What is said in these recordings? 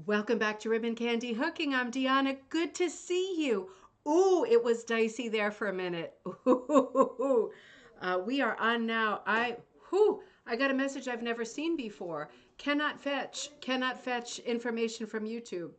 Welcome back to Ribbon Candy Hooking. I'm Deanna. Good to see you. Ooh, it was dicey there for a minute. Ooh, we are on now. I got a message I've never seen before. Cannot fetch information from YouTube.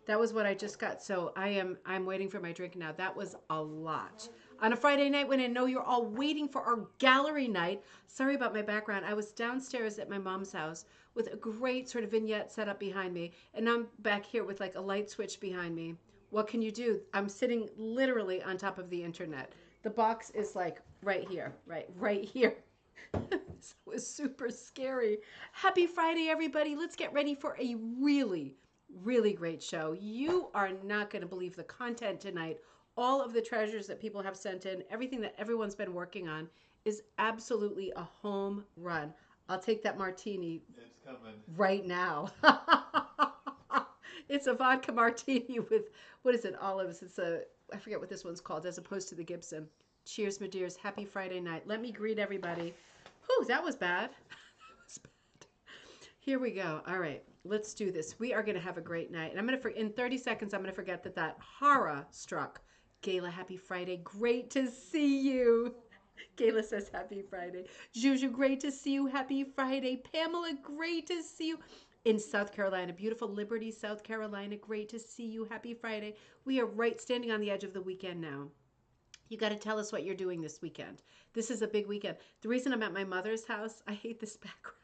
That was what I just got. So I'm waiting for my drink now. That was a lot. On a Friday night when I know you're all waiting for our gallery night. Sorry about my background. I was downstairs at my mom's house with a great sort of vignette set up behind me, and now I'm back here with like a light switch behind me. What can you do? I'm sitting literally on top of the internet. The box is like right here, right here. So it was super scary. Happy Friday, everybody. Let's get ready for a really great show. You are not going to believe the content tonight. All of the treasures that people have sent in, everything that everyone's been working on is absolutely a home run. I'll take that martini It's coming. right now. It's a vodka martini with, what is it, olives. I forget what this one's called, as opposed to the Gibson. Cheers, my dears. Happy Friday night. Let me greet everybody. Whew, that was bad. That was bad. Here we go. All right, let's do this. We are going to have a great night. And in 30 seconds, I'm going to forget that Hara struck. Gayla, happy Friday. Great to see you. Gayla says happy Friday. Juju, great to see you. Happy Friday. Pamela, great to see you. In South Carolina, beautiful Liberty, South Carolina. Great to see you. Happy Friday. We are right standing on the edge of the weekend now. You got to tell us what you're doing this weekend. This is a big weekend. The reason I'm at my mother's house, I hate this background.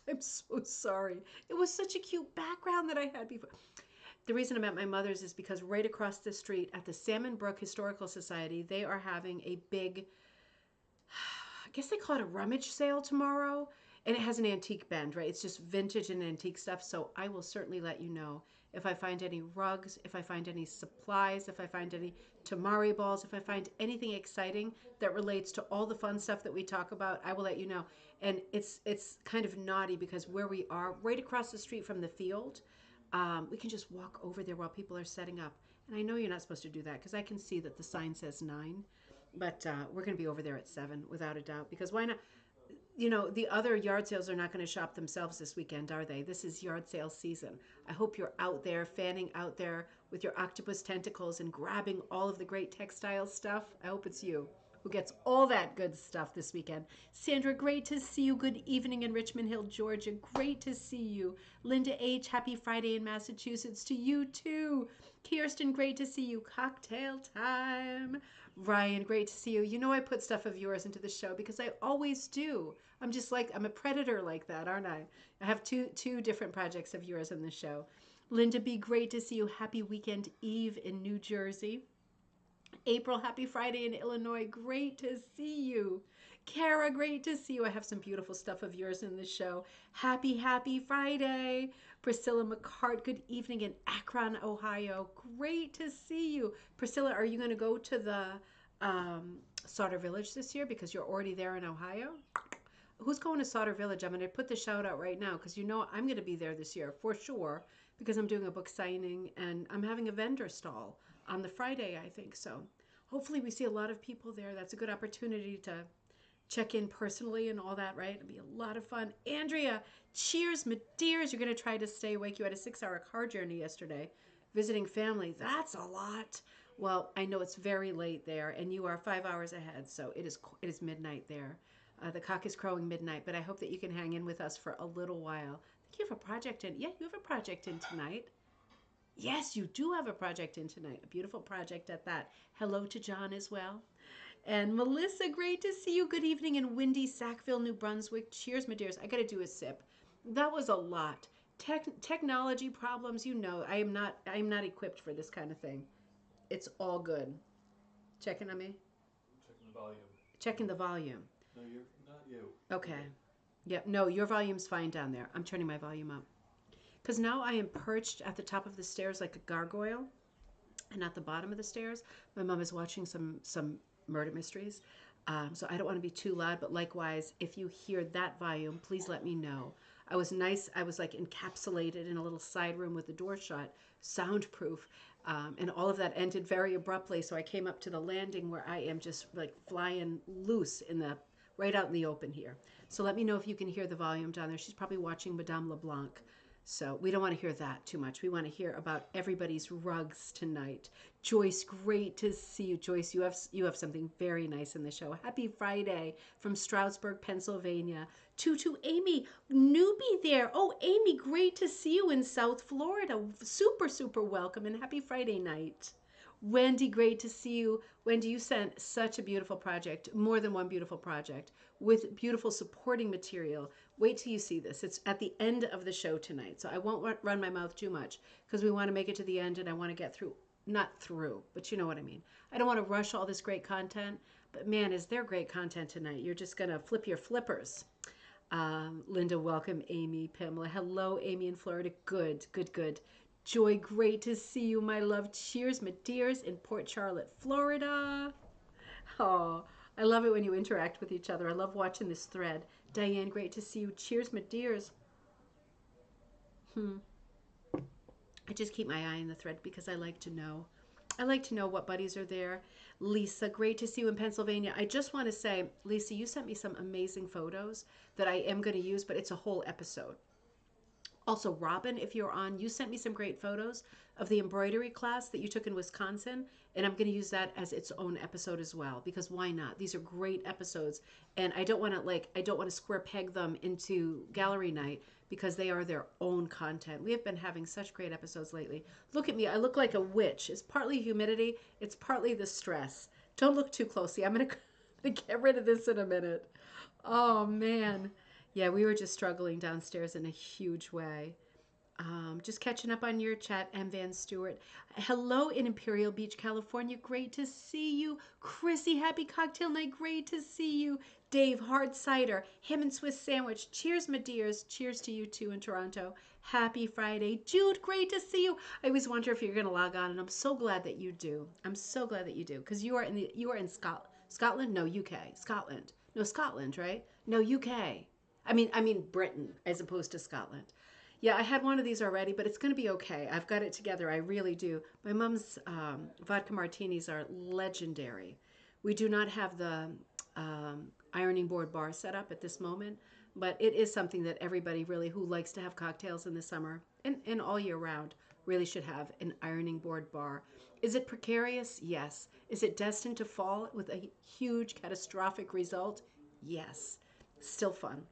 I'm so sorry. It was such a cute background that I had before. The reason I'm at my mother's is because right across the street at the Salmon Brook Historical Society, they are having a big, I guess they call it a rummage sale tomorrow. And it has an antique bend, right? It's just vintage and antique stuff. So I will certainly let you know if I find any rugs, if I find any supplies, if I find any tamari balls, if I find anything exciting that relates to all the fun stuff that we talk about, I will let you know. And it's kind of naughty because where we are, right across the street from the field, we can just walk over there while people are setting up. And I know you're not supposed to do that because I can see that the sign says 9, but we're going to be over there at 7 without a doubt, because why not? The other yard sales are not going to shop themselves this weekend, are they? This is yard sale season. I hope you're out there, fanning out there with your octopus tentacles and grabbing all of the great textile stuff. I hope it's you who gets all that good stuff this weekend. Sandra, great to see you. Good evening in Richmond Hill, Georgia. Great to see you. Linda H., happy Friday in Massachusetts to you too. Kirsten, great to see you. Cocktail time. Ryan, great to see you. You know I put stuff of yours into the show because I always do. I'm a predator like that, aren't I? I have two different projects of yours in the show. Linda B, great to see you. Happy weekend eve in New Jersey. April, happy Friday in Illinois. Great to see you. Kara, great to see you. I have some beautiful stuff of yours in the show. Happy Friday. Priscilla McCart, good evening in Akron, Ohio. Great to see you. Priscilla, are you going to go to the Sauter Village this year because you're already there in Ohio? Who's going to Sauter Village? I'm going to put the shout out right now because I'm going to be there this year for sure because I'm doing a book signing and I'm having a vendor stall on the Friday, I think. So hopefully we see a lot of people there. That's a good opportunity to check in personally and all that, right? It'll be a lot of fun. Andrea, cheers, my dears. You're going to try to stay awake. You had a 6-hour car journey yesterday visiting family. That's a lot. Well, I know it's very late there and you are 5 hours ahead. So it is midnight there. The cock is crowing midnight, but I hope that you can hang in with us for a little while. I think you have a project in. Yeah, you have a project in tonight. Yes, you do have a project in tonight. A beautiful project at that. Hello to John as well. And Melissa, great to see you. Good evening in windy Sackville, New Brunswick. Cheers, my dears. I got to do a sip. That was a lot. Technology problems, I am not equipped for this kind of thing. It's all good. Checking on me? Checking the volume. Checking the volume. No, you're not you. Okay. Yep. No, your volume's fine down there. I'm turning my volume up. Because now I am perched at the top of the stairs like a gargoyle and at the bottom of the stairs. My mom is watching some murder mysteries. So I don't want to be too loud, but likewise, if you hear that volume, please let me know. I was nice. I was like encapsulated in a little side room with the door shut, soundproof. And all of that ended very abruptly. So I came up to the landing where I am just like flying loose right out in the open here. So let me know if you can hear the volume down there. She's probably watching Madame LeBlanc. So we don't want to hear that too much. We want to hear about everybody's rugs tonight. Joyce, great to see you. Joyce, you have something very nice in the show. Happy Friday from Stroudsburg, Pennsylvania. To Amy, newbie there. Oh, Amy, great to see you in South Florida. Super, super welcome and happy Friday night. Wendy, great to see you. Wendy, you sent such a beautiful project, more than one beautiful project, with beautiful supporting material. Wait till you see this. It's at the end of the show tonight, so I won't run my mouth too much because we want to make it to the end and I want to get through, not through, but you know what I mean. I don't want to rush all this great content, but man, is there great content tonight. You're just going to flip your flippers. Linda, welcome. Amy, Pamela. Hello, Amy in Florida. Good, good, good. Joy, great to see you, my love. Cheers, my dears, in Port Charlotte, Florida. Oh, I love it when you interact with each other. I love watching this thread. Diane, great to see you. Cheers, my dears. I just keep my eye on the thread because I like to know. I like to know what buddies are there. Lisa, great to see you in Pennsylvania. I just want to say, Lisa, you sent me some amazing photos that I am going to use, but it's a whole episode. Also, Robin, if you're on, you sent me some great photos of the embroidery class that you took in Wisconsin, and I'm going to use that as its own episode as well because why not? These are great episodes, and I don't want to square peg them into gallery night because they are their own content. We have been having such great episodes lately. Look at me, I look like a witch. It's partly humidity, it's partly the stress. Don't look too closely. I'm going to get rid of this in a minute. Oh man. Yeah, we were just struggling downstairs in a huge way. Just catching up on your chat, M. Van Stewart. Hello in Imperial Beach, California. Great to see you. Chrissy, happy cocktail night. Great to see you. Dave, hard cider, ham and Swiss sandwich. Cheers, my dears. Cheers to you too in Toronto. Happy Friday. Jude, great to see you. I always wonder if you're going to log on, and I'm so glad that you do. I'm so glad that you do because you are in Scotland? No, UK. Scotland. No, Scotland, right? No, UK. I mean Britain as opposed to Scotland. Yeah, I had one of these already, but it's going to be okay. I've got it together. I really do. My mom's vodka martinis are legendary. We do not have the ironing board bar set up at this moment, but it is something that everybody really who likes to have cocktails in the summer and all year round really should have an ironing board bar. Is it precarious? Yes. Is it destined to fall with a huge catastrophic result? Yes. Still fun.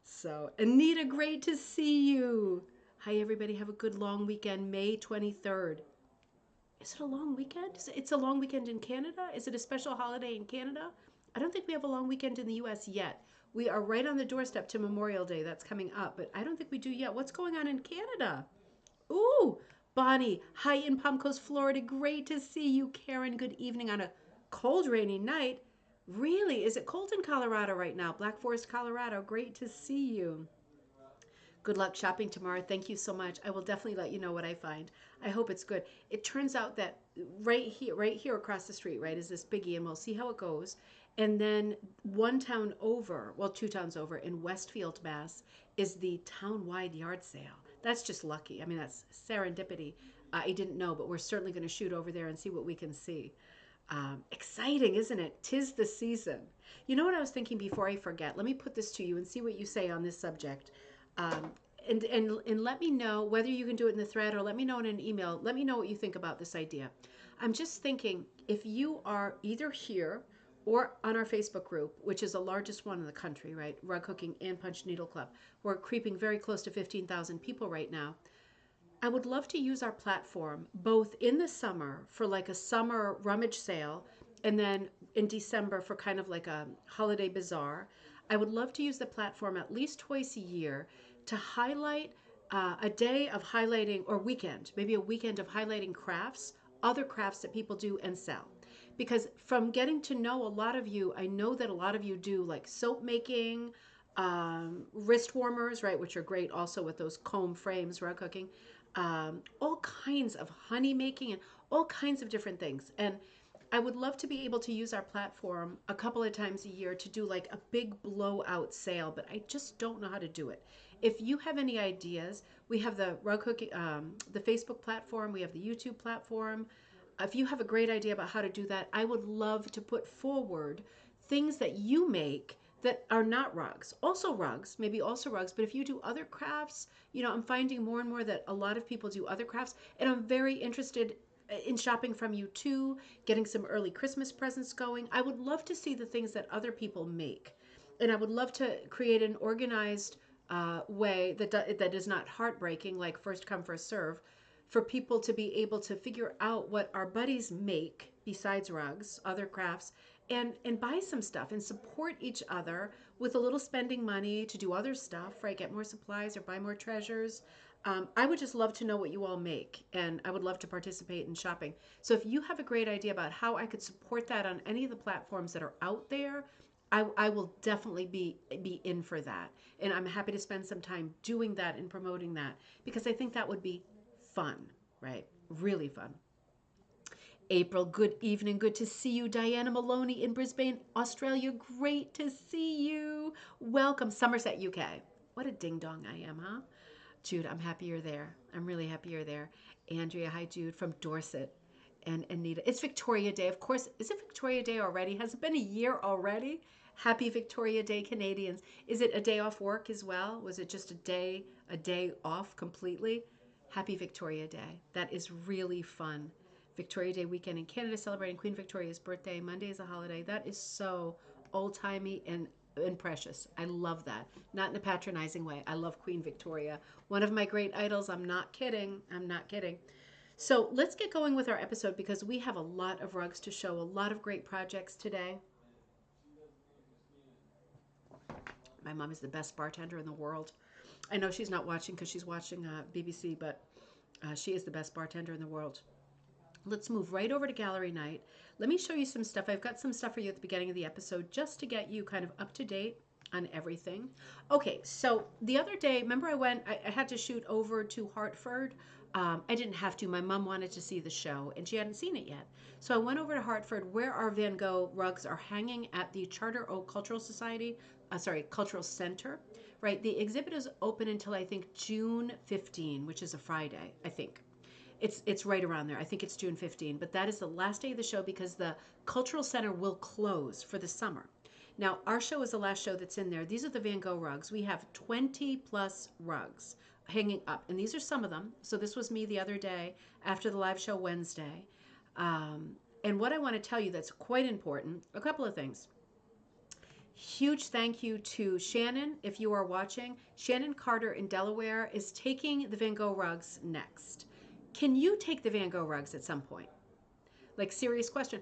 So, Anita, great to see you. Hi, everybody. Have a good long weekend, May 23rd. Is it a long weekend? It's a long weekend in Canada? Is it a special holiday in Canada? I don't think we have a long weekend in the US yet. We are right on the doorstep to Memorial Day. That's coming up, but I don't think we do yet. What's going on in Canada? Ooh, Bonnie. Hi in Palm Coast, Florida. Great to see you. Karen, good evening on a cold, rainy night. Really? Is it cold in Colorado right now? Black Forest, Colorado. Great to see you. Good luck shopping tomorrow. Thank you so much. I will definitely let you know what I find. I hope it's good. It turns out that right here across the street, right, is this biggie, and we'll see how it goes. And then one town over, well, two towns over in Westfield, Mass, is the town-wide yard sale. That's just lucky. I mean, that's serendipity. I didn't know, but we're certainly going to shoot over there and see what we can see. Exciting, isn't it? 'Tis the season. You know what I was thinking before I forget? Let me put this to you and see what you say on this subject. Um, and let me know whether you can do it in the thread or let me know in an email. Let me know what you think about this idea. I'm just thinking if you are either here or on our Facebook group, which is the largest one in the country, right? Rug Hooking and Punch Needle Club. We're creeping very close to 15,000 people right now. I would love to use our platform both in the summer for like a summer rummage sale and then in December for kind of like a holiday bazaar. I would love to use the platform at least twice a year to highlight a day of highlighting or weekend, maybe a weekend of highlighting crafts, other crafts that people do and sell. Because from getting to know a lot of you, I know that a lot of you do like soap making, wrist warmers, right, which are great also with those comb frames, rug hooking, all kinds of honey making and all kinds of different things. And I would love to be able to use our platform a couple of times a year to do like a big blowout sale, but I just don't know how to do it. If you have any ideas, we have the rug hooking, the Facebook platform, we have the YouTube platform. If you have a great idea about how to do that, I would love to put forward things that you make that are not rugs. Also rugs, maybe also rugs, but if you do other crafts, I'm finding more and more that a lot of people do other crafts, and I'm very interested in shopping from you too, getting some early Christmas presents going. I would love to see the things that other people make. And I would love to create an organized way that is not heartbreaking, like first come, first serve, for people to be able to figure out what our buddies make besides rugs, other crafts, and buy some stuff and support each other with a little spending money to do other stuff, right? Get more supplies or buy more treasures. I would just love to know what you all make, and I would love to participate in shopping. So if you have a great idea about how I could support that on any of the platforms that are out there, I will definitely be in for that. And I'm happy to spend some time doing that and promoting that because I think that would be fun, right? Really fun. April, good evening. Good to see you. Diana Maloney in Brisbane, Australia. Great to see you. Welcome. Somerset, UK. What a ding dong I am, huh? Jude, I'm happy you're there. I'm really happy you're there. Andrea, hi, Jude, from Dorset. And Anita, it's Victoria Day. Of course, is it Victoria Day already? Has it been a year already? Happy Victoria Day, Canadians. Is it a day off work as well? Was it just a day off completely? Happy Victoria Day. That is really fun. Victoria Day weekend in Canada celebrating Queen Victoria's birthday. Monday is a holiday. That is so old-timey and precious. I love that. Not in a patronizing way. I love Queen Victoria. One of my great idols. I'm not kidding. I'm not kidding. So let's get going with our episode because we have a lot of rugs to show, a lot of great projects today. My mom is the best bartender in the world. I know she's not watching because she's watching BBC, but she is the best bartender in the world. Let's move right over to gallery night. Let me show you some stuff. I've got some stuff for you at the beginning of the episode just to get you kind of up to date on everything. Okay, so the other day, remember I had to shoot over to Hartford. I didn't have to. My mom wanted to see the show, and she hadn't seen it yet. So I went over to Hartford, where our Van Gogh rugs are hanging at the Charter Oak Cultural Society, Cultural Center. Right, the exhibit is open until I think June 15, which is a Friday, I think. It's right around there. I think it's June 15, but that is the last day of the show because the Cultural Center will close for the summer. Now, our show is the last show that's in there. These are the Van Gogh rugs. We have 20 plus rugs hanging up, and these are some of them. So this was me the other day after the live show Wednesday. And what I want to tell you that's quite important, a couple of things. Huge thank you to Shannon, if you are watching. Shannon Carter in Delaware is taking the Van Gogh rugs next. Can you take the Van Gogh rugs at some point? Like, serious question.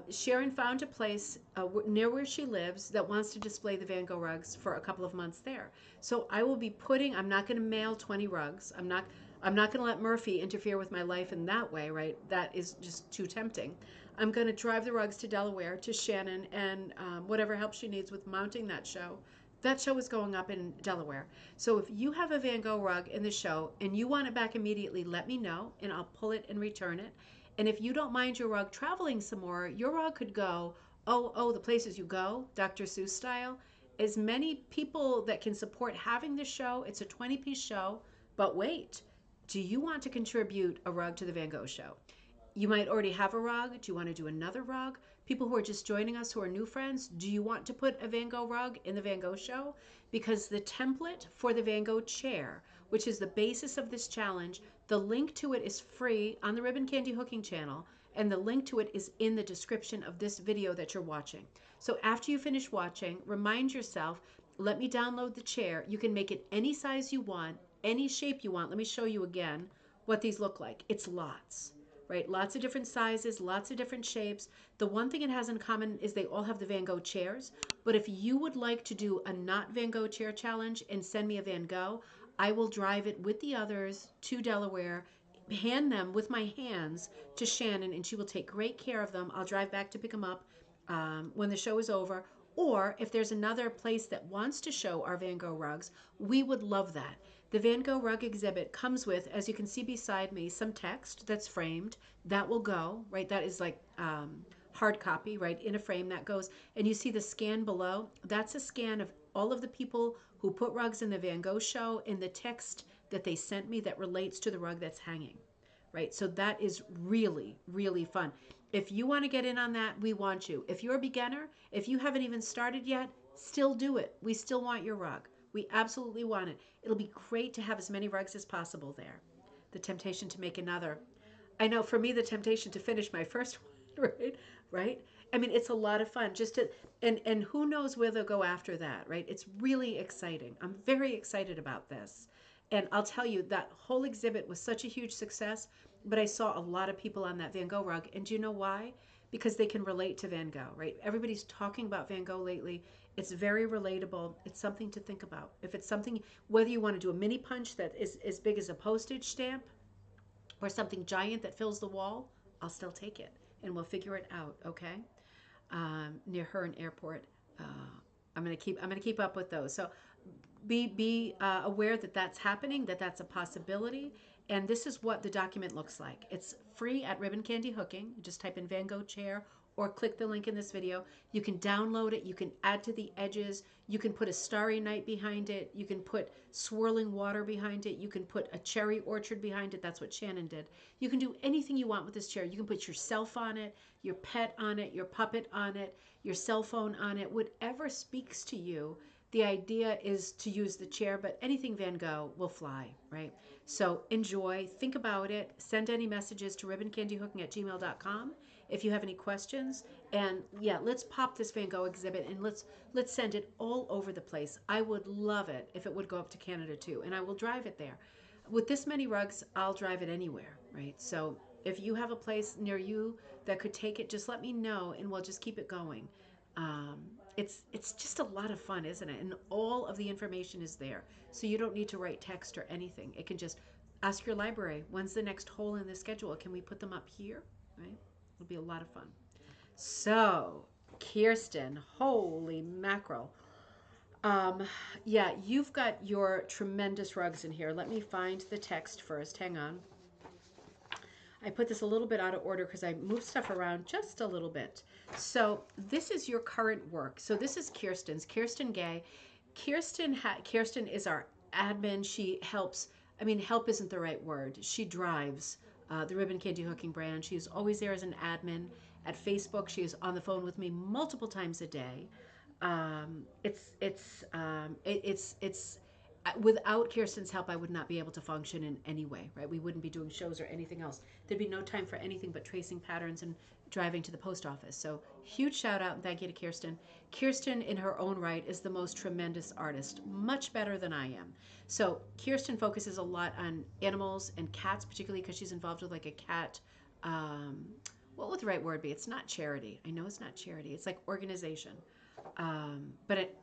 Sharon found a place near where she lives that wants to display the Van Gogh rugs for a couple of months there. So I will be I'm not going to mail 20 rugs. I'm not going to let Murphy interfere with my life in that way, right? That is just too tempting. I'm going to drive the rugs to Delaware to Shannon and whatever help she needs with mounting that show. That show is going up in Delaware. So if you have a Van Gogh rug in the show and you want it back immediately, let me know and I'll pull it and return it. And if you don't mind your rug traveling some more, your rug could go, the places you go, Dr. Seuss style. As many people that can support having this show, it's a 20-piece show. But wait, do you want to contribute a rug to the Van Gogh show? You might already have a rug. Do you want to do another rug? People who are just joining us who are new friends, do you want to put a Van Gogh rug in the Van Gogh show? Because the template for the Van Gogh chair, which is the basis of this challenge, the link to it is free on the Ribbon Candy Hooking channel, and the link to it is in the description of this video that you're watching. So after you finish watching, remind yourself, let me download the chair. You can make it any size you want, any shape you want. Let me show you again what these look like. It's lots. Right? Lots of different sizes, lots of different shapes. The one thing it has in common is they all have the Van Gogh chairs. But if you would like to do a not Van Gogh chair challenge and send me a Van Gogh, I will drive it with the others to Delaware, hand them with my hands to Shannon, and she will take great care of them. I'll drive back to pick them up when the show is over. Or if there's another place that wants to show our Van Gogh rugs, we would love that. The Van Gogh rug exhibit comes with, as you can see beside me, some text that's framed. That will go, right? That is like hard copy, right? In a frame that goes. And you see the scan below. That's a scan of all of the people who put rugs in the Van Gogh show and the text that they sent me that relates to the rug that's hanging, right? So that is really, really fun. If you want to get in on that, we want you. If you're a beginner, if you haven't even started yet, still do it. We still want your rug. We absolutely want it. It'll be great to have as many rugs as possible there. The temptation to make another. I know for me, the temptation to finish my first one, right? Right? I mean, it's a lot of fun just to, and who knows where they'll go after that, right? It's really exciting. I'm very excited about this. And I'll tell you, that whole exhibit was such a huge success, but I saw a lot of people on that Van Gogh rug. And do you know why? Because they can relate to Van Gogh, right? Everybody's talking about Van Gogh lately. It's very relatable. It's something to think about. If it's something, whether you want to do a mini punch that is as big as a postage stamp or something giant that fills the wall, I'll still take it and we'll figure it out, okay? Near Hearn Airport. Uh, I'm gonna keep up with those. So be aware that that's happening, that that's a possibility, and this is what the document looks like. It's free at Ribbon Candy Hooking. You just type in Van Gogh chair or click the link in this video. You can download it. You can add to the edges. You can put a starry night behind it. You can put swirling water behind it. You can put a cherry orchard behind it. That's what Shannon did. You can do anything you want with this chair. You can put yourself on it, your pet on it, your puppet on it, your cell phone on it, whatever speaks to you. The idea is to use the chair, but anything Van Gogh will fly, right? So enjoy, think about it, send any messages to ribboncandyhooking@gmail.com if you have any questions. And yeah, let's pop this Van Gogh exhibit and let's send it all over the place. I would love it if it would go up to Canada too, and I will drive it there. With this many rugs, I'll drive it anywhere, right? So if you have a place near you that could take it, just let me know and we'll just keep it going. Um, it's just a lot of fun, isn't it? And all of the information is there, so you don't need to write text or anything. It can just ask your library, when's the next hole in the schedule? Can we put them up here? Right? It'll be a lot of fun. So, Kirsten, holy mackerel. Um, yeah, you've got your tremendous rugs in here. Let me find the text first. Hang on. I put this a little bit out of order because I moved stuff around just a little bit. So this is your current work. So this is Kirsten's, Kirsten Gay. Kirsten is our admin. She helps. I mean, help isn't the right word. She drives the Ribbon Candy Hooking brand. She is always there as an admin at Facebook. She is on the phone with me multiple times a day. It's without Kirsten's help, I would not be able to function in any way, right? We wouldn't be doing shows or anything else. There'd be no time for anything but tracing patterns and driving to the post office. So huge shout out and thank you to Kirsten. Kirsten, in her own right, is the most tremendous artist, much better than I am. So Kirsten focuses a lot on animals and cats, particularly because she's involved with like a cat. What would the right word be? It's not charity. I know it's not charity. It's like organization.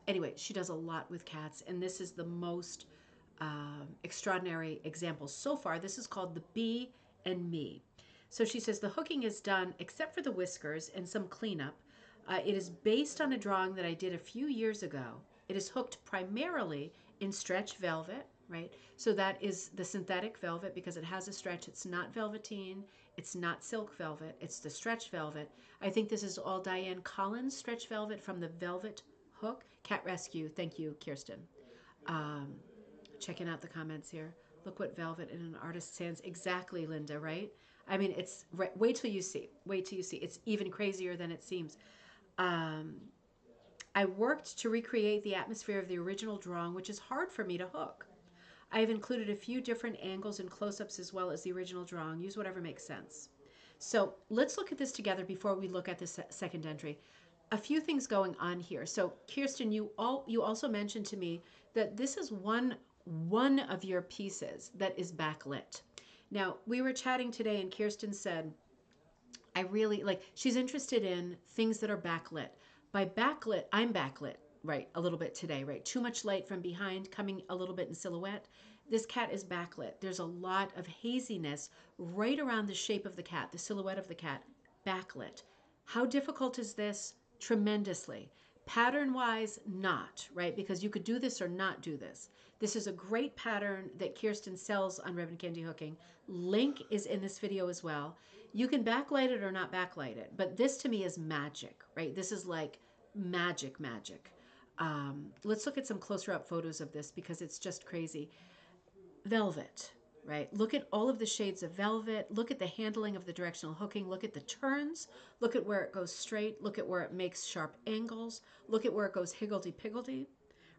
Anyway, she does a lot with cats, and this is the most extraordinary example so far. This is called the Bee and Me. So she says the hooking is done except for the whiskers and some cleanup. It is based on a drawing that I did a few years ago. It is hooked primarily in stretch velvet, right? So that is the synthetic velvet because it has a stretch. It's not velveteen. It's not silk velvet. It's the stretch velvet. I think this is all Diane Collins stretch velvet from the Velvet Hook. Cat Rescue. Thank you, Kirsten. Um, Checking out the comments here. Look what velvet in an artist's hands. Exactly, Linda, right? I mean, it's wait till you see. Wait till you see. It's even crazier than it seems. I worked to recreate the atmosphere of the original drawing, which is hard for me to hook. I have included a few different angles and close-ups as well as the original drawing. Use whatever makes sense. So let's look at this together before we look at the second entry. A few things going on here. So Kirsten, you also mentioned to me that this is one of your pieces that is backlit. Now, we were chatting today and Kirsten said, I really like, she's interested in things that are backlit. By backlit, I'm backlit, right, a little bit today, right? Too much light from behind, coming a little bit in silhouette. This cat is backlit. There's a lot of haziness right around the shape of the cat, the silhouette of the cat, backlit. How difficult is this? Tremendously. Pattern-wise, not, right? Because you could do this or not do this. This is a great pattern that Kirsten sells on Ribbon Candy Hooking. Link is in this video as well. You can backlight it or not backlight it, but this to me is magic, right? This is like magic, magic. Let's look at some closer up photos of this because it's just crazy. Velvet. right? Look at all of the shades of velvet. Look at the handling of the directional hooking. Look at the turns. Look at where it goes straight. Look at where it makes sharp angles. Look at where it goes higgledy-piggledy,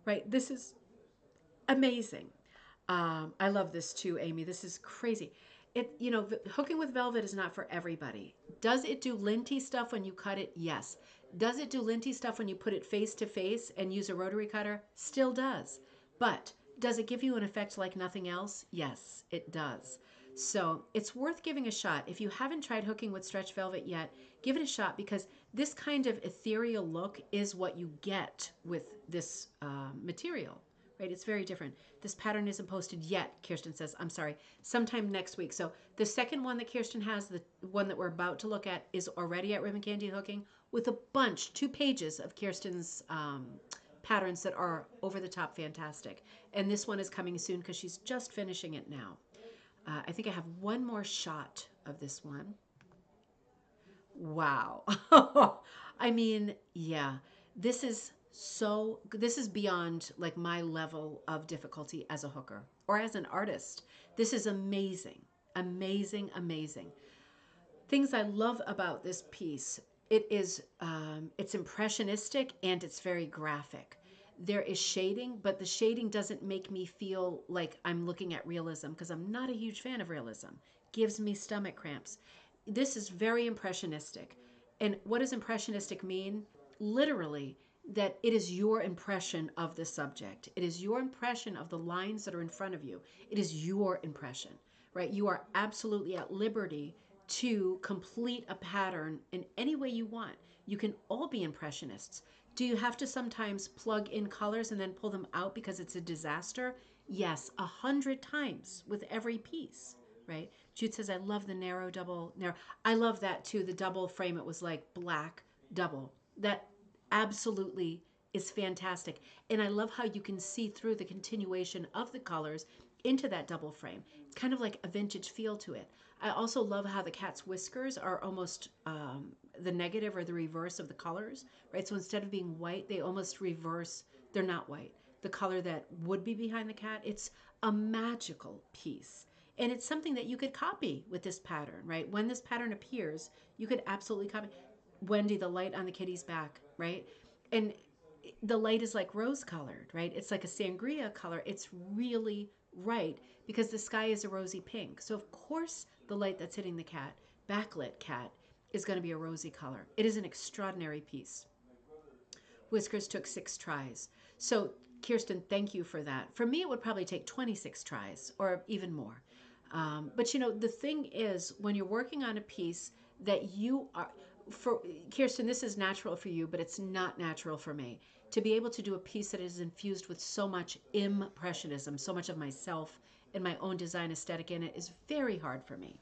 right? This is amazing. I love this too, Amy. This is crazy. Hooking with velvet is not for everybody. Does it do linty stuff when you cut it? Yes. Does it do linty stuff when you put it face to face and use a rotary cutter? Still does. But does it give you an effect like nothing else? Yes, it does. So it's worth giving a shot. If you haven't tried hooking with stretch velvet yet, give it a shot because this kind of ethereal look is what you get with this material, right? It's very different. This pattern isn't posted yet, Kirsten says. I'm sorry, sometime next week. So the second one that Kirsten has, the one that we're about to look at, is already at Ribbon Candy Hooking with a bunch, 2 pages of Kirsten's patterns that are over the top fantastic. And this one is coming soon because she's just finishing it now. I think I have one more shot of this one. Wow. I mean, yeah, this is beyond like my level of difficulty as a hooker or as an artist. This is amazing, amazing, amazing. Things I love about this piece, it's impressionistic and it's very graphic. There is shading, but the shading doesn't make me feel like I'm looking at realism because I'm not a huge fan of realism. Gives me stomach cramps. This is very impressionistic. And what does impressionistic mean? Literally, that it is your impression of the subject. It is your impression of the lines that are in front of you. It is your impression, right? You are absolutely at liberty to complete a pattern in any way you want. You can all be impressionists. Do you have to sometimes plug in colors and then pull them out because it's a disaster? Yes, 100 times with every piece, right? Jude says, I love the narrow. I love that too. The double frame, it was like black double. That absolutely is fantastic. And I love how you can see through the continuation of the colors into that double frame. It's kind of like a vintage feel to it. I also love how the cat's whiskers are almost the negative or the reverse of the colors, right? So instead of being white, they almost reverse. They're not white. The color that would be behind the cat. It's a magical piece. And it's something that you could copy with this pattern, right? When this pattern appears, you could absolutely copy. Wendy, the light on the kitty's back, right? And the light is like rose colored, right? It's like a sangria color. It's really right because the sky is a rosy pink. So of course the light that's hitting the cat, backlit cat, is going to be a rosy color. It is an extraordinary piece. Whiskers took 6 tries. So Kirsten, thank you for that. For me, it would probably take 26 tries or even more. But the thing is, when you're working on a piece that you are, for Kirsten, this is natural for you, but it's not natural for me. To be able to do a piece that is infused with so much impressionism, so much of myself and my own design aesthetic in it is very hard for me.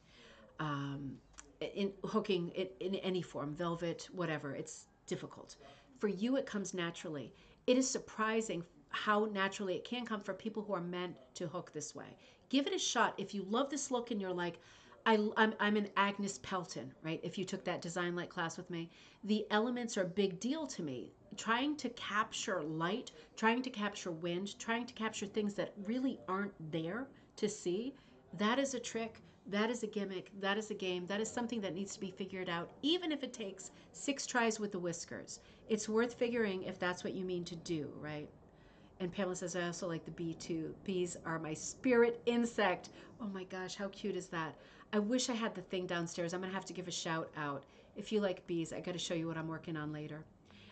In hooking it in any form, velvet, whatever, it's difficult. For you, it comes naturally. It is surprising how naturally it can come for people who are meant to hook this way. Give it a shot. If you love this look and you're like, I'm an Agnes Pelton, right? If you took that design light class with me, the elements are a big deal to me. Trying to capture light, trying to capture wind, trying to capture things that really aren't there to see, that is a trick. That is a gimmick. That is a game. That is something that needs to be figured out, even if it takes 6 tries with the whiskers. It's worth figuring if that's what you mean to do, right? And Pamela says, I also like the bee too. Bees are my spirit insect. Oh my gosh, how cute is that? I wish I had the thing downstairs. I'm going to have to give a shout out. If you like bees, I got to show you what I'm working on later.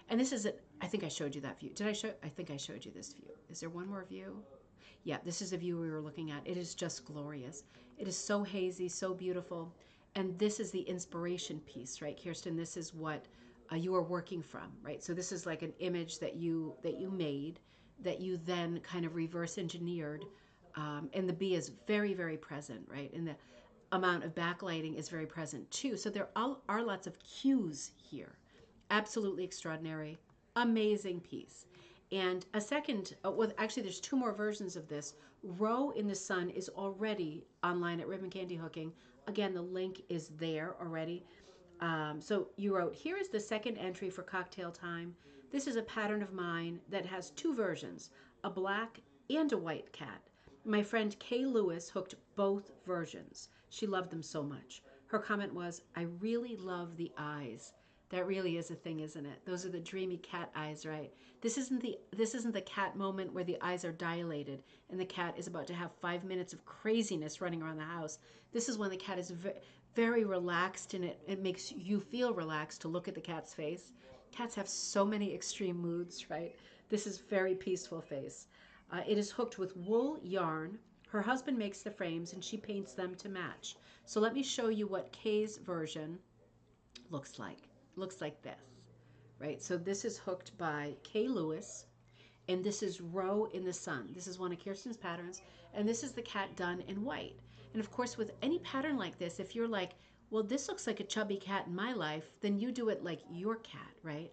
And this is it. I think I showed you that view. Did I show? I think I showed you this view. Is there one more view? Yeah, this is the view we were looking at. It is just glorious. It is so hazy, so beautiful. And this is the inspiration piece, right, Kirsten? This is what you are working from, right? So this is like an image that you made that you then kind of reverse engineered. And the bee is very, very present, right? And the amount of backlighting is very present too. So there are lots of cues here. Absolutely extraordinary, amazing piece. And a second, well, actually, there's 2 more versions of this. Row in the Sun is already online at Ribbon Candy Hooking. Again, the link is there already. So you wrote, here is the second entry for Cocktail Time. This is a pattern of mine that has 2 versions, a black and a white cat. My friend Kay Lewis hooked both versions. She loved them so much. Her comment was, I really love the eyes. That really is a thing, isn't it? Those are the dreamy cat eyes, right? This isn't the cat moment where the eyes are dilated and the cat is about to have 5 minutes of craziness running around the house. This is when the cat is very relaxed, and it makes you feel relaxed to look at the cat's face. Cats have so many extreme moods, right? This is very peaceful face. It is hooked with wool yarn. Her husband makes the frames and she paints them to match. So let me show you what Kay's version looks like. Looks like this, right? So this is hooked by Kay Lewis, and this is Row in the Sun. This is one of Kirsten's patterns, and this is the cat done in white. And of course, with any pattern like this, if you're like, well, this looks like a chubby cat in my life, then you do it like your cat, right?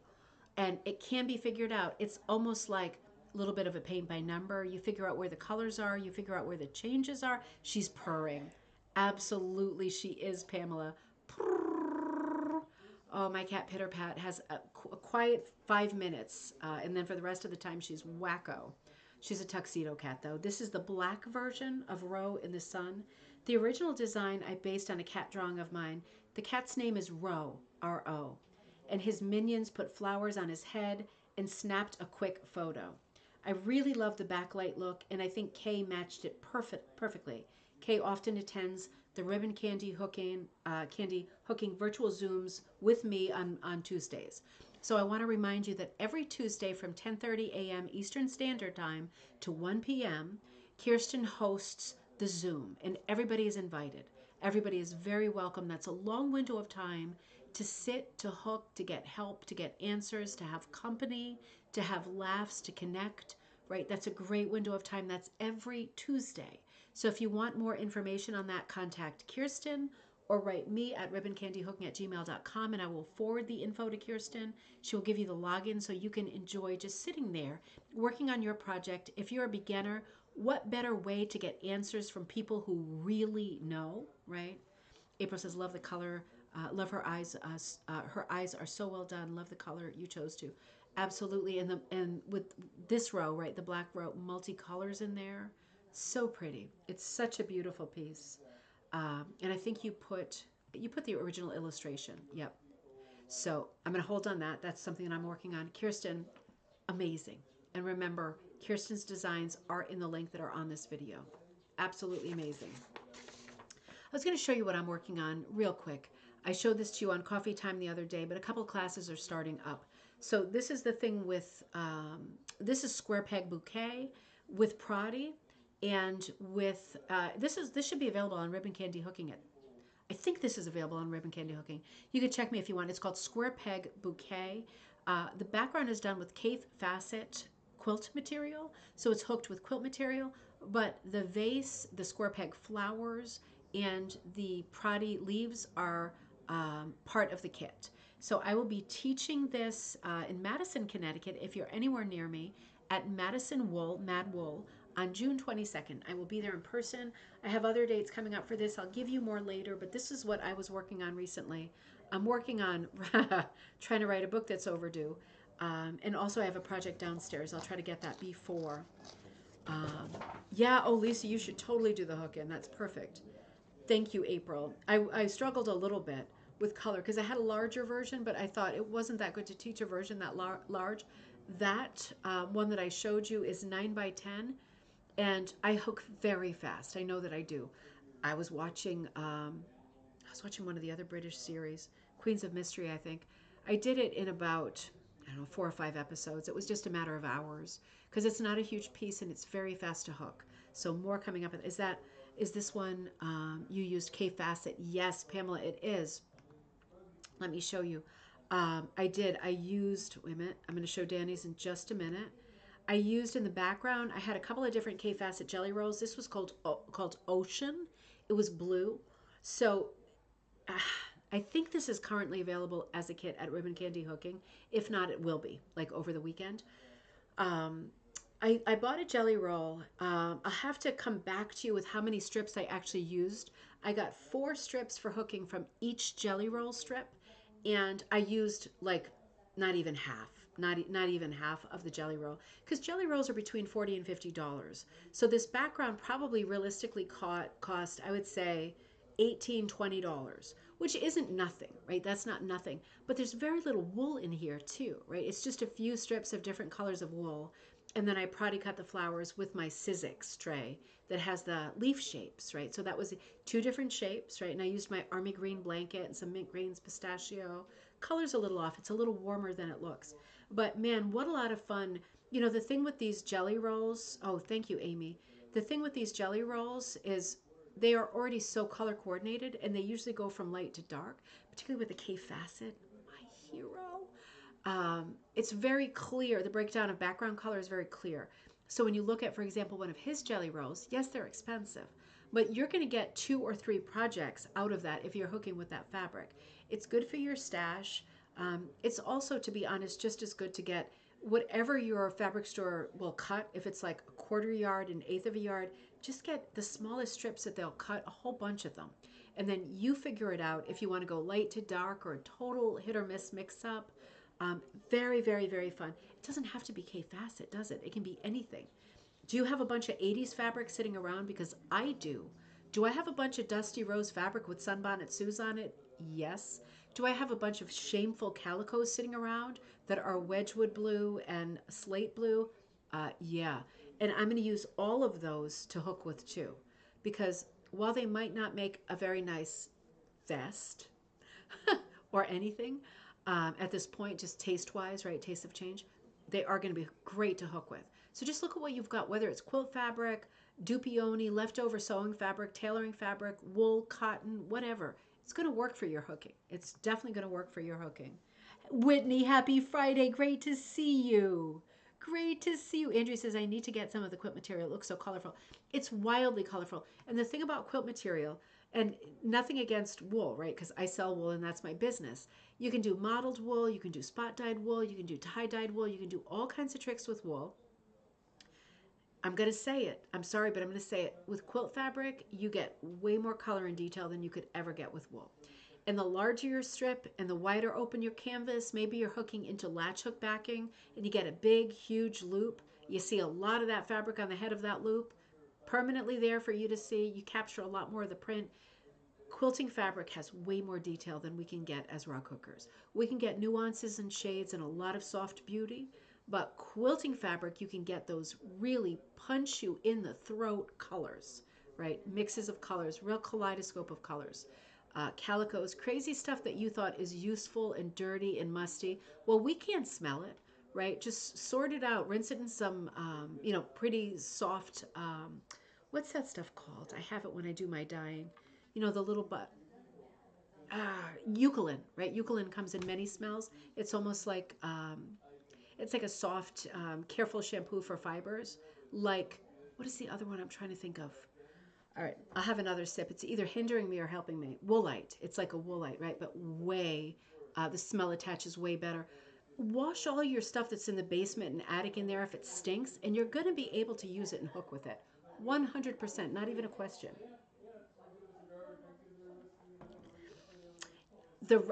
And it can be figured out. It's almost like a little bit of a paint by number. You figure out where the colors are, you figure out where the changes are. She's purring. Absolutely, she is, Pamela. Purr. Oh, my cat Pitter Pat has a quiet 5 minutes, and then for the rest of the time, she's wacko. She's a tuxedo cat, though. This is the black version of Row in the Sun. The original design I based on a cat drawing of mine. The cat's name is Row, R-O, and his minions put flowers on his head and snapped a quick photo. I really love the backlight look, and I think Kay matched it perfectly. Kay often attends the ribbon candy hooking virtual Zooms with me on Tuesdays. So I want to remind you that every Tuesday from 10:30 a.m. Eastern Standard Time to 1 p.m., Kirsten hosts the Zoom, and everybody is invited. Everybody is very welcome. That's a long window of time to sit, to hook, to get help, to get answers, to have company, to have laughs, to connect, right? That's a great window of time. That's every Tuesday. So if you want more information on that, contact Kirsten or write me at ribboncandyhooking@gmail.com, and I will forward the info to Kirsten. She will give you the login so you can enjoy just sitting there working on your project. If you're a beginner, what better way to get answers from people who really know, right? April says, love the color. Love her eyes. Her eyes are so well done. Love the color you chose to. Absolutely. And with this row, right, the black row, multicolors in there. So pretty. It's such a beautiful piece. And I think you put the original illustration. Yep. So I'm going to hold on that. That's something that I'm working on. Kirsten, amazing. And remember, Kirsten's designs are in the link that are on this video. Absolutely amazing. I was going to show you what I'm working on real quick. I showed this to you on Coffee Time the other day, but a couple classes are starting up. So this is the thing with, this is Square Peg Bouquet with Pradi, and with, this should be available on Ribbon Candy Hooking. I think this is available on Ribbon Candy Hooking. You can check me if you want. It's called Square Peg Bouquet. The background is done with Kate Facet quilt material, so it's hooked with quilt material, but the vase, the square peg flowers, and the Pradi leaves are part of the kit. So I will be teaching this in Madison, Connecticut, if you're anywhere near me, at Madison Wool, Mad Wool, on June 22nd. I will be there in person. I have other dates coming up for this. I'll give you more later, but this is what I was working on recently. I'm working on trying to write a book that's overdue. And also I have a project downstairs. I'll try to get that before. Yeah, oh, Lisa, you should totally do the hook in. That's perfect. Thank you, April. I struggled a little bit with color because I had a larger version, but I thought it wasn't that good to teach a version that large. That one that I showed you is 9 by 10, and I hook very fast. I know that I do. I was watching one of the other British series, Queens of Mystery, I think. I did it in about, I don't know, 4 or 5 episodes. It was just a matter of hours because it's not a huge piece and it's very fast to hook. So more coming up. Is this one you used K Facet? Yes, Pamela, it is. Let me show you. I used, wait a minute, I'm going to show Danny's in just a minute. I used in the background, I had a couple of different K Facet jelly rolls. This was called Ocean. It was blue. So I think this is currently available as a kit at Ribbon Candy Hooking. If not, it will be, like over the weekend. I bought a jelly roll. I'll have to come back to you with how many strips I actually used. I got 4 strips for hooking from each jelly roll strip, and I used like not even half. not even half of the jelly roll, because jelly rolls are between $40 and $50. So this background probably realistically cost, I would say, $18-20, which isn't nothing, right? That's not nothing. But there's very little wool in here too, right? It's just a few strips of different colors of wool. And then I prodi cut the flowers with my Sizzix tray that has the leaf shapes, right? So that was two different shapes, right? And I used my army green blanket and some mint greens pistachio. Color's a little off. It's a little warmer than it looks. But man, what a lot of fun. You know, the thing with these jelly rolls, oh, thank you, Amy. The thing with these jelly rolls is they are already so color coordinated and they usually go from light to dark, particularly with the K facet, my hero. It's very clear. The breakdown of background color is very clear. So when you look at, for example, one of his jelly rolls, yes, they're expensive, but you're going to get 2 or 3 projects out of that if you're hooking with that fabric. It's good for your stash. It's also, to be honest, just as good to get whatever your fabric store will cut. If it's like a quarter yard, an eighth of a yard, just get the smallest strips that they'll cut, a whole bunch of them. And then you figure it out if you want to go light to dark or a total hit or miss mix up. Very, very, very fun. It doesn't have to be K facet, does it? It can be anything. Do you have a bunch of 80s fabric sitting around? Because I do. Do I have a bunch of dusty rose fabric with Sunbonnet Sue's on it? Yes. Do I have a bunch of shameful calicos sitting around that are Wedgwood blue and slate blue? Yeah. And I'm going to use all of those to hook with too. Because while they might not make a very nice vest, or anything at this point, just taste wise, right? Taste of change. They are going to be great to hook with. So just look at what you've got, whether it's quilt fabric, dupioni, leftover sewing fabric, tailoring fabric, wool, cotton, whatever. It's going to work for your hooking. It's definitely going to work for your hooking. Whitney, happy Friday. Great to see you. Great to see you. Andrea says, I need to get some of the quilt material. It looks so colorful. It's wildly colorful. And the thing about quilt material, and nothing against wool, right? Because I sell wool and that's my business. You can do mottled wool, you can do spot dyed wool, you can do tie dyed wool, you can do all kinds of tricks with wool. I'm going to say it. I'm sorry, but I'm going to say it. With quilt fabric, you get way more color and detail than you could ever get with wool. And the larger your strip and the wider open your canvas, maybe you're hooking into latch hook backing and you get a big, huge loop. You see a lot of that fabric on the head of that loop, permanently there for you to see. You capture a lot more of the print. Quilting fabric has way more detail than we can get as rug hookers. We can get nuances and shades and a lot of soft beauty, but quilting fabric, you can get those really punch you in the throat colors, right? Mixes of colors, real kaleidoscope of colors. Calicos, crazy stuff that you thought is useful and dirty and musty. Well, we can't smell it, right? Just sort it out, rinse it in some, pretty soft, what's that stuff called? I have it when I do my dyeing. You know, the little eucalyptus, right? Eucalyptus comes in many smells. It's almost like, it's like a soft, careful shampoo for fibers. Like, what is the other one I'm trying to think of? All right, I'll have another sip. It's either hindering me or helping me. Woolite. It's like a woolite, right? But the smell attaches way better. Wash all your stuff that's in the basement and attic in there if it stinks, and you're going to be able to use it and hook with it. 100%, not even a question. The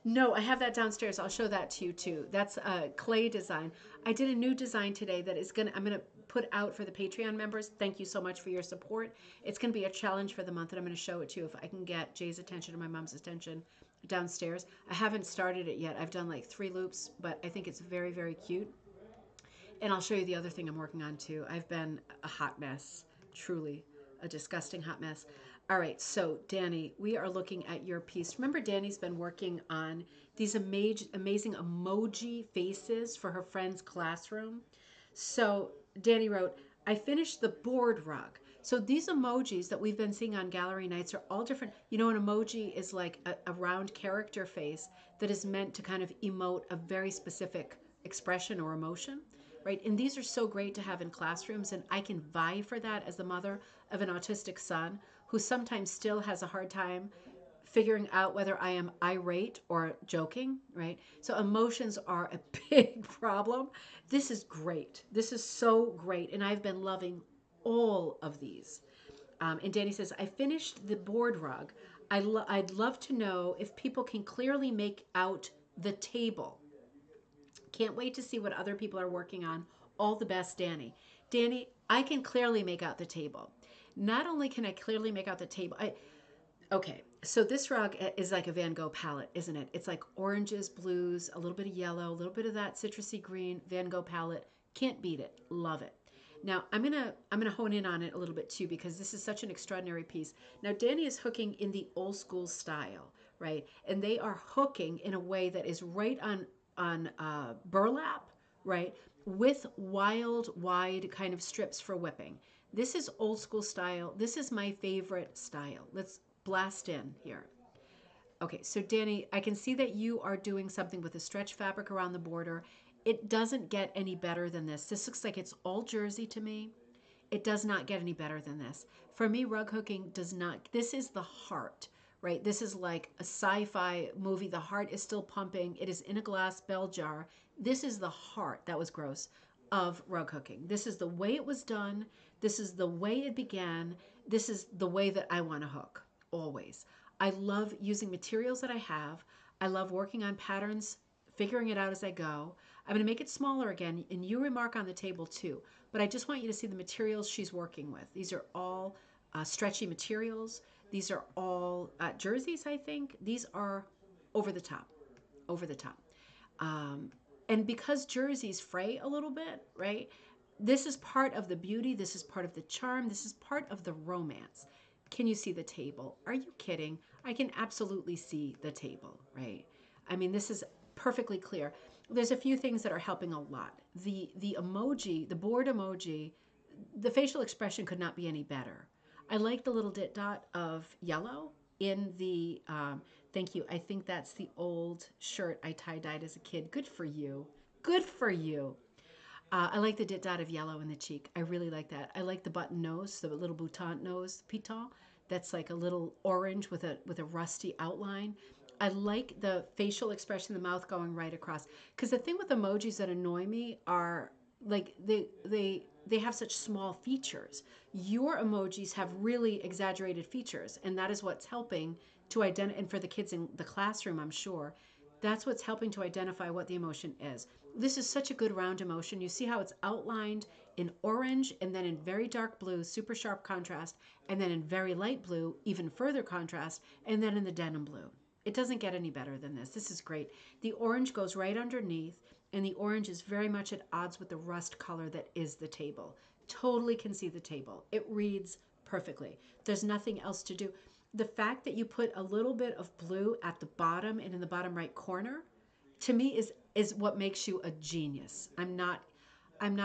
no, I have that downstairs. I'll show that to you too. That's a clay design. I did a new design today that I'm gonna put out for the Patreon members. Thank you so much for your support. It's gonna be a challenge for the month, and I'm gonna show it to you if I can get Jay's attention and my mom's attention downstairs. I haven't started it yet. I've done like 3 loops, but I think it's very, very cute. And I'll show you the other thing I'm working on too. I've been a hot mess, truly a disgusting hot mess. All right, so Danny, we are looking at your piece. Remember, Danny's been working on these amazing emoji faces for her friend's classroom. So Danny wrote, I finished the board rug. So these emojis that we've been seeing on gallery nights are all different. You know, an emoji is like a round character face that is meant to kind of emote a very specific expression or emotion, right? And these are so great to have in classrooms, and I can vie for that as the mother of an autistic son who sometimes still has a hard time figuring out whether I am irate or joking, right? So emotions are a big problem. This is great. This is so great. And I've been loving all of these. And Danny says, I finished the board rug. I'd love to know if people can clearly make out the table. Can't wait to see what other people are working on. All the best, Danny. Danny, I can clearly make out the table. Not only can I clearly make out the table, okay, so this rug is like a Van Gogh palette, isn't it? It's like oranges, blues, a little bit of yellow, a little bit of that citrusy green Van Gogh palette. Can't beat it. Love it. Now I'm gonna hone in on it a little bit too because this is such an extraordinary piece. Now Danny is hooking in the old school style, right? And they are hooking in a way that is right on burlap, right? With wild, wide kind of strips for whipping. This is old school style. This is my favorite style. Let's blast in here. Okay, so Danny, I can see that you are doing something with a stretch fabric around the border. It doesn't get any better than this. This looks like it's all jersey to me. It does not get any better than this. For me, rug hooking does not, this is the heart, right? This is like a sci-fi movie. The heart is still pumping. It is in a glass bell jar. This is the heart, that was gross, of rug hooking. This is the way it was done. This is the way it began. This is the way that I want to hook, always. I love using materials that I have. I love working on patterns, figuring it out as I go. I'm going to make it smaller again, and you remark on the table too. But I just want you to see the materials she's working with. These are all stretchy materials. These are all jerseys, I think. These are over the top, over the top. Um, and because jerseys fray a little bit, right? This is part of the beauty. This is part of the charm. This is part of the romance. Can you see the table? Are you kidding? I can absolutely see the table, right? I mean, this is perfectly clear. There's a few things that are helping a lot. The emoji, the board emoji, the facial expression could not be any better. I like the little dit dot of yellow in the, thank you. I think that's the old shirt I tie-dyed as a kid. Good for you. Good for you. I like the dit dot of yellow in the cheek. I really like that. I like the button nose, the little bouton nose, piton. That's like a little orange with a rusty outline. I like the facial expression, the mouth going right across. Because the thing with emojis that annoy me are like they have such small features. Your emojis have really exaggerated features, and that is what's helping to identify. And for the kids in the classroom, I'm sure, that's what's helping to identify what the emotion is. This is such a good round emotion. You see how it's outlined in orange and then in very dark blue, super sharp contrast, and then in very light blue, even further contrast, and then in the denim blue. It doesn't get any better than this. This is great. The orange goes right underneath, and the orange is very much at odds with the rust color that is the table. Totally can see the table. It reads perfectly. There's nothing else to do. The fact that you put a little bit of blue at the bottom and in the bottom right corner, to me is what makes you a genius. I'm not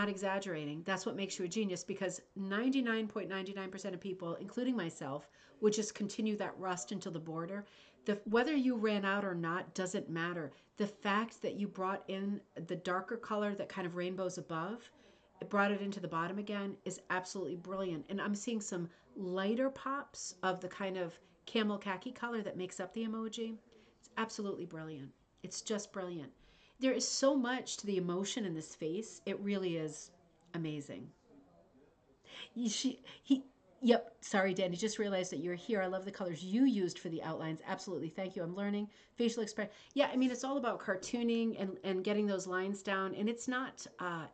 exaggerating. That's what makes you a genius because 99.99% of people, including myself, would just continue that rust until the border. Whether you ran out or not doesn't matter. The fact that you brought in the darker color that kind of rainbows above, it brought it into the bottom again is absolutely brilliant. And I'm seeing some lighter pops of the kind of camel khaki color that makes up the emoji. It's absolutely brilliant. It's just brilliant. There is so much to the emotion in this face. It really is amazing. He, yep. Sorry, Danny. Just realized that you're here. I love the colors you used for the outlines. Absolutely. Thank you. I'm learning facial expression. Yeah, I mean, it's all about cartooning and getting those lines down, and it's not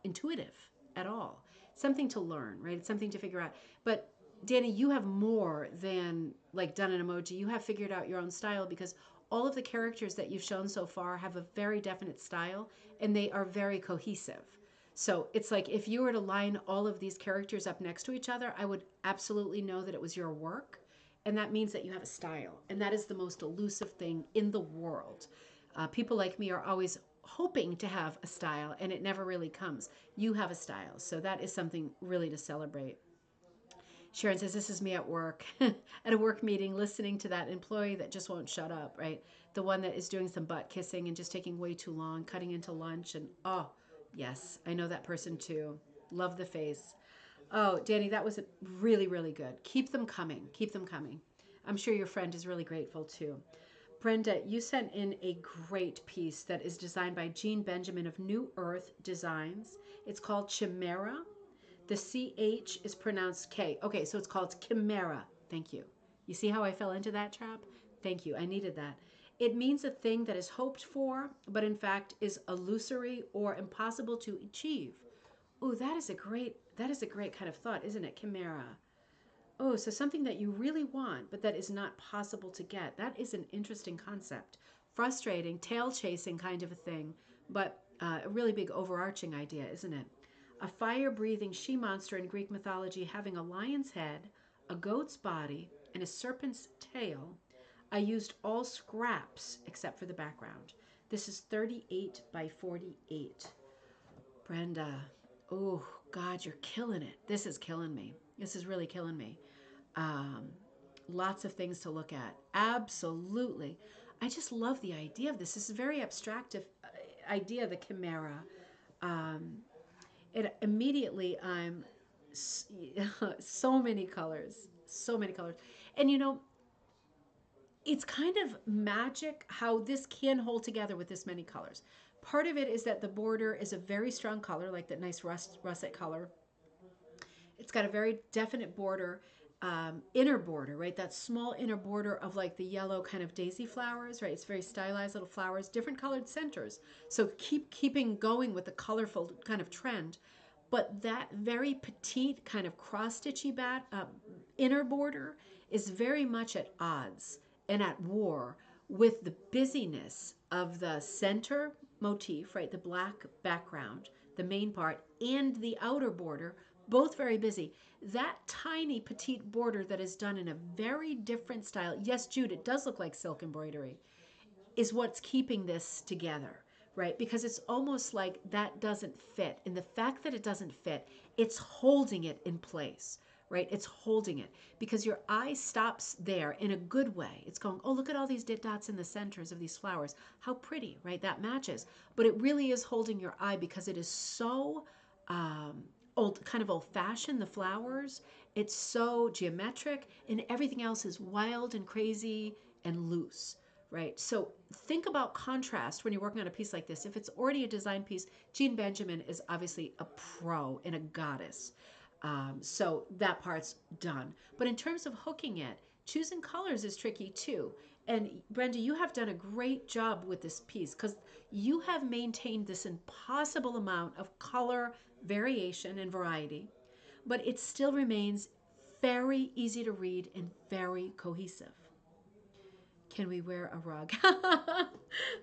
intuitive at all. It's something to learn, right? It's something to figure out. But Danny, you have more than like done an emoji. You have figured out your own style because all of the characters that you've shown so far have a very definite style and they are very cohesive. So it's like if you were to line all of these characters up next to each other, I would absolutely know that it was your work. And that means that you have a style. And that is the most elusive thing in the world. People like me are always hoping to have a style, and it never really comes. You have a style. So that is something really to celebrate. Sharon says, this is me at work, at a work meeting, listening to that employee that just won't shut up, right? The one that is doing some butt kissing and just taking way too long, cutting into lunch. And oh, yes, I know that person too. Love the face. Oh, Danny, that was really, really good. Keep them coming. Keep them coming. I'm sure your friend is really grateful too. Brenda, you sent in a great piece that is designed by Jean Benjamin of New Earth Designs. It's called Chimera. The CH is pronounced K. Okay, so it's called Chimera. Thank you. You see how I fell into that trap? Thank you. I needed that. It means a thing that is hoped for, but in fact is illusory or impossible to achieve. Oh, that is a great kind of thought, isn't it? Chimera. Oh, so something that you really want, but that is not possible to get. That is an interesting concept. Frustrating, tail chasing kind of a thing, but a really big overarching idea, isn't it? A fire breathing she monster in Greek mythology having a lion's head, a goat's body, and a serpent's tail. I used all scraps except for the background. This is 38 by 48. Brenda, oh, God, you're killing it. This is killing me. This is really killing me. Um, Lots of things to look at. Absolutely. I just love the idea of this. This is a very abstract idea, the chimera. Um, it immediately I'm so many colors, so many colors. And it's kind of magic how this can hold together with this many colors. Part of it is that the border is a very strong color, like that nice russet color. It's got a very definite border, inner border, right? That small inner border of like the yellow kind of daisy flowers, right? It's very stylized little flowers, different colored centers. So keeping going with the colorful kind of trend. But that very petite kind of cross-stitchy inner border is very much at odds and at war with the busyness of the center motif, right? The black background, the main part, and the outer border, both very busy. That tiny petite border that is done in a very different style. Yes, Jude, it does look like silk embroidery, is what's keeping this together, right? Because it's almost like that doesn't fit. And the fact that it doesn't fit, it's holding it in place, right? It's holding it because your eye stops there in a good way. It's going, oh, look at all these dots in the centers of these flowers. How pretty, right? That matches. But it really is holding your eye because it is so kind of old fashioned, the flowers. It's so geometric and everything else is wild and crazy and loose, right? So think about contrast when you're working on a piece like this. If it's already a design piece, Jean Benjamin is obviously a pro and a goddess. So that part's done. But in terms of hooking it, choosing colors is tricky too. And Brenda, you have done a great job with this piece because you have maintained this impossible amount of color variation and variety, but it still remains very easy to read and very cohesive. Can we wear a rug?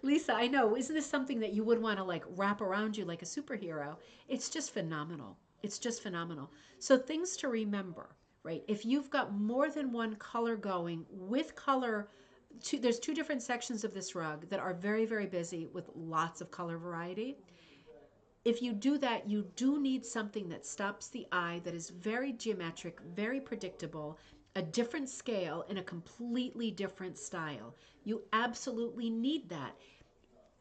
Lisa, I know. Isn't this something that you would want to like wrap around you like a superhero? It's just phenomenal. It's just phenomenal. So, things to remember, right? If you've got more than one color going with color, there's two different sections of this rug that are very, very busy with lots of color variety. If you do that, you do need something that stops the eye, that is very geometric, very predictable, a different scale, in a completely different style. You absolutely need that.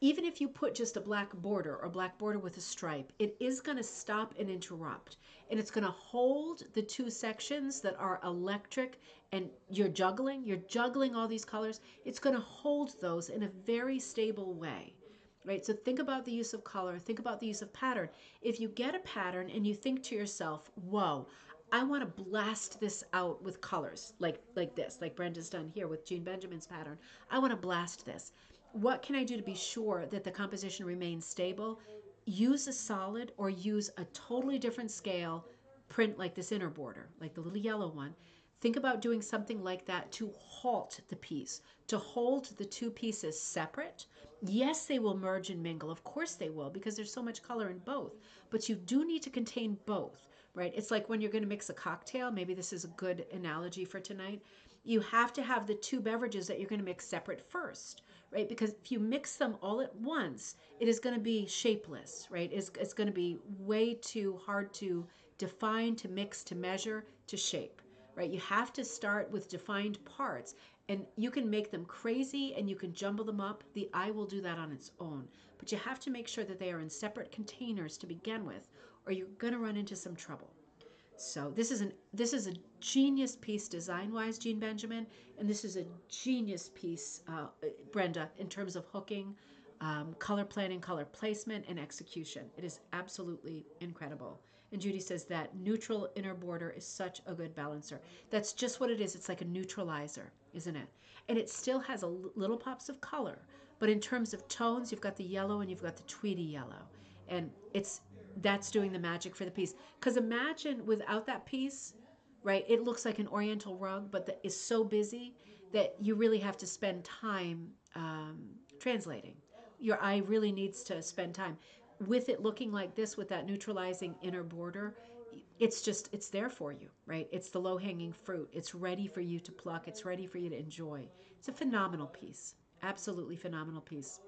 Even if you put just a black border or black border with a stripe, it is going to stop and interrupt. And it's going to hold the two sections that are electric and you're juggling all these colors. It's going to hold those in a very stable way, right? So think about the use of color, think about the use of pattern. If you get a pattern and you think to yourself, whoa, I want to blast this out with colors like this, like Brenda's done here with Jean Benjamin's pattern. I want to blast this. What can I do to be sure that the composition remains stable? Use a solid or use a totally different scale print like this inner border, like the little yellow one. Think about doing something like that to halt the piece, to hold the two pieces separate. Yes, they will merge and mingle. Of course they will, because there's so much color in both. But you do need to contain both, right? It's like when you're going to mix a cocktail. Maybe this is a good analogy for tonight. You have to have the two beverages that you're going to mix separate first, right? Because if you mix them all at once, it is going to be shapeless, right? It's going to be way too hard to define, to mix, to measure, to shape, right? You have to start with defined parts, and you can make them crazy and you can jumble them up. The eye will do that on its own, but you have to make sure that they are in separate containers to begin with, or you're going to run into some trouble. So this is a genius piece design wise, Jean Benjamin, and this is a genius piece, Brenda, in terms of hooking, color planning, color placement, and execution. It is absolutely incredible. And Judy says that neutral inner border is such a good balancer. That's just what it is. It's like a neutralizer, isn't it? And it still has a little pops of color, but in terms of tones, you've got the yellow and you've got the Tweety yellow, and that's doing the magic for the piece. Because imagine without that piece, right? It looks like an Oriental rug, but that is so busy that you really have to spend time translating. Your eye really needs to spend time with it looking like this with that neutralizing inner border. It's there for you, right? It's the low hanging fruit. It's ready for you to pluck. It's ready for you to enjoy. It's a phenomenal piece. Absolutely phenomenal piece.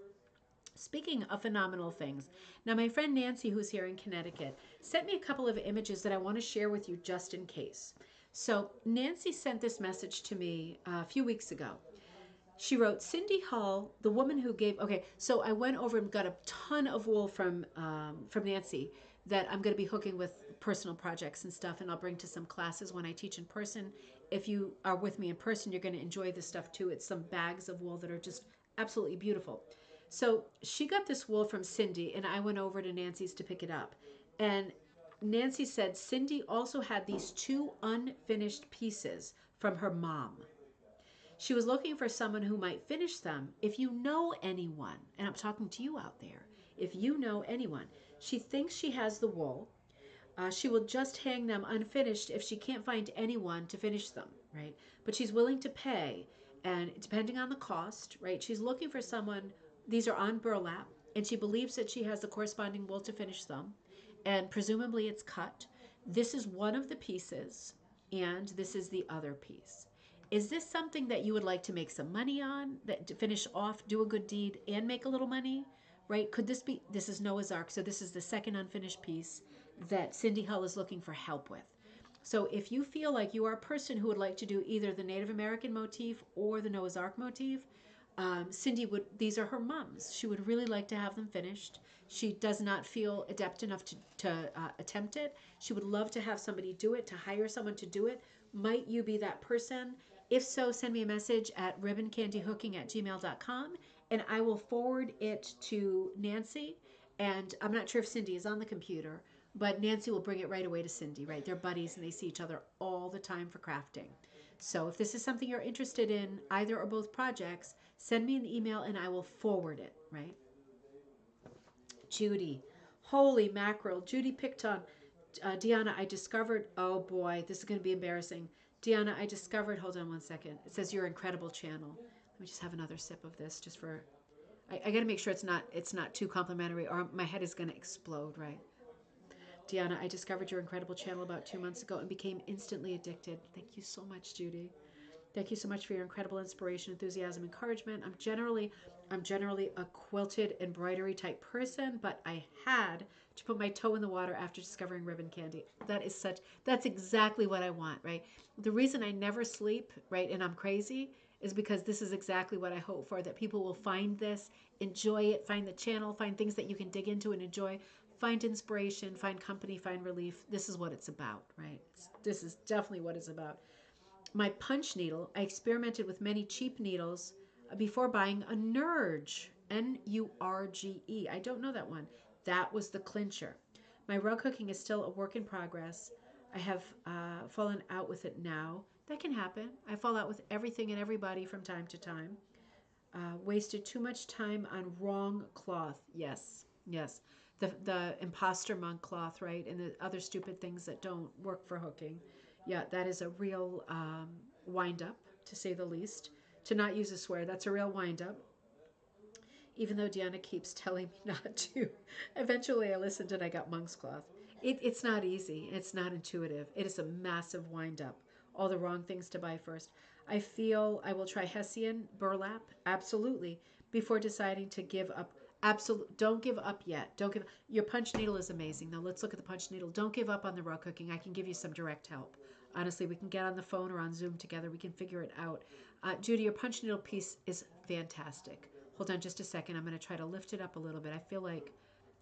Speaking of phenomenal things, now my friend Nancy, who's here in Connecticut, sent me a couple of images that I want to share with you just in case. So Nancy sent this message to me a few weeks ago. She wrote, Cindy Hull, the woman who gave. Okay, so I went over and got a ton of wool from Nancy that I'm going to be hooking with personal projects and stuff, and I'll bring to some classes when I teach in person. If you are with me in person, you're going to enjoy this stuff too. It's some bags of wool that are just absolutely beautiful. So she got this wool from Cindy, and I went over to Nancy's to pick it up. And Nancy said Cindy also had these two unfinished pieces from her mom. She was looking for someone who might finish them. If you know anyone, and I'm talking to you out there, if you know anyone, she thinks she has the wool. She will just hang them unfinished if she can't find anyone to finish them, right? But she's willing to pay, and depending on the cost, right? She's looking for someone. These are on burlap, and she believes that she has the corresponding wool to finish them, and presumably it's cut. This is one of the pieces, and this is the other piece. Is this something that you would like to make some money on, that to finish off, do a good deed, and make a little money? Right? Could this be? This is Noah's Ark, so this is the second unfinished piece that Cindy Hull is looking for help with. So if you feel like you are a person who would like to do either the Native American motif or the Noah's Ark motif, Cindy would. These are her mums. She would really like to have them finished. She does not feel adept enough to attempt it. She would love to have somebody do it, to hire someone to do it. Might you be that person? If so, send me a message at ribboncandyhooking@gmail.com, and I will forward it to Nancy. And I'm not sure if Cindy is on the computer, but Nancy will bring it right away to Cindy, right? They're buddies and they see each other all the time for crafting. So if this is something you're interested in, either or both projects, send me an email and I will forward it, right? Judy. Holy mackerel. Judy picked on Deanna, I discovered, oh boy, this is going to be embarrassing. Deanna, I discovered, hold on one second. It says your incredible channel. Let me just have another sip of this just for, I got to make sure it's not too complimentary or my head is going to explode, right? Deanna, I discovered your incredible channel about 2 months ago and became instantly addicted. Thank you so much, Judy. Thank you so much for your incredible inspiration, enthusiasm, encouragement. I'm generally a quilted embroidery type person, but I had to put my toe in the water after discovering ribbon candy. That's exactly what I want, right? The reason I never sleep, right, and I'm crazy is because this is exactly what I hope for, that people will find this, enjoy it, find the channel, find things that you can dig into and enjoy, find inspiration, find company, find relief. This is what it's about, right? This is definitely what it's about. My punch needle, I experimented with many cheap needles before buying a Nurge, Nurge. I don't know that one. That was the clincher. My rug hooking is still a work in progress. I have fallen out with it now. That can happen. I fall out with everything and everybody from time to time. Wasted too much time on wrong cloth. Yes, yes. The imposter monk cloth, right? And the other stupid things that don't work for hooking. Yeah, that is a real wind up, to say the least. To not use a swear, that's a real wind up. Even though Deanna keeps telling me not to. Eventually I listened and I got monk's cloth. It's not easy. It's not intuitive. It is a massive wind up. All the wrong things to buy first. I feel I will try Hessian burlap, absolutely, before deciding to give up. Absolutely, don't give up yet. Don't give. Your punch needle is amazing, though. Let's look at the punch needle. Don't give up on the rug cooking. I can give you some direct help. Honestly, we can get on the phone or on Zoom together. We can figure it out. Judy, your punch needle piece is fantastic. Hold on just a second. I'm going to try to lift it up a little bit. I feel like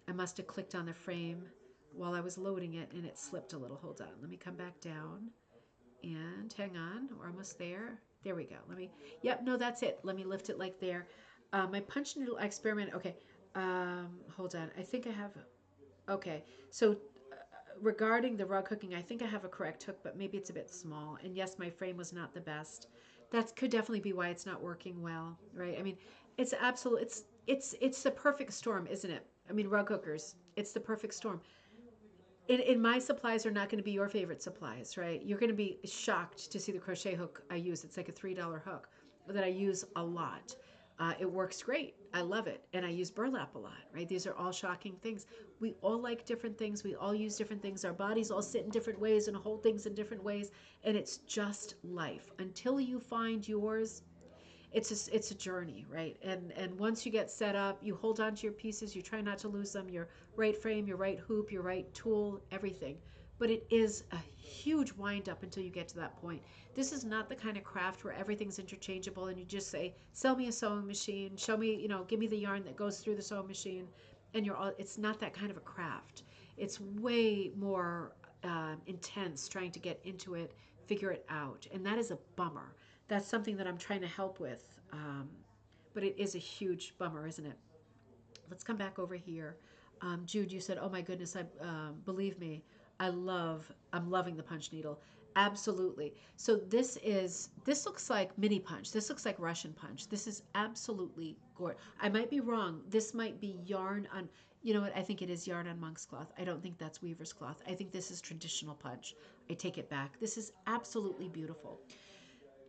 I must have clicked on the frame while I was loading it and it slipped a little. Hold on. Let me come back down. And hang on, we're almost there. There we go. Yep, no, that's it. Let me lift it like there. My punch needle experiment. Okay, hold on. I think I have, okay. So regarding the rug hooking, I think I have a correct hook, but maybe it's a bit small. And yes, my frame was not the best. That could definitely be why it's not working well, right? I mean, it's absolute. It's the perfect storm, isn't it? I mean, rug hookers. It's the perfect storm. In my supplies are not going to be your favorite supplies, right? You're going to be shocked to see the crochet hook I use. It's like a $3 hook that I use a lot. It works great. I love it. And I use burlap a lot, right? These are all shocking things. We all like different things. We all use different things. Our bodies all sit in different ways and hold things in different ways. And it's just life. Until you find yours, it's a journey, right? And once you get set up, you hold on to your pieces, you try not to lose them, your right frame, your right hoop, your right tool, everything. But it is a huge wind up until you get to that point. This is not the kind of craft where everything's interchangeable and you just say, sell me a sewing machine, show me, give me the yarn that goes through the sewing machine, and you're all. It's not that kind of a craft. It's way more intense trying to get into it, figure it out, and that is a bummer. That's something that I'm trying to help with. But it is a huge bummer, isn't it? Let's come back over here. Jude, you said, "Oh my goodness, I believe me, I'm loving the punch needle." Absolutely. So this looks like mini punch. This looks like Russian punch. This is absolutely gorgeous. I might be wrong. This might be yarn on. You know what? I think it is yarn on monk's cloth. I don't think that's weaver's cloth. I think this is traditional punch. I take it back. This is absolutely beautiful.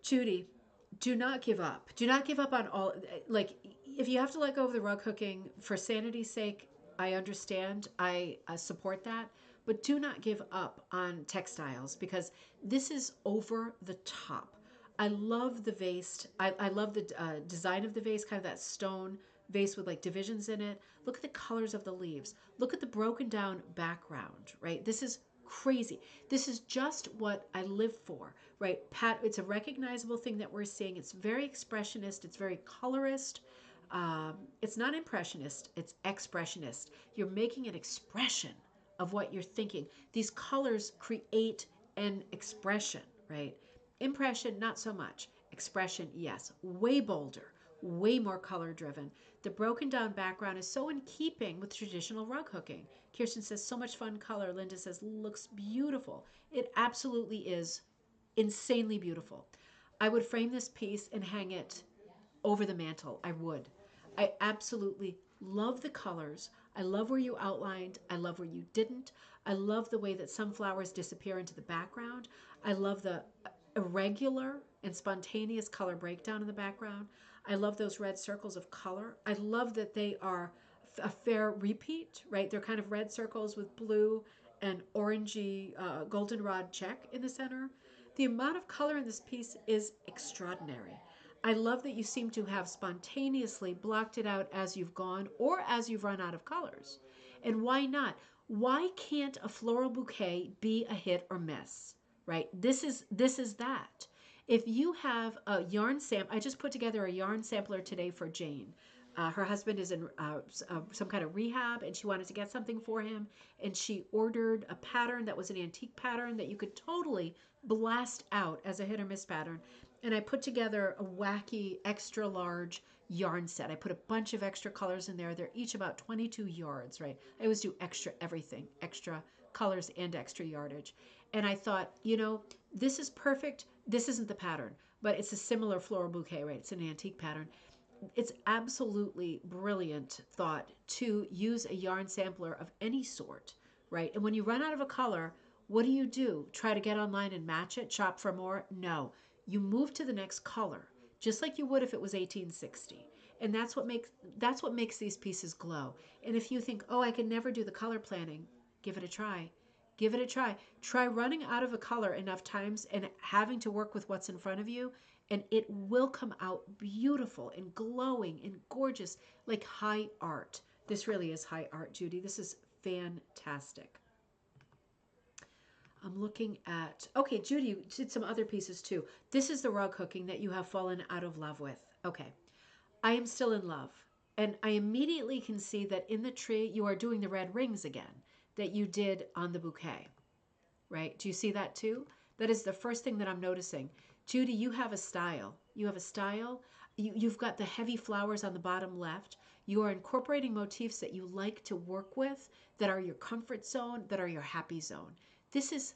Judy, do not give up. Do not give up on all. Like, if you have to let go of the rug hooking for sanity's sake, I understand. I support that. But do not give up on textiles because this is over the top. I love the vase. I love the design of the vase, kind of that stone vase with like divisions in it. Look at the colors of the leaves. Look at the broken down background, right? This is crazy. This is just what I live for, right? It's a recognizable thing that we're seeing. It's very expressionist. It's very colorist. It's not impressionist. It's expressionist. You're making an expression of what you're thinking. These colors create an expression, right? Impression, not so much. Expression, yes. Way bolder, way more color driven. The broken down background is so in keeping with traditional rug hooking. Kirsten says, so much fun color. Linda says, looks beautiful. It absolutely is insanely beautiful. I would frame this piece and hang it over the mantle. I would. I absolutely love the colors. I love where you outlined. I love where you didn't. I love the way that some flowers disappear into the background. I love the irregular and spontaneous color breakdown in the background. I love those red circles of color. I love that they are a fair repeat, right? They're kind of red circles with blue and orangey goldenrod check in the center. The amount of color in this piece is extraordinary. I love that you seem to have spontaneously blocked it out as you've gone or as you've run out of colors. And why not? Why can't a floral bouquet be a hit or miss? Right? This is that. If you have a yarn I just put together a yarn sampler today for Jane. Her husband is in some kind of rehab, and she wanted to get something for him. And she ordered a pattern that was an antique pattern that you could totally blast out as a hit or miss pattern. And I put together a wacky, extra large yarn set. I put a bunch of extra colors in there. They're each about 22 yards, right? I always do extra everything, extra colors and extra yardage. And I thought, this is perfect. This isn't the pattern, but it's a similar floral bouquet, right? It's an antique pattern. It's absolutely brilliant thought to use a yarn sampler of any sort, right? And when you run out of a color, what do? Try to get online and match it, shop for more? No. You move to the next color, just like you would if it was 1860. And that's what makes these pieces glow. And if you think, "Oh, I can never do the color planning," give it a try. Give it a try. Try running out of a color enough times and having to work with what's in front of you, and it will come out beautiful and glowing and gorgeous, like high art. This really is high art, Judy. This is fantastic. I'm looking at, okay, Judy, you did some other pieces too. This is the rug hooking that you have fallen out of love with. Okay. I am still in love. And I immediately can see that in the tree, you are doing the red rings again that you did on the bouquet, right? Do you see that too? That is the first thing that I'm noticing. Judy, you have a style. You have a style. You've got the heavy flowers on the bottom left. You are incorporating motifs that you like to work with, that are your comfort zone, that are your happy zone. This is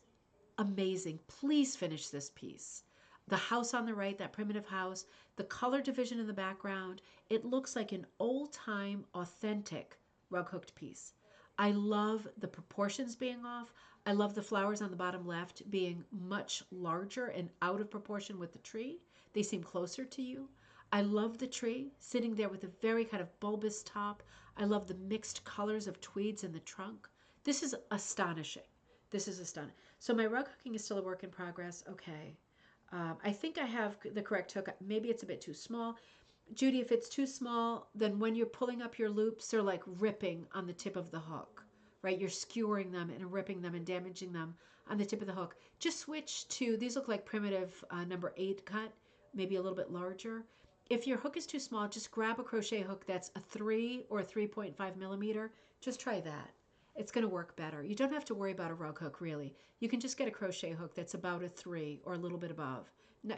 amazing. Please finish this piece. The house on the right, that primitive house, the color division in the background, it looks like an old-time, authentic rug hooked piece. I love the proportions being off. I love the flowers on the bottom left being much larger and out of proportion with the tree. They seem closer to you. I love the tree sitting there with a very kind of bulbous top. I love the mixed colors of tweeds in the trunk. This is astonishing. This is astonishing. So my rug hooking is still a work in progress. Okay. I think I have the correct hook. Maybe it's a bit too small. Judy, if it's too small, then when you're pulling up your loops, they're like ripping on the tip of the hook, right? You're skewering them and ripping them and damaging them on the tip of the hook. Just switch to, these look like primitive number 8 cut, maybe a little bit larger. If your hook is too small, just grab a crochet hook that's a 3 or 3.5 millimeter. Just try that. It's going to work better. You don't have to worry about a rug hook, really. You can just get a crochet hook that's about a 3 or a little bit above.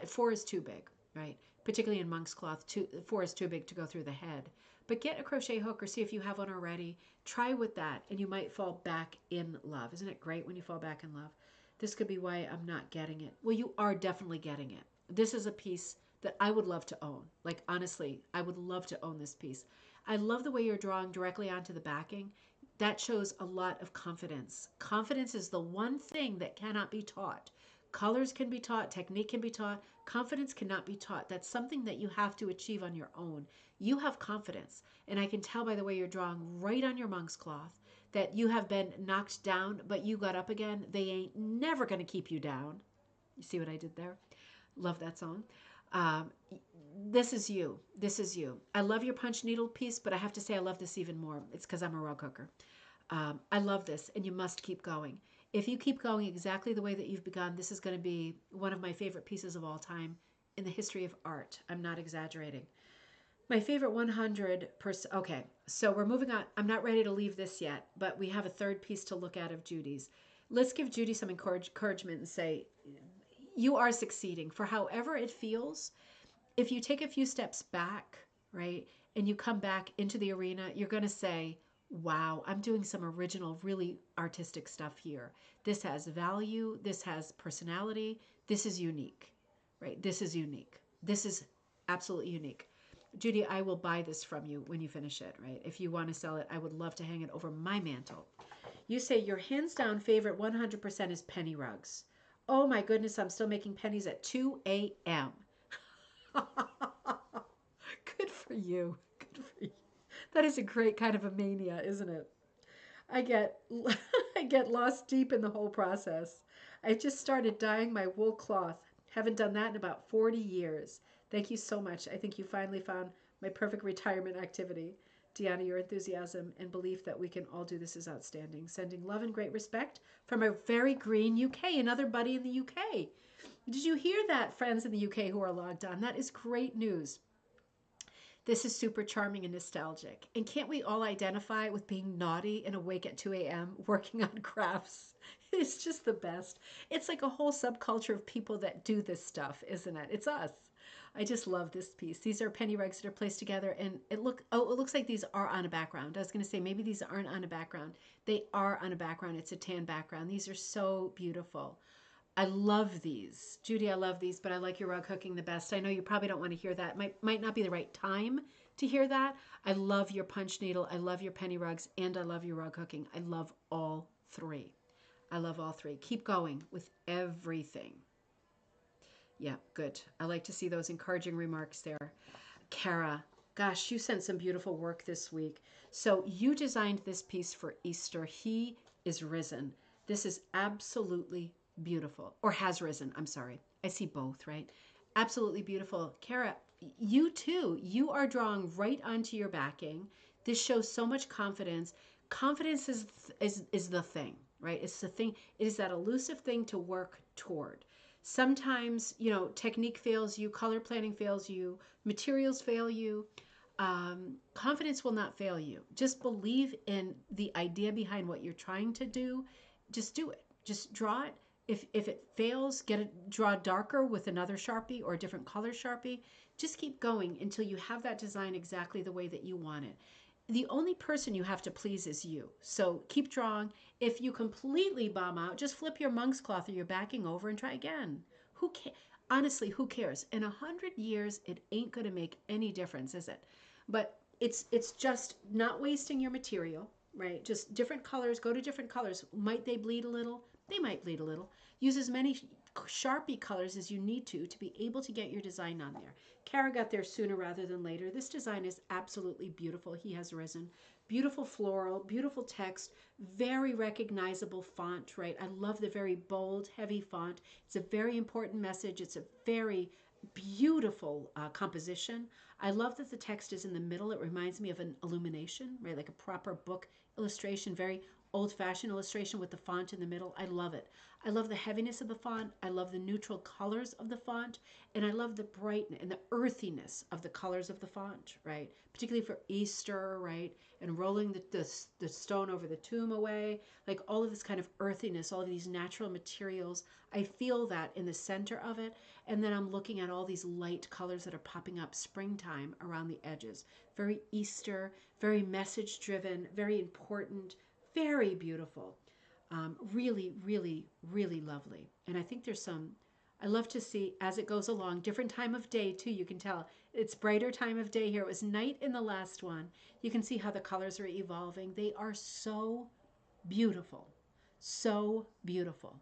4 is too big, right? Particularly in monk's cloth, 4 is too big to go through the head. But get a crochet hook or see if you have one already. Try with that, and you might fall back in love. Isn't it great when you fall back in love? This could be why I'm not getting it. Well, you are definitely getting it. This is a piece that I would love to own. Like, honestly, I would love to own this piece. I love the way you're drawing directly onto the backing. That shows a lot of confidence. Confidence is the one thing that cannot be taught. Colors can be taught, technique can be taught, confidence cannot be taught. That's something that you have to achieve on your own. You have confidence, and I can tell by the way you're drawing right on your monk's cloth that you have been knocked down, but you got up again. They ain't never going to keep you down. You see what I did there? Love that song. Um, this is you. This is you. I love your punch needle piece, but I have to say I love this even more. It's because I'm a rug hooker. I love this, and you must keep going. If you keep going exactly the way that you've begun, this is going to be one of my favorite pieces of all time in the history of art. I'm not exaggerating. My favorite 100%. Okay, so we're moving on. I'm not ready to leave this yet, but we have a third piece to look at of Judy's. Let's give Judy some encouragement and say, you are succeeding for however it feels. If you take a few steps back, right, and you come back into the arena, you're going to say, wow, I'm doing some original, really artistic stuff here. This has value. This has personality. This is unique, right? This is unique. This is absolutely unique. Judy, I will buy this from you when you finish it, right? If you want to sell it, I would love to hang it over my mantle. You say your hands down favorite 100% is penny rugs. Oh my goodness, I'm still making pennies at 2 a.m. Good for you. Good for you. That is a great kind of a mania, isn't it? I get I get lost deep in the whole process. I just started dyeing my wool cloth. Haven't done that in about 40 years. Thank you so much. I think you finally found my perfect retirement activity. Deanna, your enthusiasm and belief that we can all do this is outstanding. Sending love and great respect from a very green UK, another buddy in the UK. Did you hear that, friends in the UK who are logged on? That is great news. This is super charming and nostalgic. And can't we all identify with being naughty and awake at 2 a.m. working on crafts? It's just the best. It's like a whole subculture of people that do this stuff, isn't it? It's us. I just love this piece. These are penny rugs that are placed together, and it looks like these are on a background. I was going to say maybe these aren't on a background. They are on a background. It's a tan background. These are so beautiful. I love these. Judy, I love these, but I like your rug hooking the best. I know you probably don't want to hear that. Might not be the right time to hear that. I love your punch needle. I love your penny rugs, and I love your rug hooking. I love all three. I love all three. Keep going with everything. Yeah, good. I like to see those encouraging remarks there. Kara, gosh, you sent some beautiful work this week. So you designed this piece for Easter. He is risen. This is absolutely beautiful, or has risen. I'm sorry. I see both, right? Absolutely beautiful. Kara, you too, you are drawing right onto your backing. This shows so much confidence. Confidence is the thing, right? It's the thing. It is that elusive thing to work toward. Sometimes, technique fails you, color planning fails you, materials fail you. Confidence will not fail you. Just believe in the idea behind what you're trying to do. Just do it. Just draw it. If it fails, draw darker with another Sharpie or a different color Sharpie. Just keep going until you have that design exactly the way that you want it. the only person you have to please is you. So keep drawing. If you completely bomb out, just flip your monk's cloth or your backing over and try again. Who cares? Honestly, who cares? In 100 years, it ain't going to make any difference, is it? But it's just not wasting your material, right? Just different colors. Go to different colors. Might they bleed a little? They might bleed a little. Use as many Sharpie colors as you need to be able to get your design on there. Kara got there sooner rather than later. This design is absolutely beautiful. He has risen. Beautiful floral, beautiful text, very recognizable font, right? I love the very bold, heavy font. It's a very important message. It's a very beautiful composition. I love that the text is in the middle. It reminds me of an illumination, right? Like a proper book illustration, very old-fashioned illustration with the font in the middle. I love it. I love the heaviness of the font. I love the neutral colors of the font. And I love the brightness and the earthiness of the colors of the font, right? Particularly for Easter, right? And rolling the stone over the tomb away. Like all of this kind of earthiness, all of these natural materials. I feel that in the center of it. And then I'm looking at all these light colors that are popping up springtime around the edges. Very Easter, very message driven, very important, very beautiful. Really, really, really lovely. And I think there's some, I love to see as it goes along, different time of day too. You can tell it's brighter time of day here. It was night in the last one. You can see how the colors are evolving. They are so beautiful. So beautiful.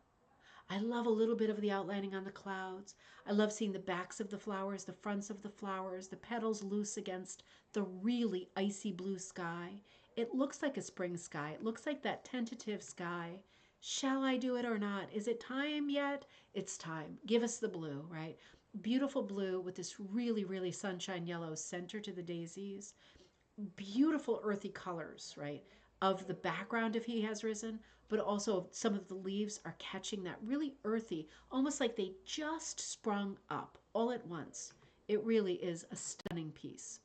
I love a little bit of the outlining on the clouds. I love seeing the backs of the flowers, the fronts of the flowers, the petals loose against the really icy blue sky. It looks like a spring sky. It looks like that tentative sky. Shall I do it or not? Is it time yet? It's time. Give us the blue, right? Beautiful blue with this really, really sunshine yellow center to the daisies. Beautiful earthy colors, right? Of the background if he has risen, but also some of the leaves are catching that really earthy, almost like they just sprung up all at once. It really is a stunning piece.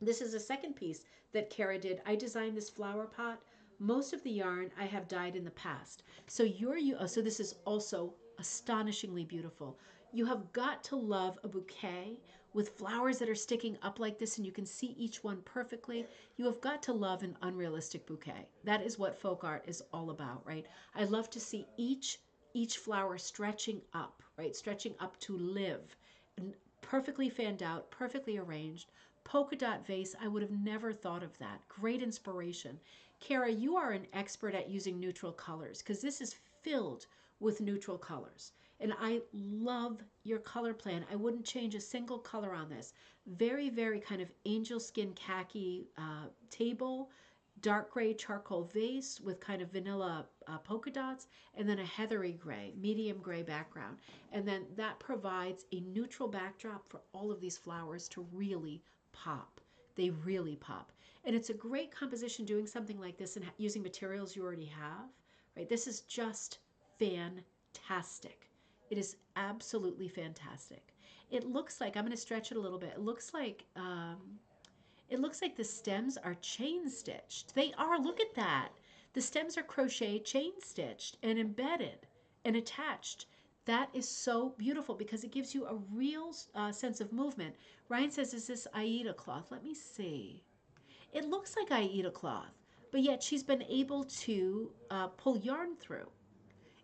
This is a second piece that Kara did. I designed this flower pot. Most of the yarn I have dyed in the past. So so this is also astonishingly beautiful. You have got to love a bouquet with flowers that are sticking up like this and you can see each one perfectly. You have got to love an unrealistic bouquet. That is what folk art is all about, right? I love to see each flower stretching up, right? Stretching up to live. And perfectly fanned out, perfectly arranged. Polka dot vase, I would have never thought of that. Great inspiration. Kara, you are an expert at using neutral colors because this is filled with neutral colors. And I love your color plan. I wouldn't change a single color on this. Very, very kind of angel skin khaki table, dark gray charcoal vase with kind of vanilla polka dots, and then a heathery gray, medium gray background. And then that provides a neutral backdrop for all of these flowers to really pop. They really pop. And it's a great composition doing something like this and using materials you already have, right? This is just fantastic. It is absolutely fantastic. It looks like, I'm going to stretch it a little bit. It looks like the stems are chain stitched. They are, look at that. The stems are crochet chain stitched and embedded and attached. That is so beautiful because it gives you a real sense of movement. Ryan says, is this Aida cloth? Let me see. It looks like Aida cloth, but yet she's been able to pull yarn through.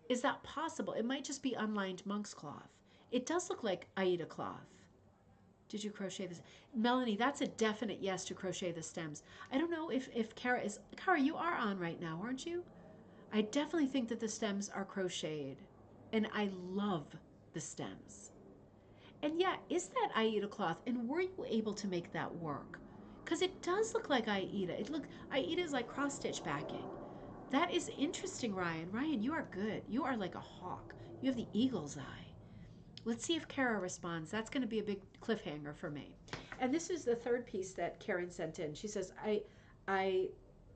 Is that possible? It might just be unlined monk's cloth. It does look like Aida cloth. Did you crochet this? Melanie, that's a definite yes to crochet the stems. I don't know if Kara is... Kara, you are on right now, aren't you? I definitely think that the stems are crocheted. And I love the stems. And yeah, is that Aida cloth? And were you able to make that work? Because it does look like Aida. Aida is like cross-stitch backing. That is interesting, Ryan. Ryan, you are good. You are like a hawk. You have the eagle's eye. Let's see if Kara responds. That's going to be a big cliffhanger for me. And this is the third piece that Karen sent in. She says, I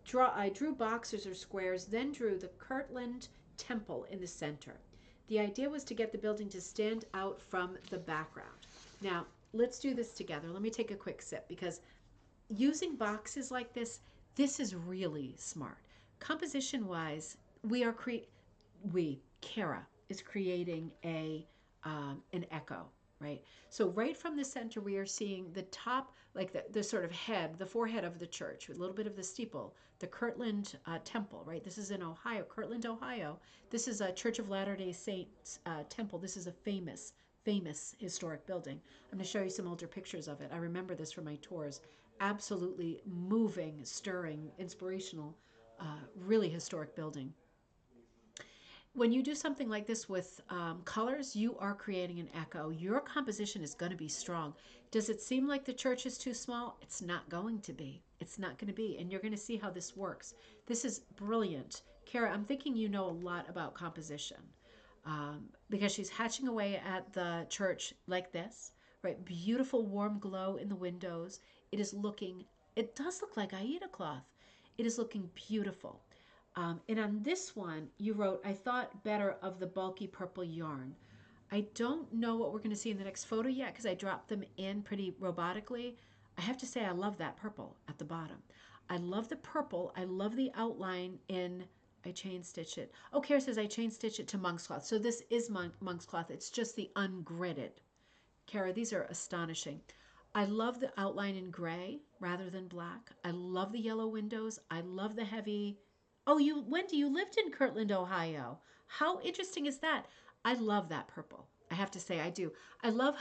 drew boxes or squares, then drew the Kirtland Temple in the center. The idea was to get the building to stand out from the background. Now, let's do this together. Let me take a quick sip because using boxes like this is really smart. Composition-wise, Kara is creating an echo. right? So right from the center, we are seeing the top, like the sort of head, the forehead of the church, with a little bit of the steeple, the Kirtland Temple, right? This is in Ohio, Kirtland, Ohio. This is a Church of Latter-day Saints temple. This is a famous historic building. I'm going to show you some older pictures of it. I remember this from my tours. Absolutely moving, stirring, inspirational, really historic building. When you do something like this with colors, you are creating an echo. Your composition is going to be strong. Does it seem like the church is too small? It's not going to be. It's not going to be. And you're going to see how this works. This is brilliant. Kara, I'm thinking you know a lot about composition because she's hatching away at the church like this, right? Beautiful warm glow in the windows. It does look like Aida cloth. It is looking beautiful. And on this one, you wrote, I thought better of the bulky purple yarn. I don't know what we're going to see in the next photo yet because I dropped them in pretty robotically. I have to say I love that purple at the bottom. I love the purple. I love the outline in, I chain stitch it. Oh, Kara says I chain stitch it to monk's cloth. So this is monk's cloth. It's just the ungridded. Kara, these are astonishing. I love the outline in gray rather than black. I love the yellow windows. I love the heavy. Oh, Wendy, you lived in Kirtland, Ohio. How interesting is that? I love that purple. I have to say I do. I love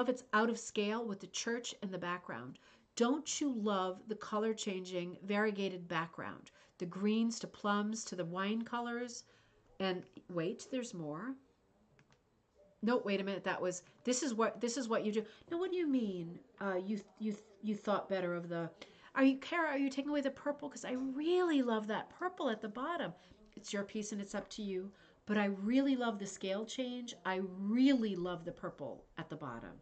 it's out of scale with the church in the background. Don't you love the color changing variegated background? The greens to plums to the wine colors. And wait, there's more. No, wait a minute. This is what you do. No, what do you mean? You thought better of the. Are you Kara? Are you taking away the purple? Because I really love that purple at the bottom. It's your piece and it's up to you. But I really love the scale change. I really love the purple at the bottom.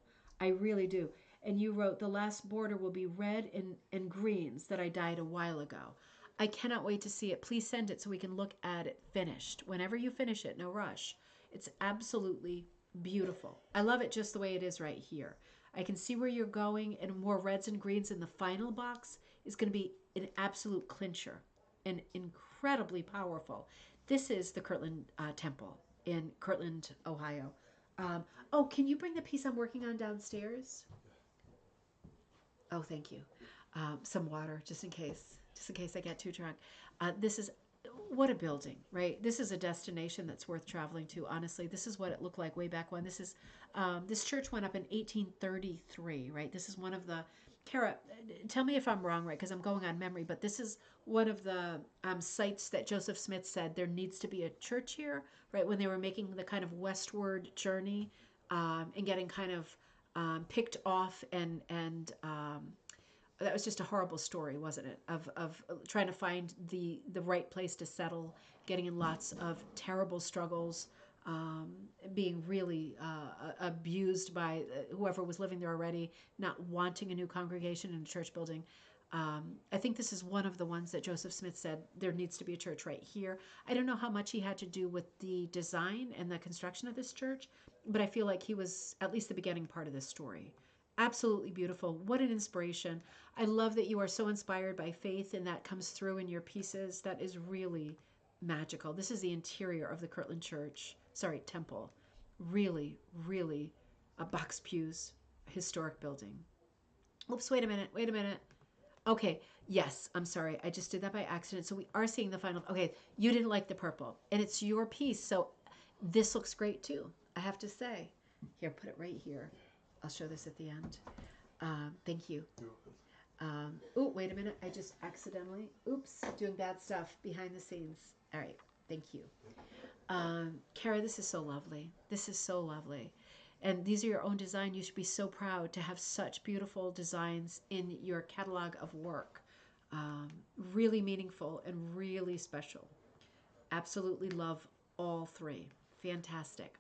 I really do. And you wrote the last border will be red and greens that I dyed a while ago. I cannot wait to see it. Please send it so we can look at it finished. Whenever you finish it, no rush. It's absolutely beautiful. I love it just the way it is right here. I can see where you're going, and more reds and greens in the final box is going to be an absolute clincher and incredibly powerful. This is the Kirtland Temple in Kirtland, Ohio. Oh, can you bring the piece I'm working on downstairs? Oh, thank you. Some water, just in case I get too drunk. This is what a building, right? This is a destination that's worth traveling to. Honestly, this is what it looked like way back when. This church went up in 1833, right? This is one of the. Kara, tell me if I'm wrong, right? Because I'm going on memory, but this is one of the sites that Joseph Smith said there needs to be a church here, right? When they were making the kind of westward journey and getting kind of picked off and that was just a horrible story, wasn't it? Of trying to find the right place to settle, getting in lots of terrible struggles, being really abused by whoever was living there already, not wanting a new congregation in a church building. I think this is one of the ones that Joseph Smith said there needs to be a church right here. I don't know how much he had to do with the design and the construction of this church, but I feel like he was at least the beginning part of this story. Absolutely beautiful. What an inspiration. I love that you are so inspired by faith and that comes through in your pieces. That is really magical. This is the interior of the Kirtland Church, temple. Really, really a box pews, historic building. Oops, wait a minute. Okay, yes, I'm sorry. I just did that by accident. So we are seeing the final. Okay, you didn't like the purple, and it's your piece. So this looks great too, I have to say. Here, put it right here. I'll show this at the end. Thank you. Oh, wait a minute. I just accidentally, doing bad stuff behind the scenes. All right. Thank you. Kara, this is so lovely. This is so lovely. And these are your own design. You should be so proud to have such beautiful designs in your catalog of work. Really meaningful and really special. Absolutely love all three. Fantastic.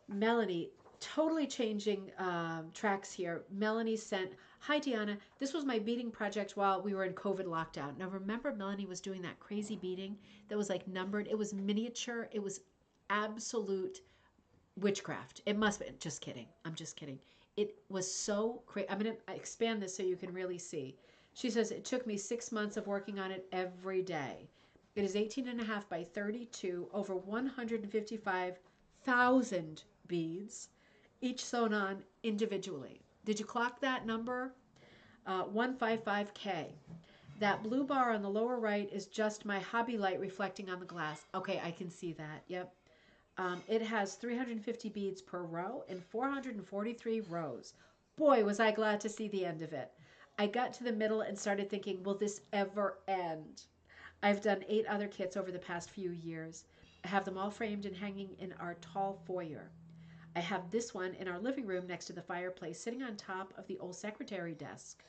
Melanie, totally changing tracks here. Melanie sent, hi Deanna, this was my beading project while we were in COVID lockdown. Now remember Melanie was doing that crazy beading that was like numbered. It was miniature. It was absolute witchcraft. It must be, just kidding. I'm just kidding. It was so crazy. I'm going to expand this so you can really see. She says, it took me 6 months of working on it every day. It is 18.5 by 32, over 155,000 beads. each sewn on individually. Did you clock that number? 155K. That blue bar on the lower right is just my hobby light reflecting on the glass. Okay, I can see that. Yep. It has 350 beads per row and 443 rows. Boy, was I glad to see the end of it. I got to the middle and started thinking, will this ever end? I've done 8 other kits over the past few years. I have them all framed and hanging in our tall foyer. I have this one in our living room next to the fireplace, sitting on top of the old secretary desk.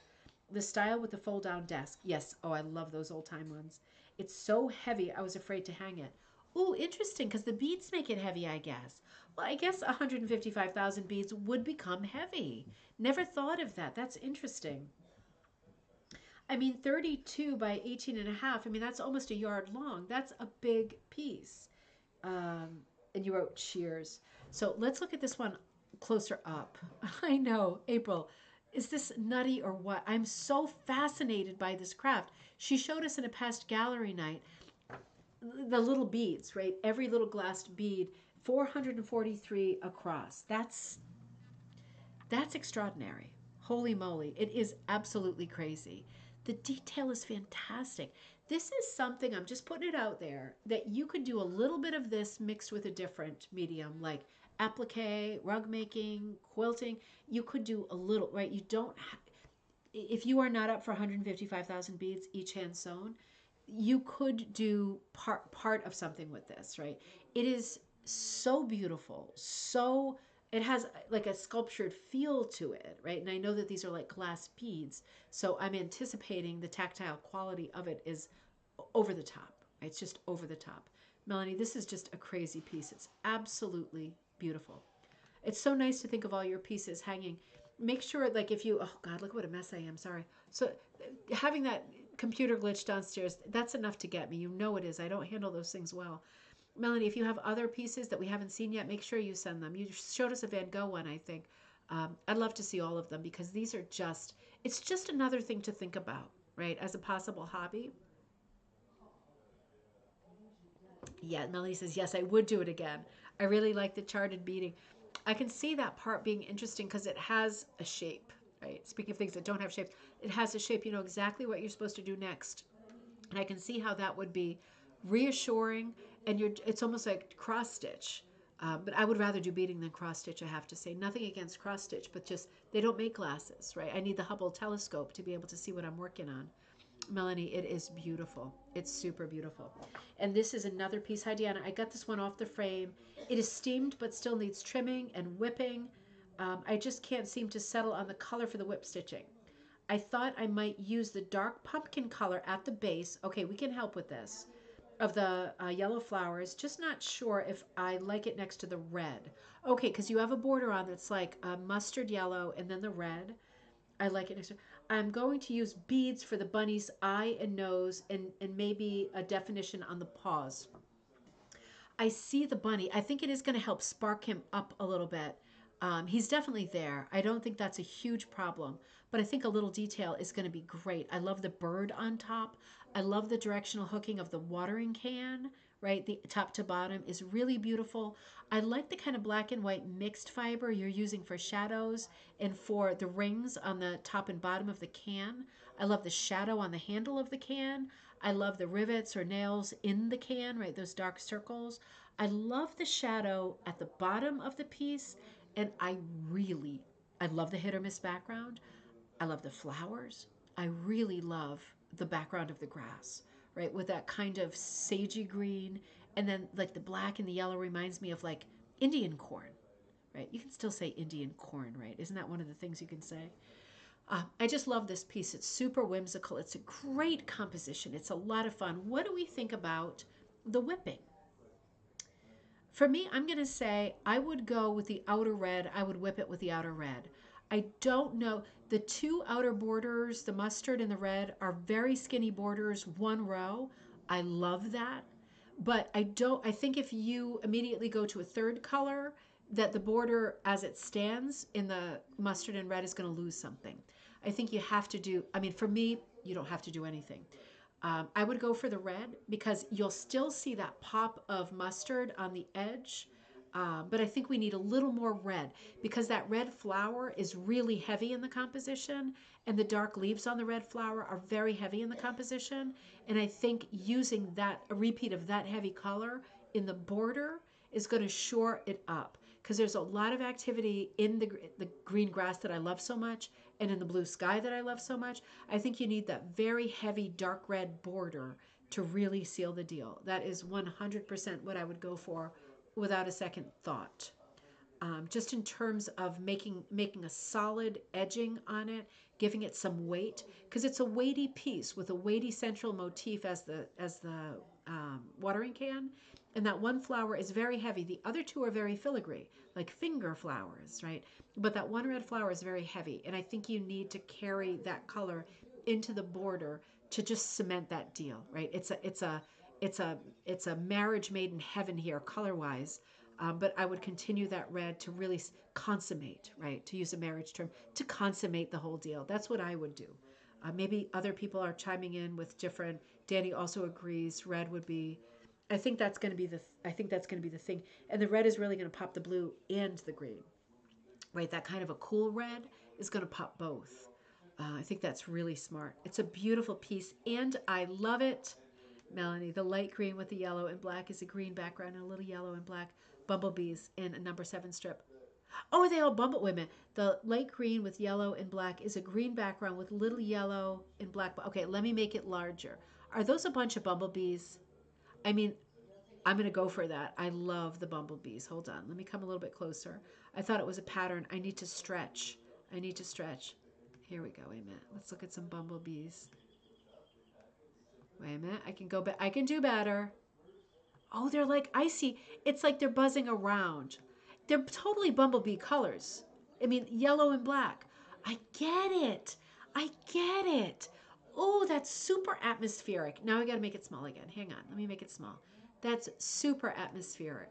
The style with the fold down desk. Yes, oh, I love those old time ones. It's so heavy, I was afraid to hang it. Ooh, interesting, because the beads make it heavy, I guess. Well, I guess 155,000 beads would become heavy. Never thought of that. That's interesting. I mean, 32 by 18 and a half, I mean, that's almost a yard long. That's a big piece. Um, and you wrote cheers. So let's look at this one closer up. I know, April, is this nutty or what? I'm so fascinated by this craft. She showed us in a past gallery night the little beads, right? Every little glassed bead, 443 across. That's extraordinary. Holy moly. It is absolutely crazy. The detail is fantastic. This is something, I'm just putting it out there, that you could do a little bit of this mixed with a different medium like applique, rug making, quilting. You could do a little, right? You don't, if you are not up for 155,000 beads each hand sewn, you could do part of something with this, right? It is so beautiful, so it has like a sculptured feel to it, right? And I know that these are like glass beads, so I'm anticipating the tactile quality of it is over the top. Right? It's just over the top. Melanie, this is just a crazy piece. It's absolutely beautiful. It's so nice to think of all your pieces hanging. Make sure, like, if you, oh God, look what a mess I am. Sorry. So, having that computer glitch downstairs, that's enough to get me. You know it is. I don't handle those things well. Melanie, if you have other pieces that we haven't seen yet, make sure you send them. You showed us a Van Gogh one, I think. I'd love to see all of them because these are just, it's just another thing to think about, right, as a possible hobby. Yeah, Melanie says, yes, I would do it again. I really like the charted beading. I can see that part being interesting because it has a shape, right? Speaking of things that don't have shapes, it has a shape. You know exactly what you're supposed to do next. And I can see how that would be reassuring. And it's almost like cross stitch. But I would rather do beading than cross stitch, I have to say. Nothing against cross stitch, but just they don't make glasses, right? I need the Hubble telescope to be able to see what I'm working on. Melanie, it is beautiful. It's super beautiful. And this is another piece. Hi, Deanna. I got this one off the frame. It is steamed, but still needs trimming and whipping. I just can't seem to settle on the color for the whip stitching. I thought I might use the dark pumpkin color at the base. Okay, we can help with this. Of the yellow flowers. Just not sure if I like it next to the red. Okay, because you have a border on that's like a mustard yellow and then the red. I like it next to. I'm going to use beads for the bunny's eye and nose and maybe a definition on the paws. I see the bunny. I think it is going to help spark him up a little bit. He's definitely there. I don't think that's a huge problem, but I think a little detail is going to be great. I love the bird on top. I love the directional hooking of the watering can, right? The top to bottom is really beautiful. I like the kind of black and white mixed fiber you're using for shadows and for the rings on the top and bottom of the can. I love the shadow on the handle of the can. I love the rivets or nails in the can, right? Those dark circles. I love the shadow at the bottom of the piece, and I love the hit or miss background. I love the flowers. I really love the background of the grass, right? With that kind of sagey green, and then like the black and the yellow reminds me of like Indian corn, right? You can still say Indian corn, right? Isn't that one of the things you can say? I just love this piece. It's super whimsical. It's a great composition. It's a lot of fun. What do we think about the whipping? For me, I'm going to say I would go with the outer red. I would whip it with the outer red. I don't know. The two outer borders, the mustard and the red, are very skinny borders, one row. I love that. But I think if you immediately go to a third color, that the border as it stands in the mustard and red is going to lose something. I think you have to do, I mean, for me, you don't have to do anything. I would go for the red because you'll still see that pop of mustard on the edge. But I think we need a little more red because that red flower is really heavy in the composition, and the dark leaves on the red flower are very heavy in the composition. And I think using that, a repeat of that heavy color in the border is going to shore it up because there's a lot of activity in the green grass that I love so much and in the blue sky that I love so much. I think you need that very heavy dark red border to really seal the deal. That is 100% what I would go for without a second thought. Just in terms of making a solid edging on it, giving it some weight, because it's a weighty piece with a weighty central motif as the watering can, and that one flower is very heavy. The other two are very filigree, like finger flowers, right? But that one red flower is very heavy, and I think you need to carry that color into the border to just cement that deal, right? It's a marriage made in heaven here, color wise. But I would continue that red to really consummate, right? To use a marriage term, to consummate the whole deal. That's what I would do. Maybe other people are chiming in with different. Danny also agrees. Red would be. I think that's going to be the. I think that's going to be the thing. And the red is really going to pop the blue and the green, right? That kind of a cool red is going to pop both. I think that's really smart. It's a beautiful piece, and I love it. Melanie, the light green with the yellow and black is a green background and a little yellow and black bumblebees in a number 7 strip. Oh, are they all bumble? Wait a minute. The light green with yellow and black is a green background with little yellow and black. Okay, let me make it larger. Are those a bunch of bumblebees? I mean, I'm going to go for that. I love the bumblebees. Hold on. Let me come a little bit closer. I thought it was a pattern. I need to stretch. I need to stretch. Here we go. Wait a minute. Let's look at some bumblebees. Wait a minute. I can go back. I can do better. Oh, they're like icy. It's like they're buzzing around. They're totally bumblebee colors. I mean, yellow and black. I get it. I get it. Oh, that's super atmospheric. Now I got to make it small again. Hang on. Let me make it small. That's super atmospheric.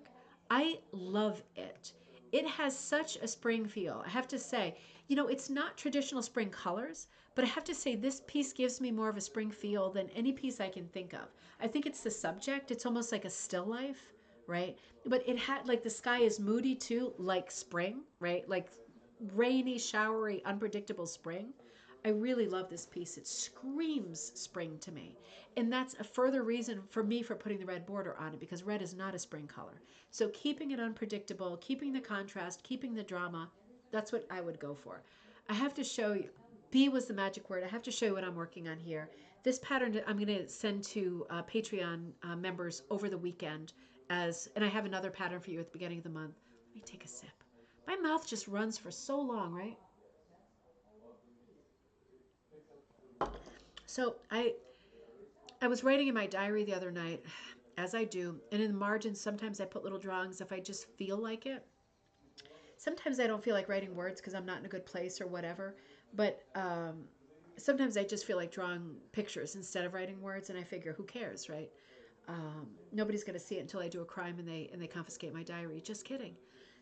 I love it. It has such a spring feel. I have to say, it's not traditional spring colors, but I have to say this piece gives me more of a spring feel than any piece I can think of. I think it's the subject. It's almost like a still life, right? But it had like the sky is moody too, like spring, right? Like rainy, showery, unpredictable spring. I really love this piece. It screams spring to me. And that's a further reason for me for putting the red border on it because red is not a spring color. So keeping it unpredictable, keeping the contrast, keeping the drama, that's what I would go for. I have to show you, B was the magic word. I have to show you what I'm working on here. This pattern I'm going to send to Patreon members over the weekend and I have another pattern for you at the beginning of the month. Let me take a sip. My mouth just runs for so long, right? So I was writing in my diary the other night, as I do, and in the margins sometimes I put little drawings if I just feel like it. Sometimes I don't feel like writing words because I'm not in a good place or whatever, but sometimes I just feel like drawing pictures instead of writing words, and I figure, who cares, right? Nobody's going to see it until I do a crime and they confiscate my diary. Just kidding.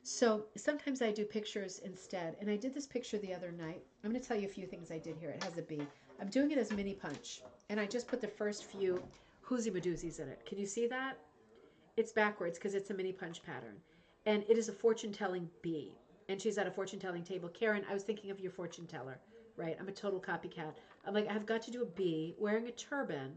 So sometimes I do pictures instead, and I did this picture the other night. I'm going to tell you a few things I did here. It has a B. I'm doing it as mini punch, and I just put the first few hoozy madoozies in it. Can you see that? It's backwards because it's a mini punch pattern, and it is a fortune telling bee, and she's at a fortune telling table. Karen, I was thinking of your fortune teller, right? I'm a total copycat. I'm like, I've got to do a bee wearing a turban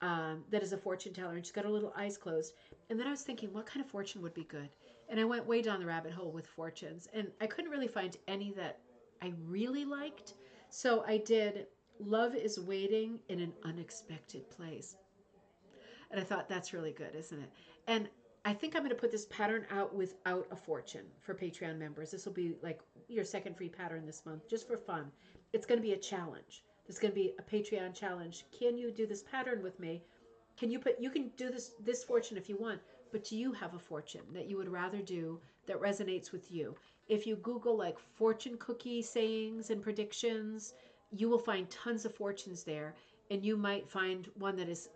that is a fortune teller, and she's got her little eyes closed. And then I was thinking, what kind of fortune would be good? And I went way down the rabbit hole with fortunes, and I couldn't really find any that I really liked. So I did Love is Waiting in an Unexpected Place. And I thought, that's really good, isn't it? And I think I'm going to put this pattern out without a fortune for Patreon members. This will be like your second free pattern this month, just for fun. It's going to be a challenge. There's going to be a Patreon challenge. Can you do this pattern with me? You can do this fortune if you want, but do you have a fortune that you would rather do that resonates with you? If you Google like fortune cookie sayings and predictions, you will find tons of fortunes there, and you might find one that is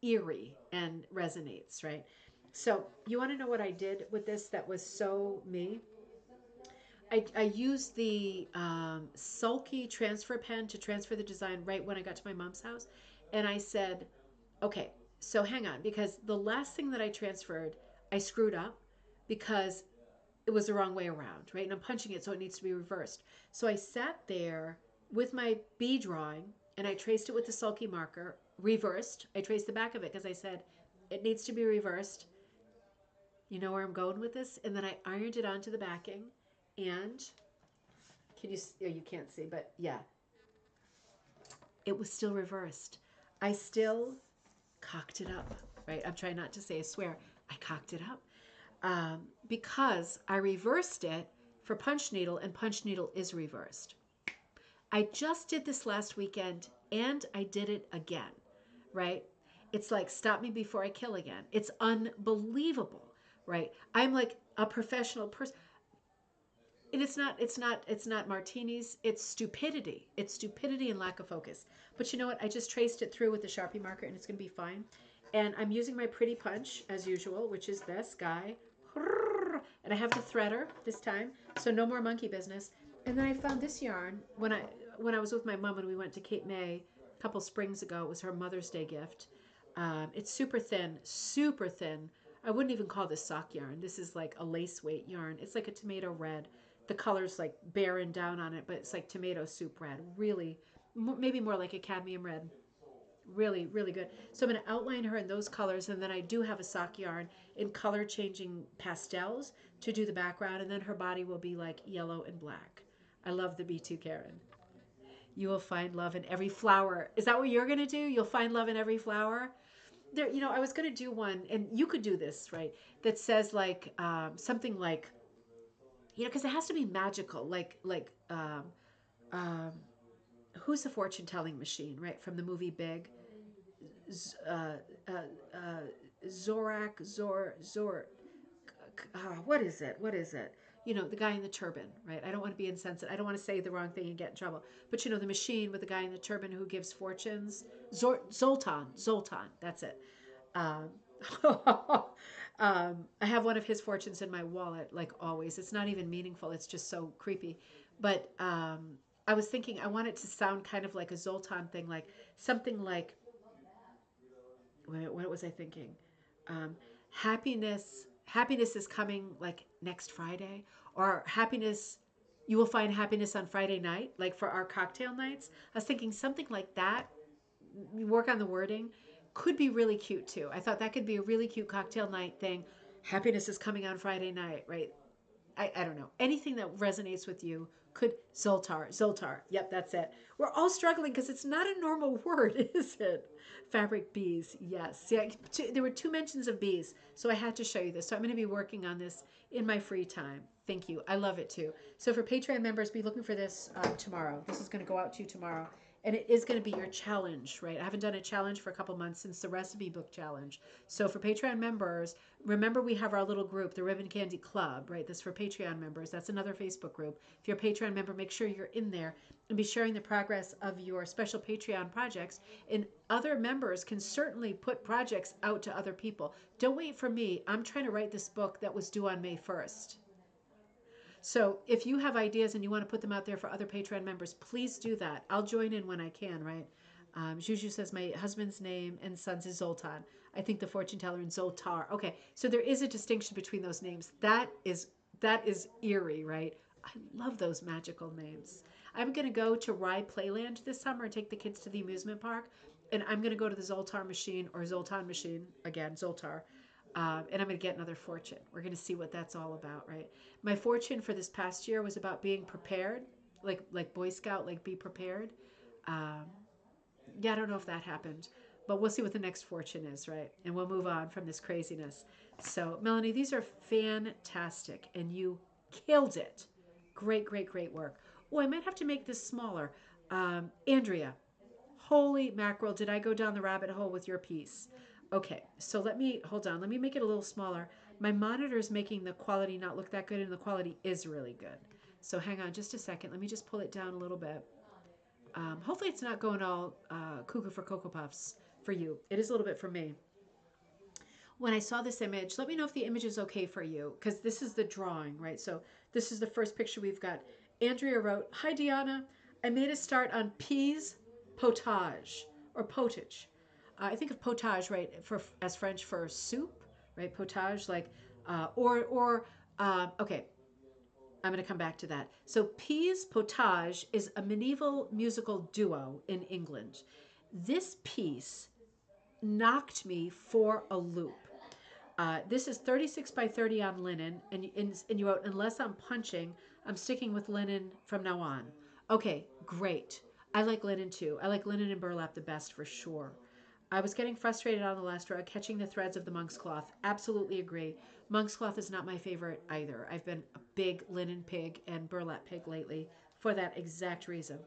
eerie and resonates, right? So you want to know what I did with this that was so me? I used the sulky transfer pen to transfer the design right when I got to my mom's house. And I said, okay, so hang on, because the last thing that I transferred, I screwed up because it was the wrong way around, right? And I'm punching it so it needs to be reversed. So I sat there with my bee drawing and I traced it with the sulky marker, reversed. I traced the back of it because I said it needs to be reversed. You know where I'm going with this? And then I ironed it onto the backing and can you, oh, you can't see, but yeah, it was still reversed. I still cocked it up, right? I'm trying not to say I swear. I cocked it up because I reversed it for punch needle, and punch needle is reversed. I just did this last weekend, and I did it again, right? It's like stop me before I kill again. It's unbelievable, right? I'm like a professional person. And it's not martinis, it's stupidity. It's stupidity and lack of focus. But you know what? I just traced it through with the Sharpie marker and it's going to be fine. And I'm using my pretty punch as usual, which is this guy. And I have the threader this time, so no more monkey business. And then I found this yarn when I was with my mom and we went to Cape May a couple springs ago. It was her Mother's Day gift. It's super thin, super thin. I wouldn't even call this sock yarn. This is like a lace weight yarn. It's like a tomato red. The color's like bearing down on it, but it's like tomato soup red. Really, maybe more like a cadmium red. Really, really good. So I'm going to outline her in those colors, and then I do have a sock yarn in color changing pastels to do the background, and then her body will be like yellow and black. I love the B2 Karen. You will find love in every flower. Is that what you're going to do? You'll find love in every flower? There, I was going to do one, and you could do this, right? That says like something like, because it has to be magical, like um, who's the fortune telling machine, right? From the movie Big, uh, uh, uh, Zorak, what is it? What is it? The guy in the turban, right? I don't want to be insensitive. I don't want to say the wrong thing and get in trouble. But the machine with the guy in the turban who gives fortunes, Zoltan, that's it. Um, I have one of his fortunes in my wallet, like always. It's not even meaningful. It's just so creepy. But I was thinking I want it to sound kind of like a Zoltan thing, like something like, what was I thinking? Um, happiness is coming like next Friday, or happiness. You will find happiness on Friday night, like for our cocktail nights. I was thinking something like that. Work on the wording. Could be really cute too. I thought that could be a really cute cocktail night thing. Happiness is coming on Friday night, right? I don't know. Anything that resonates with you could Zoltar. Yep, that's it. We're all struggling because it's not a normal word, is it? Fabric bees. Yes. Yeah, there were two mentions of bees, so I had to show you this. So I'm going to be working on this in my free time. Thank you. I love it too. So for Patreon members, be looking for this tomorrow. This is going to go out to you tomorrow. And it is going to be your challenge, right? I haven't done a challenge for a couple months since the recipe book challenge. So for Patreon members, remember we have our little group, the Ribbon Candy Club, right? That's for Patreon members. That's another Facebook group. If you're a Patreon member, make sure you're in there and be sharing the progress of your special Patreon projects. And other members can certainly put projects out to other people. Don't wait for me. I'm trying to write this book that was due on May 1st. So if you have ideas and you want to put them out there for other Patreon members, please do that. I'll join in when I can, right? Juju says my husband's name and son's is Zoltan. I think the fortune teller in Zoltar. Okay, so there is a distinction between those names. That is eerie, right? I love those magical names. I'm going to go to Rye Playland this summer and take the kids to the amusement park. And I'm going to go to the Zoltar machine or Zoltan machine, again, Zoltar. And I'm going to get another fortune. We're going to see what that's all about, right? My fortune for this past year was about being prepared, like Boy Scout, like be prepared. Um, yeah, I don't know if that happened, but we'll see what the next fortune is, right? And we'll move on from this craziness. So, Melanie, these are fantastic, and you killed it. Great, great, great work. Oh, I might have to make this smaller. Andrea, holy mackerel, did I go down the rabbit hole with your piece? Okay, so hold on, let me make it a little smaller. My monitor is making the quality not look that good, and the quality is really good. So hang on just a second. Let me just pull it down a little bit. Hopefully it's not going all cuckoo for Cocoa Puffs for you. It is a little bit for me. When I saw this image, let me know if the image is okay for you, because this is the drawing, right? So this is the first picture we've got. Andrea wrote, "Hi, Deanna. I made a start on peas potage or potage. I think of potage, right, as French for soup, right? Potage, like, okay. I'm going to come back to that. So, Peas Potage is a medieval musical duo in England. This piece knocked me for a loop. This is 36 by 30 on linen, and you wrote, unless I'm punching, I'm sticking with linen from now on. Okay, great. I like linen too. I like linen and burlap the best for sure. I was getting frustrated on the last row, catching the threads of the monk's cloth. Absolutely agree. Monk's cloth is not my favorite either. I've been a big linen pig and burlap pig lately for that exact reason.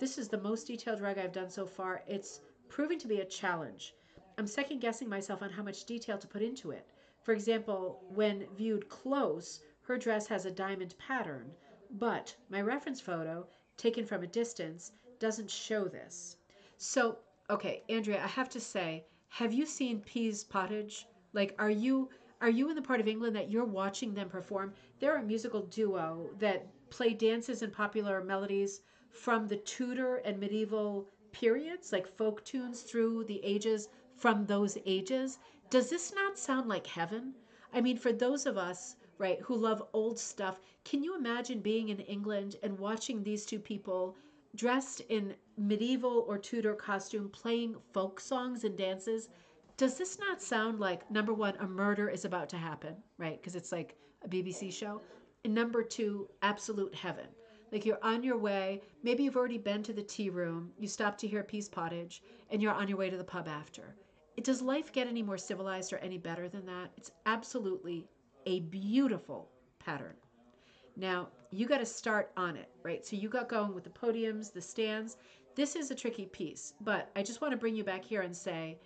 This is the most detailed rug I've done so far. It's proving to be a challenge. I'm second guessing myself on how much detail to put into it. For example, when viewed close, her dress has a diamond pattern, but my reference photo, taken from a distance, doesn't show this. So, okay, Andrea, I have to say, have you seen Peas Pottage? Like, are you in the part of England that you're watching them perform? They're a musical duo that play dances and popular melodies from the Tudor and medieval periods, like folk tunes through the ages from those ages. Does this not sound like heaven? I mean, for those of us, right, who love old stuff, can you imagine being in England and watching these two people dressed in medieval or Tudor costume playing folk songs and dances? Does this not sound like, number one, a murder is about to happen, right? Because it's like a BBC show. And number two, absolute heaven. Like you're on your way, maybe you've already been to the tea room, you stop to hear Peas Pottage, and you're on your way to the pub after. Does life get any more civilized or any better than that? It's absolutely a beautiful pattern. Now, you got to start on it, right? So you got going with the podiums, the stands. This is a tricky piece, but I just want to bring you back here and say,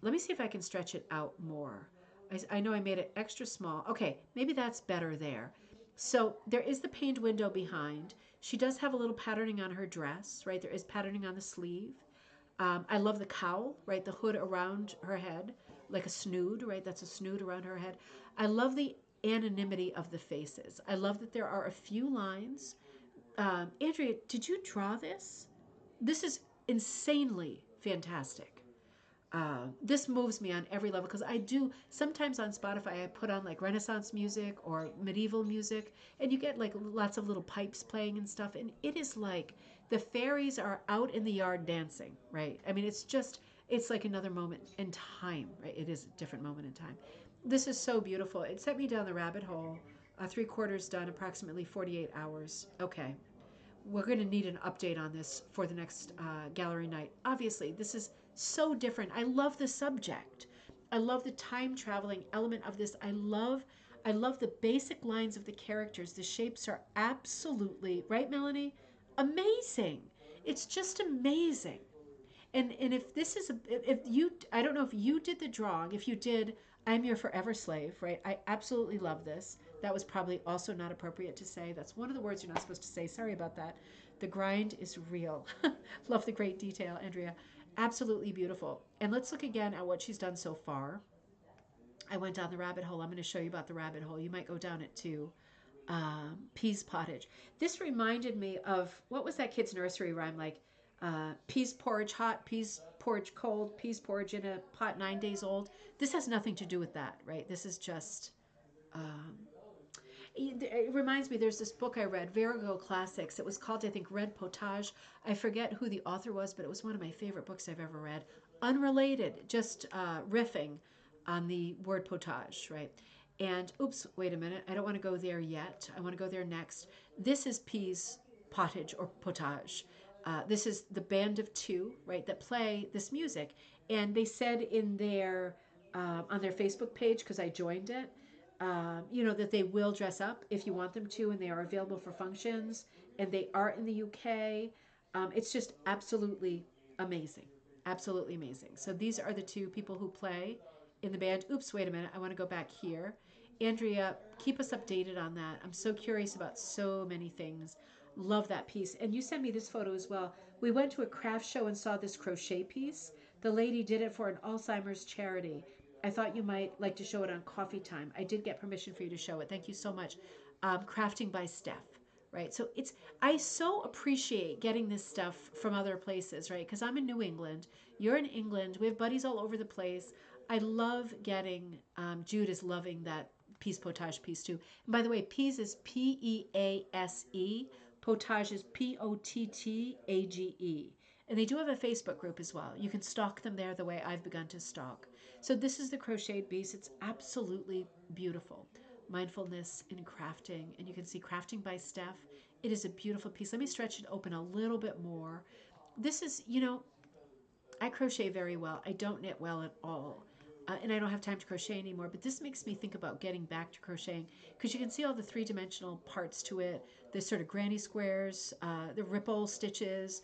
let me see if I can stretch it out more. I know I made it extra small. Okay, maybe that's better there. So there is the paned window behind. She does have a little patterning on her dress, right? There is patterning on the sleeve. I love the cowl, right? The hood around her head, like a snood, right? That's a snood around her head. I love the anonymity of the faces. I love that there are a few lines. Andrea, did you draw this? This is insanely fantastic. This moves me on every level because I do sometimes on Spotify I put on like Renaissance music or medieval music, and you get like lots of little pipes playing and stuff, and it is like the fairies are out in the yard dancing, right? I mean, it's like another moment in time, right? It is a different moment in time. This is so beautiful. It sent me down the rabbit hole. 3/4 done, approximately 48 hours. Okay, we're going to need an update on this for the next gallery night. Obviously, this is so different. I love the subject. I love the time traveling element of this. I love the basic lines of the characters. The shapes are absolutely, right, Melanie? Amazing. It's just amazing. And if this is if you, I don't know if you did the drawing. If you did, I'm your forever slave, right? I absolutely love this. That was probably also not appropriate to say. That's one of the words you're not supposed to say. Sorry about that. The grind is real. Love the great detail, Andrea. Absolutely beautiful. And let's look again at what she's done so far. I went down the rabbit hole. I'm going to show you about the rabbit hole. You might go down it too. Peas pottage. This reminded me of, what was that kid's nursery rhyme like? Peas porridge hot, peas porridge cold, peas porridge in a pot 9 days old. This has nothing to do with that, right? This is just, um, it reminds me, there's this book I read, Verigo Classics. It was called, I think, Red Potage. I forget who the author was, but it was one of my favorite books I've ever read. Unrelated, just riffing on the word potage, right? And oops, wait a minute. I don't want to go there yet. I want to go there next. This is Peas Pottage or Potage. This is the band of two, right, that play this music. And they said in their on their Facebook page, because I joined it, that they will dress up if you want them to, and they are available for functions, and they are in the UK. It's just absolutely amazing. Absolutely amazing. So these are the two people who play in the band. Oops, wait a minute. I want to go back here. Andrea, keep us updated on that. I'm so curious about so many things. Love that piece. And you sent me this photo as well. We went to a craft show and saw this crochet piece. The lady did it for an Alzheimer's charity. I thought you might like to show it on coffee time. I did get permission for you to show it. Thank you so much. Crafting by Steph, right? So I so appreciate getting this stuff from other places, right? Because I'm in New England. You're in England. We have buddies all over the place. I love getting, Jude is loving Pease Potage piece too. And by the way, Pease is Pease. Potage is Pottage. And they do have a Facebook group as well. You can stalk them there the way I've begun to stalk. So this is the crocheted piece. It's absolutely beautiful. Mindfulness in crafting. And you can see crafting by Steph. It is a beautiful piece. Let me stretch it open a little bit more. This is, I crochet very well. I don't knit well at all. And I don't have time to crochet anymore, but this makes me think about getting back to crocheting because you can see all the three-dimensional parts to it. The sort of granny squares, the ripple stitches,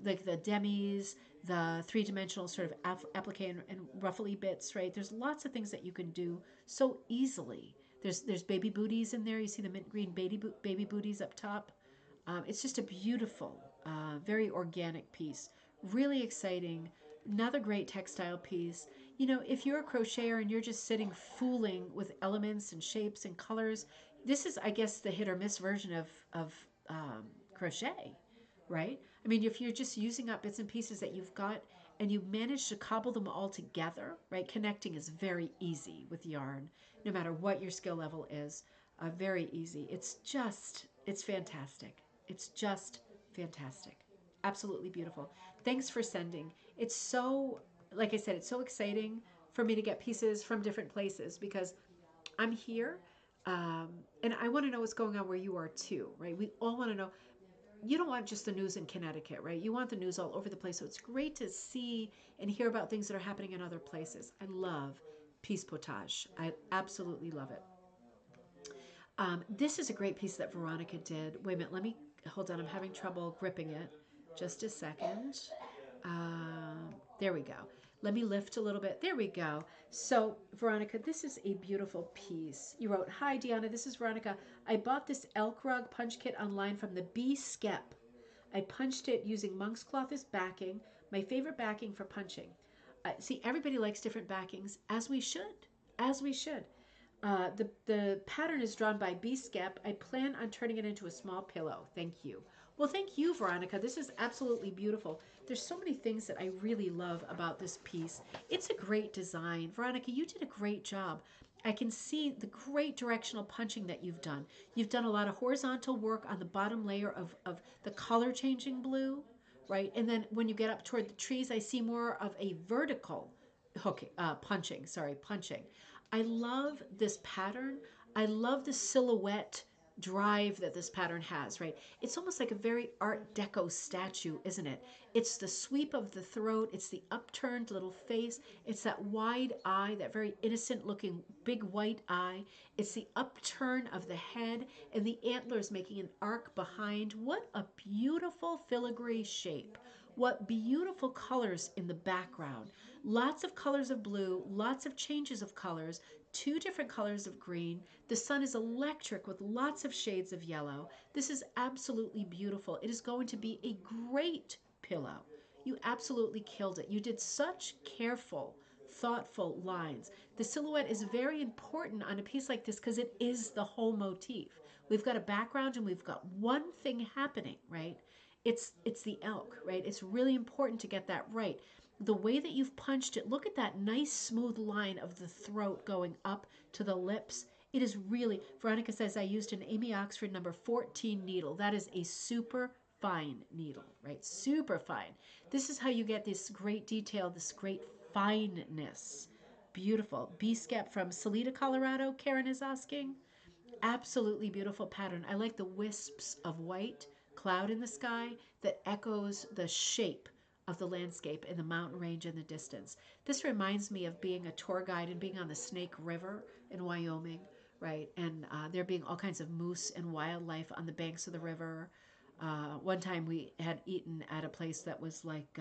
like the demis, the three-dimensional sort of applique and ruffly bits, right? There's lots of things that you can do so easily. There's baby booties in there. You see the mint green baby booties up top. It's just a beautiful, very organic piece. Really exciting. Another great textile piece. If you're a crocheter and you're just sitting fooling with elements and shapes and colors, this is, I guess, the hit or miss version of crochet, right? I mean, if you're just using up bits and pieces that you've got and you manage to cobble them all together, right? Connecting is very easy with yarn, no matter what your skill level is. Very easy. It's fantastic. It's just fantastic. Absolutely beautiful. Thanks for sending. It's so, like I said, it's so exciting for me to get pieces from different places because I'm here and I want to know what's going on where you are too, right? We all want to know. You don't want just the news in Connecticut, right? You want the news all over the place. So it's great to see and hear about things that are happening in other places. I love Peace Potage. I absolutely love it. This is a great piece that Veronica did. Wait a minute, let me hold on. I'm having trouble gripping it. Just a second. There we go. Let me lift a little bit. There we go. So, Veronica, this is a beautiful piece. You wrote, "Hi, Deanna. This is Veronica. I bought this elk rug punch kit online from the Bee Skep. I punched it using monk's cloth as backing, my favorite backing for punching. See, everybody likes different backings, as we should. As we should. The pattern is drawn by B. Skep. I plan on turning it into a small pillow. Thank you." Well, thank you, Veronica. This is absolutely beautiful. There's so many things that I really love about this piece. It's a great design. Veronica, you did a great job. I can see the great directional punching that you've done. You've done a lot of horizontal work on the bottom layer of the color changing blue, right? And then when you get up toward the trees, I see more of a vertical punching. I love this pattern. I love the silhouette drive that this pattern has, right? It's almost like a very Art Deco statue, isn't it? It's the sweep of the throat. It's the upturned little face. It's that wide eye, that very innocent looking big white eye. It's the upturn of the head and the antlers making an arc behind. What a beautiful filigree shape. What beautiful colors in the background. Lots of colors of blue, lots of changes of colors, two different colors of green. The sun is electric with lots of shades of yellow. This is absolutely beautiful. It is going to be a great pillow. You absolutely killed it. You did such careful, thoughtful lines. The silhouette is very important on a piece like this because it is the whole motif. We've got a background and we've got one thing happening, right? It's the elk, right? It's really important to get that right. The way that you've punched it, look at that nice smooth line of the throat going up to the lips. It is really, Veronica says, I used an Amy Oxford number 14 needle. That is a super fine needle, right? Super fine. This is how you get this great detail, this great fineness. Beautiful. B-Skep from Salida, Colorado, Karen is asking. Absolutely beautiful pattern. I like the wisps of white cloud in the sky that echoes the shape of the landscape and the mountain range in the distance. This reminds me of being a tour guide and being on the Snake River in Wyoming, right? And there being all kinds of moose and wildlife on the banks of the river. One time we had eaten at a place that was like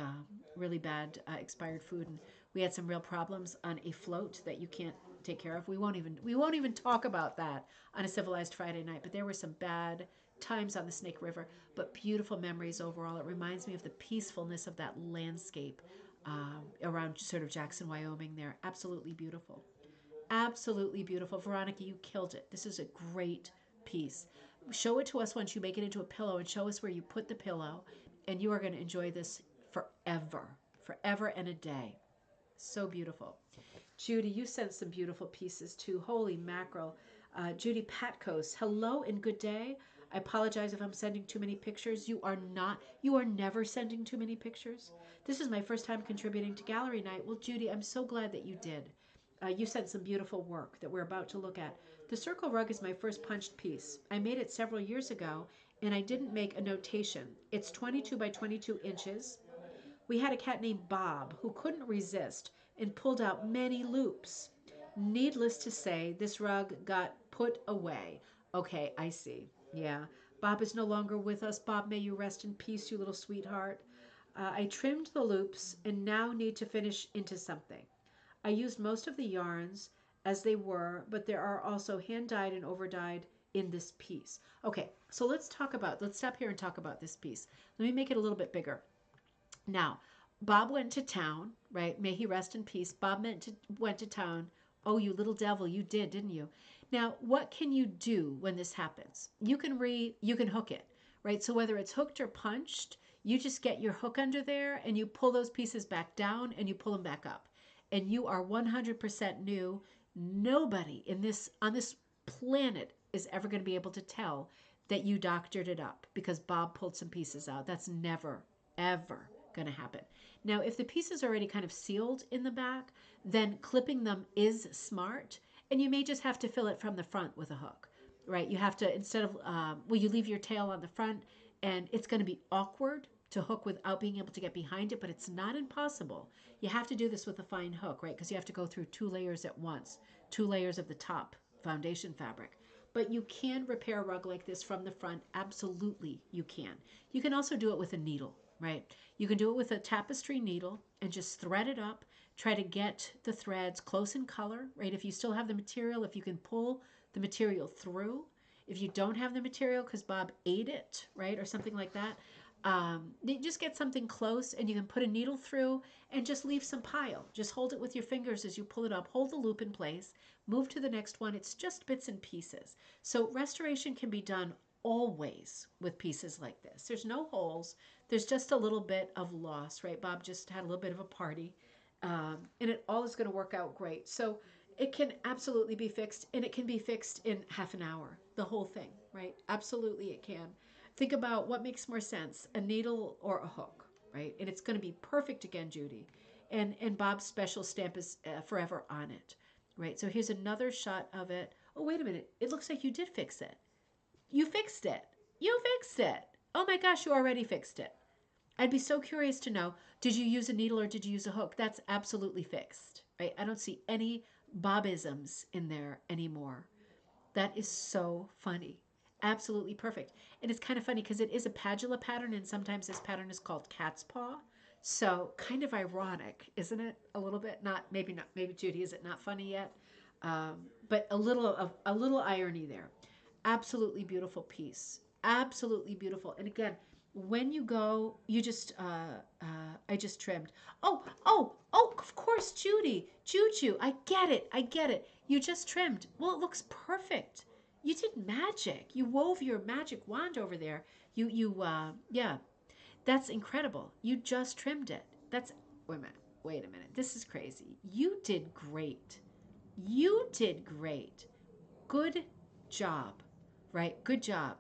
really bad expired food, and we had some real problems on a float that you can't take care of. We won't even talk about that on a civilized Friday night. But there were some bad times on the Snake River, but beautiful memories overall. It reminds me of the peacefulness of that landscape around sort of Jackson, Wyoming. There, absolutely beautiful. Absolutely beautiful. Veronica, you killed it. This is a great piece. Show it to us once you make it into a pillow and show us where you put the pillow, and you are going to enjoy this forever, forever and a day. So beautiful. Judy, you sent some beautiful pieces too. Holy mackerel. Judy Patkos, hello and good day. I apologize if I'm sending too many pictures. You are not, you are never sending too many pictures. This is my first time contributing to gallery night. Well, Judy, I'm so glad that you did. You sent some beautiful work that we're about to look at. The circle rug is my first punched piece. I made it several years ago and I didn't make a notation. It's 22 by 22 inches. We had a cat named Bob who couldn't resist and pulled out many loops. Needless to say, this rug got put away. Okay, I see. Yeah. Bob is no longer with us. Bob, may you rest in peace, you little sweetheart. I trimmed the loops and now need to finish into something. I used most of the yarns as they were, but there are also hand dyed and over dyed in this piece. Okay, so let's stop here and talk about this piece. Let me make it a little bit bigger. Now, Bob went to town, right? May he rest in peace. Bob went to town. Oh, you little devil, you did, didn't you? Now, what can you do when this happens? You can hook it, right? So whether it's hooked or punched, you just get your hook under there and you pull those pieces back down and you pull them back up. And you are 100% new. Nobody on this planet is ever going to be able to tell that you doctored it up because Bob pulled some pieces out. That's never, ever going to happen. Now, if the piece is already kind of sealed in the back, then clipping them is smart, and you may just have to fill it from the front with a hook, right? You have to, instead of, you leave your tail on the front, and it's going to be awkward to hook without being able to get behind it, but it's not impossible. You have to do this with a fine hook, right? Because you have to go through 2 layers at once, 2 layers of the top foundation fabric. But you can repair a rug like this from the front. Absolutely, you can. You can also do it with a needle, right? You can do it with a tapestry needle and just thread it up. Try to get the threads close in color, right? If you still have the material, if you can pull the material through. If you don't have the material because Bob ate it, right, or something like that, you just get something close and you can put a needle through and just leave some pile. Just hold it with your fingers as you pull it up. Hold the loop in place. Move to the next one. It's just bits and pieces. So restoration can be done always with pieces like this. There's no holes. There's just a little bit of loss, right? Bob just had a little bit of a party, and it all is going to work out great. So it can absolutely be fixed, and it can be fixed in half an hour, the whole thing, right? Absolutely it can. Think about what makes more sense, a needle or a hook, right? And it's going to be perfect again, Judy. And Bob's special stamp is forever on it, right? So here's another shot of it. Oh, wait a minute. It looks like you did fix it. You fixed it. You fixed it. Oh my gosh, you already fixed it. I'd be so curious to know, did you use a needle or did you use a hook? That's absolutely fixed, right? I don't see any Bobisms in there anymore. That is so funny. Absolutely perfect. And it's kind of funny because it is a Padula pattern, and sometimes this pattern is called cat's paw. So kind of ironic, isn't it? A little bit. Not. Maybe Judy, is it not funny yet? But a little irony there. Absolutely beautiful piece. Absolutely beautiful. And again, when you go, you just I just trimmed. Oh, of course, Judy, Juju. I get it. I get it. You just trimmed. Well, it looks perfect. You did magic. You wove your magic wand over there. Yeah, that's incredible. You just trimmed it. That's, wait a minute. Wait a minute. This is crazy. You did great. You did great. Good job. Right? Good job.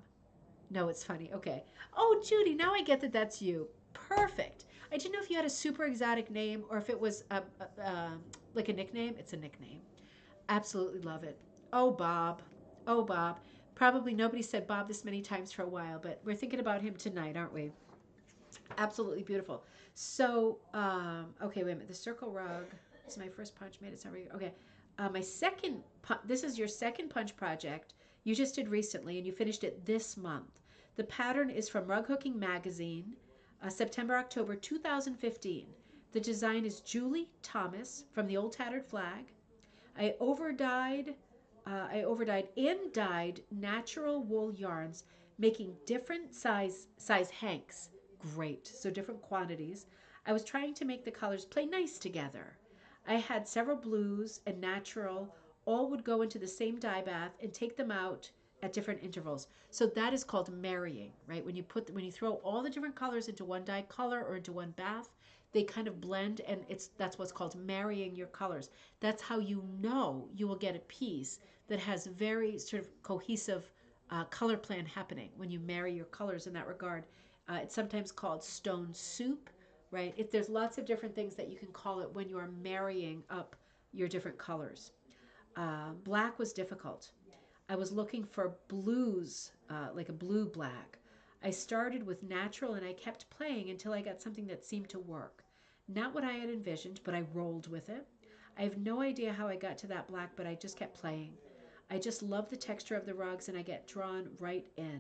No, it's funny. Okay. Oh, Judy, now I get that that's you. Perfect. I didn't know if you had a super exotic name or if it was like a nickname. It's a nickname. Absolutely love it. Oh, Bob. Oh, Bob. Probably nobody said Bob this many times for a while, but we're thinking about him tonight, aren't we? Absolutely beautiful. So, okay, wait a minute. The circle rug is my first punch made it sound okay. My second this is your second punch project you just did recently, and you finished it this month. The pattern is from Rug Hooking Magazine, September, October 2015. The design is Julie Thomas from the Old Tattered Flag. I overdyed and dyed natural wool yarns, making different size hanks. Great. So different quantities. I was trying to make the colors play nice together. I had several blues and natural. All would go into the same dye bath and take them out at different intervals. So that is called marrying, right? When you throw all the different colors into one dye color or into one bath, they kind of blend, and that's what's called marrying your colors. That's how you know you will get a piece that has very sort of cohesive color plan happening when you marry your colors in that regard. It's sometimes called stone soup, right? There's lots of different things that you can call it when you are marrying up your different colors. Black was difficult. I was looking for blues, like a blue black. I started with natural and I kept playing until I got something that seemed to work. Not what I had envisioned, but I rolled with it. I have no idea how I got to that black, but I just kept playing. I just love the texture of the rugs and I get drawn right in.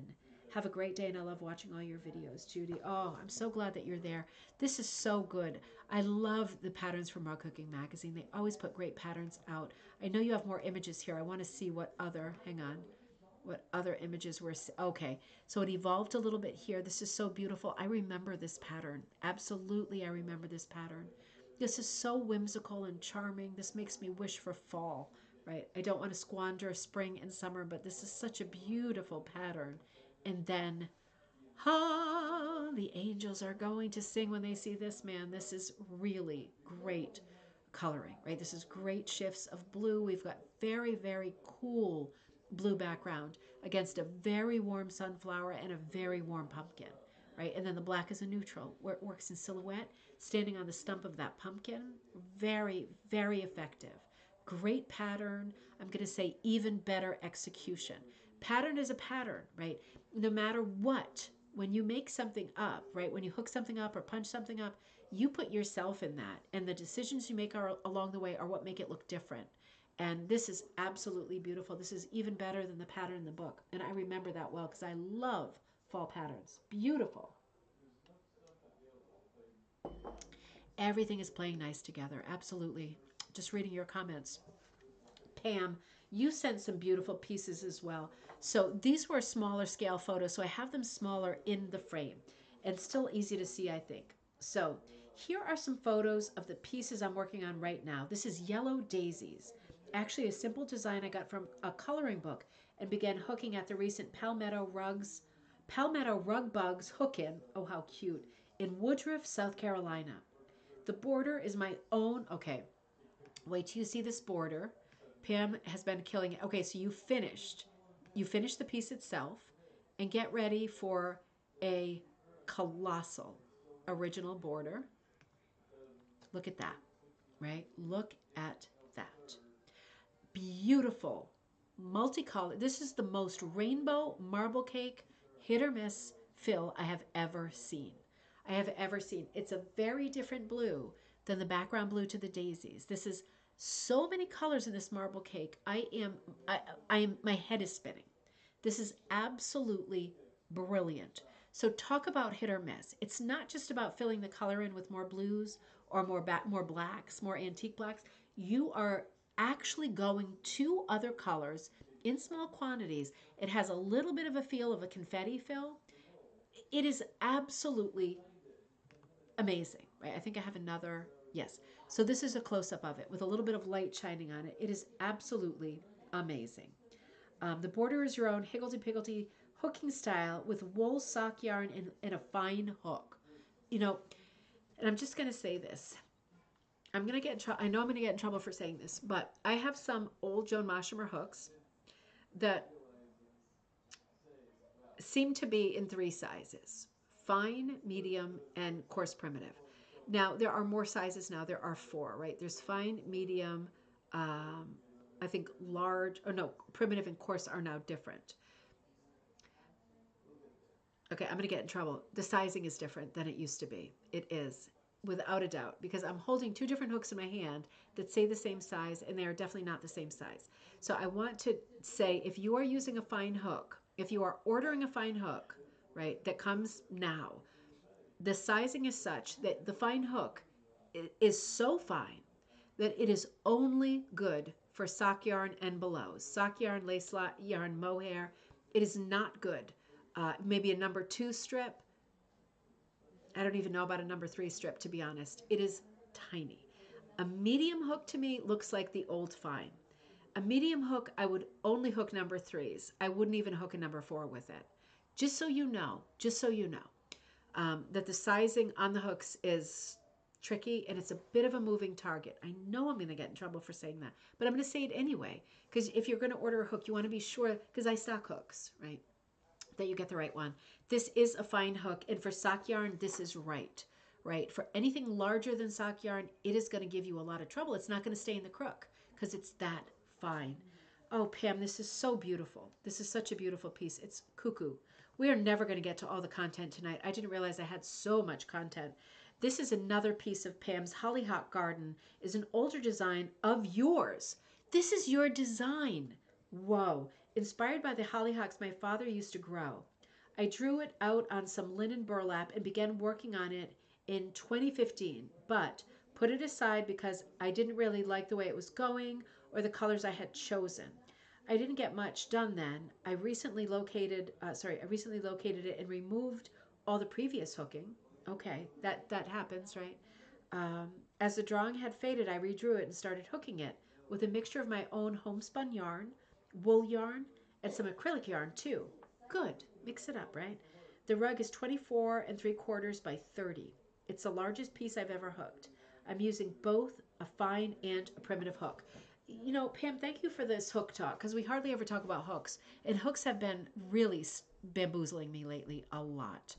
Have a great day and I love watching all your videos, Judy. Oh, I'm so glad that you're there. This is so good. I love the patterns from Rug Cooking Magazine. They always put great patterns out. I know you have more images here. I want to see what other, hang on, what other images were. Okay, so it evolved a little bit here. This is so beautiful. I remember this pattern. Absolutely, I remember this pattern. This is so whimsical and charming. This makes me wish for fall, right? I don't want to squander spring and summer, but this is such a beautiful pattern. And then, the angels are going to sing when they see this, man. This is really great coloring, right? This is great shifts of blue. We've got very, very cool blue background against a very warm sunflower and a very warm pumpkin, right? And then the black is a neutral where it works in silhouette, standing on the stump of that pumpkin. Very, very effective. Great pattern. I'm going to say even better execution. Pattern is a pattern, right? No matter what, when you make something up, right? When you hook something up or punch something up, you put yourself in that. And the decisions you make along the way are what make it look different. And this is absolutely beautiful. This is even better than the pattern in the book. And I remember that well because I love fall patterns. Beautiful. Everything is playing nice together. Absolutely. Just reading your comments. Pam, you sent some beautiful pieces as well. So these were smaller scale photos, so I have them smaller in the frame and still easy to see, I think. So here are some photos of the pieces I'm working on right now. This is Yellow Daisies, actually a simple design I got from a coloring book and began hooking at the recent Palmetto Rug Bugs hook-in, oh how cute, in Woodruff, South Carolina. The border is my own, okay, wait till you see this border. Pam has been killing it. Okay, so you finished. You finished the piece itself and get ready for a colossal original border. Look at that, right? Look at that. Beautiful, multicolored. This is the most rainbow marble cake hit or miss fill I have ever seen. I have ever seen. It's a very different blue than the background blue to the daisies. This is so many colors in this marble cake. I am, my head is spinning. This is absolutely brilliant. So talk about hit or miss. It's not just about filling the color in with more blues or more blacks, more antique blacks. You are actually going to other colors in small quantities. It has a little bit of a feel of a confetti fill. It is absolutely amazing, right? I think I have another, yes. So this is a close-up of it with a little bit of light shining on it. It is absolutely amazing. The border is your own higgledy-piggledy hooking style with wool sock yarn and a fine hook. You know, and I'm just going to say this. I'm going to get in trouble. I know I'm going to get in trouble for saying this, but I have some old Joan Moshimer hooks that seem to be in 3 sizes: fine, medium, and coarse primitive. Now, there are more sizes now. There are 4, right? There's fine, medium, I think large, or no, primitive and coarse are now different. Okay, I'm going to get in trouble. The sizing is different than it used to be. It is, without a doubt, because I'm holding 2 different hooks in my hand that say the same size, and they are definitely not the same size. So I want to say, if you are using a fine hook, if you are ordering a fine hook, right, that comes now, the sizing is such that the fine hook is so fine that it is only good for sock yarn and below. Sock yarn, lace yarn, mohair. It is not good. Maybe a number 2 strip. I don't even know about a number 3 strip, to be honest. It is tiny. A medium hook to me looks like the old fine. A medium hook, I would only hook number threes. I wouldn't even hook a number four with it. Just so you know, that the sizing on the hooks is tricky and it's a bit of a moving target. I know I'm going to get in trouble for saying that, but I'm going to say it anyway. Because if you're going to order a hook, you want to be sure, because I stock hooks, right, that you get the right one. This is a fine hook, and for sock yarn, this is right. Right? For anything larger than sock yarn, it is going to give you a lot of trouble. It's not going to stay in the crook because it's that fine. Oh, Pam, this is so beautiful. This is such a beautiful piece. It's cuckoo. We are never going to get to all the content tonight. I didn't realize I had so much content. This is another piece of Pam's Hollyhock Garden. Is an older design of yours. This is your design. Whoa. Inspired by the hollyhocks my father used to grow. I drew it out on some linen burlap and began working on it in 2015, but put it aside because I didn't really like the way it was going or the colors I had chosen. I didn't get much done then. I recently located it and removed all the previous hooking. Okay, that happens, right? As the drawing had faded, I redrew it and started hooking it with a mixture of my own homespun yarn, wool yarn, and some acrylic yarn too. Good, mix it up, right? The rug is 24 and 3/4 by 30. It's the largest piece I've ever hooked. I'm using both a fine and a primitive hook. You know, Pam, thank you for this hook talk because we hardly ever talk about hooks. And hooks have been really bamboozling me lately a lot.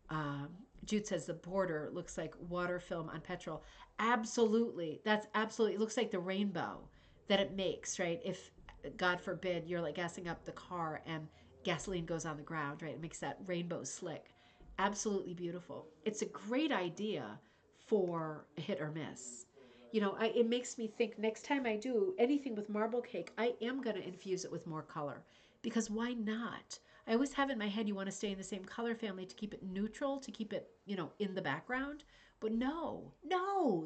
Um, Jude says the border looks like water film on petrol. Absolutely. That's absolutely. It looks like the rainbow that it makes, right? If, God forbid, you're like gassing up the car and gasoline goes on the ground, right? It makes that rainbow slick. Absolutely beautiful. It's a great idea for a hit or miss. You know, it makes me think next time I do anything with marble cake, I am going to infuse it with more color because why not? I always have in my head you want to stay in the same color family to keep it neutral, to keep it, in the background. But no,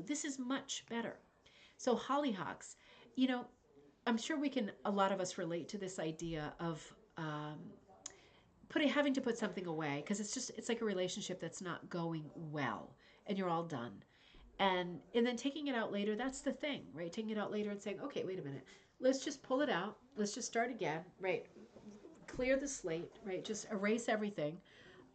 this is much better. So hollyhocks, you know, I'm sure a lot of us relate to this idea of having to put something away because it's like a relationship that's not going well and you're all done. And then taking it out later, that's the thing, right? Taking it out later and saying, okay, wait a minute. Let's just pull it out. Let's just start again, right? Clear the slate, right? Just erase everything,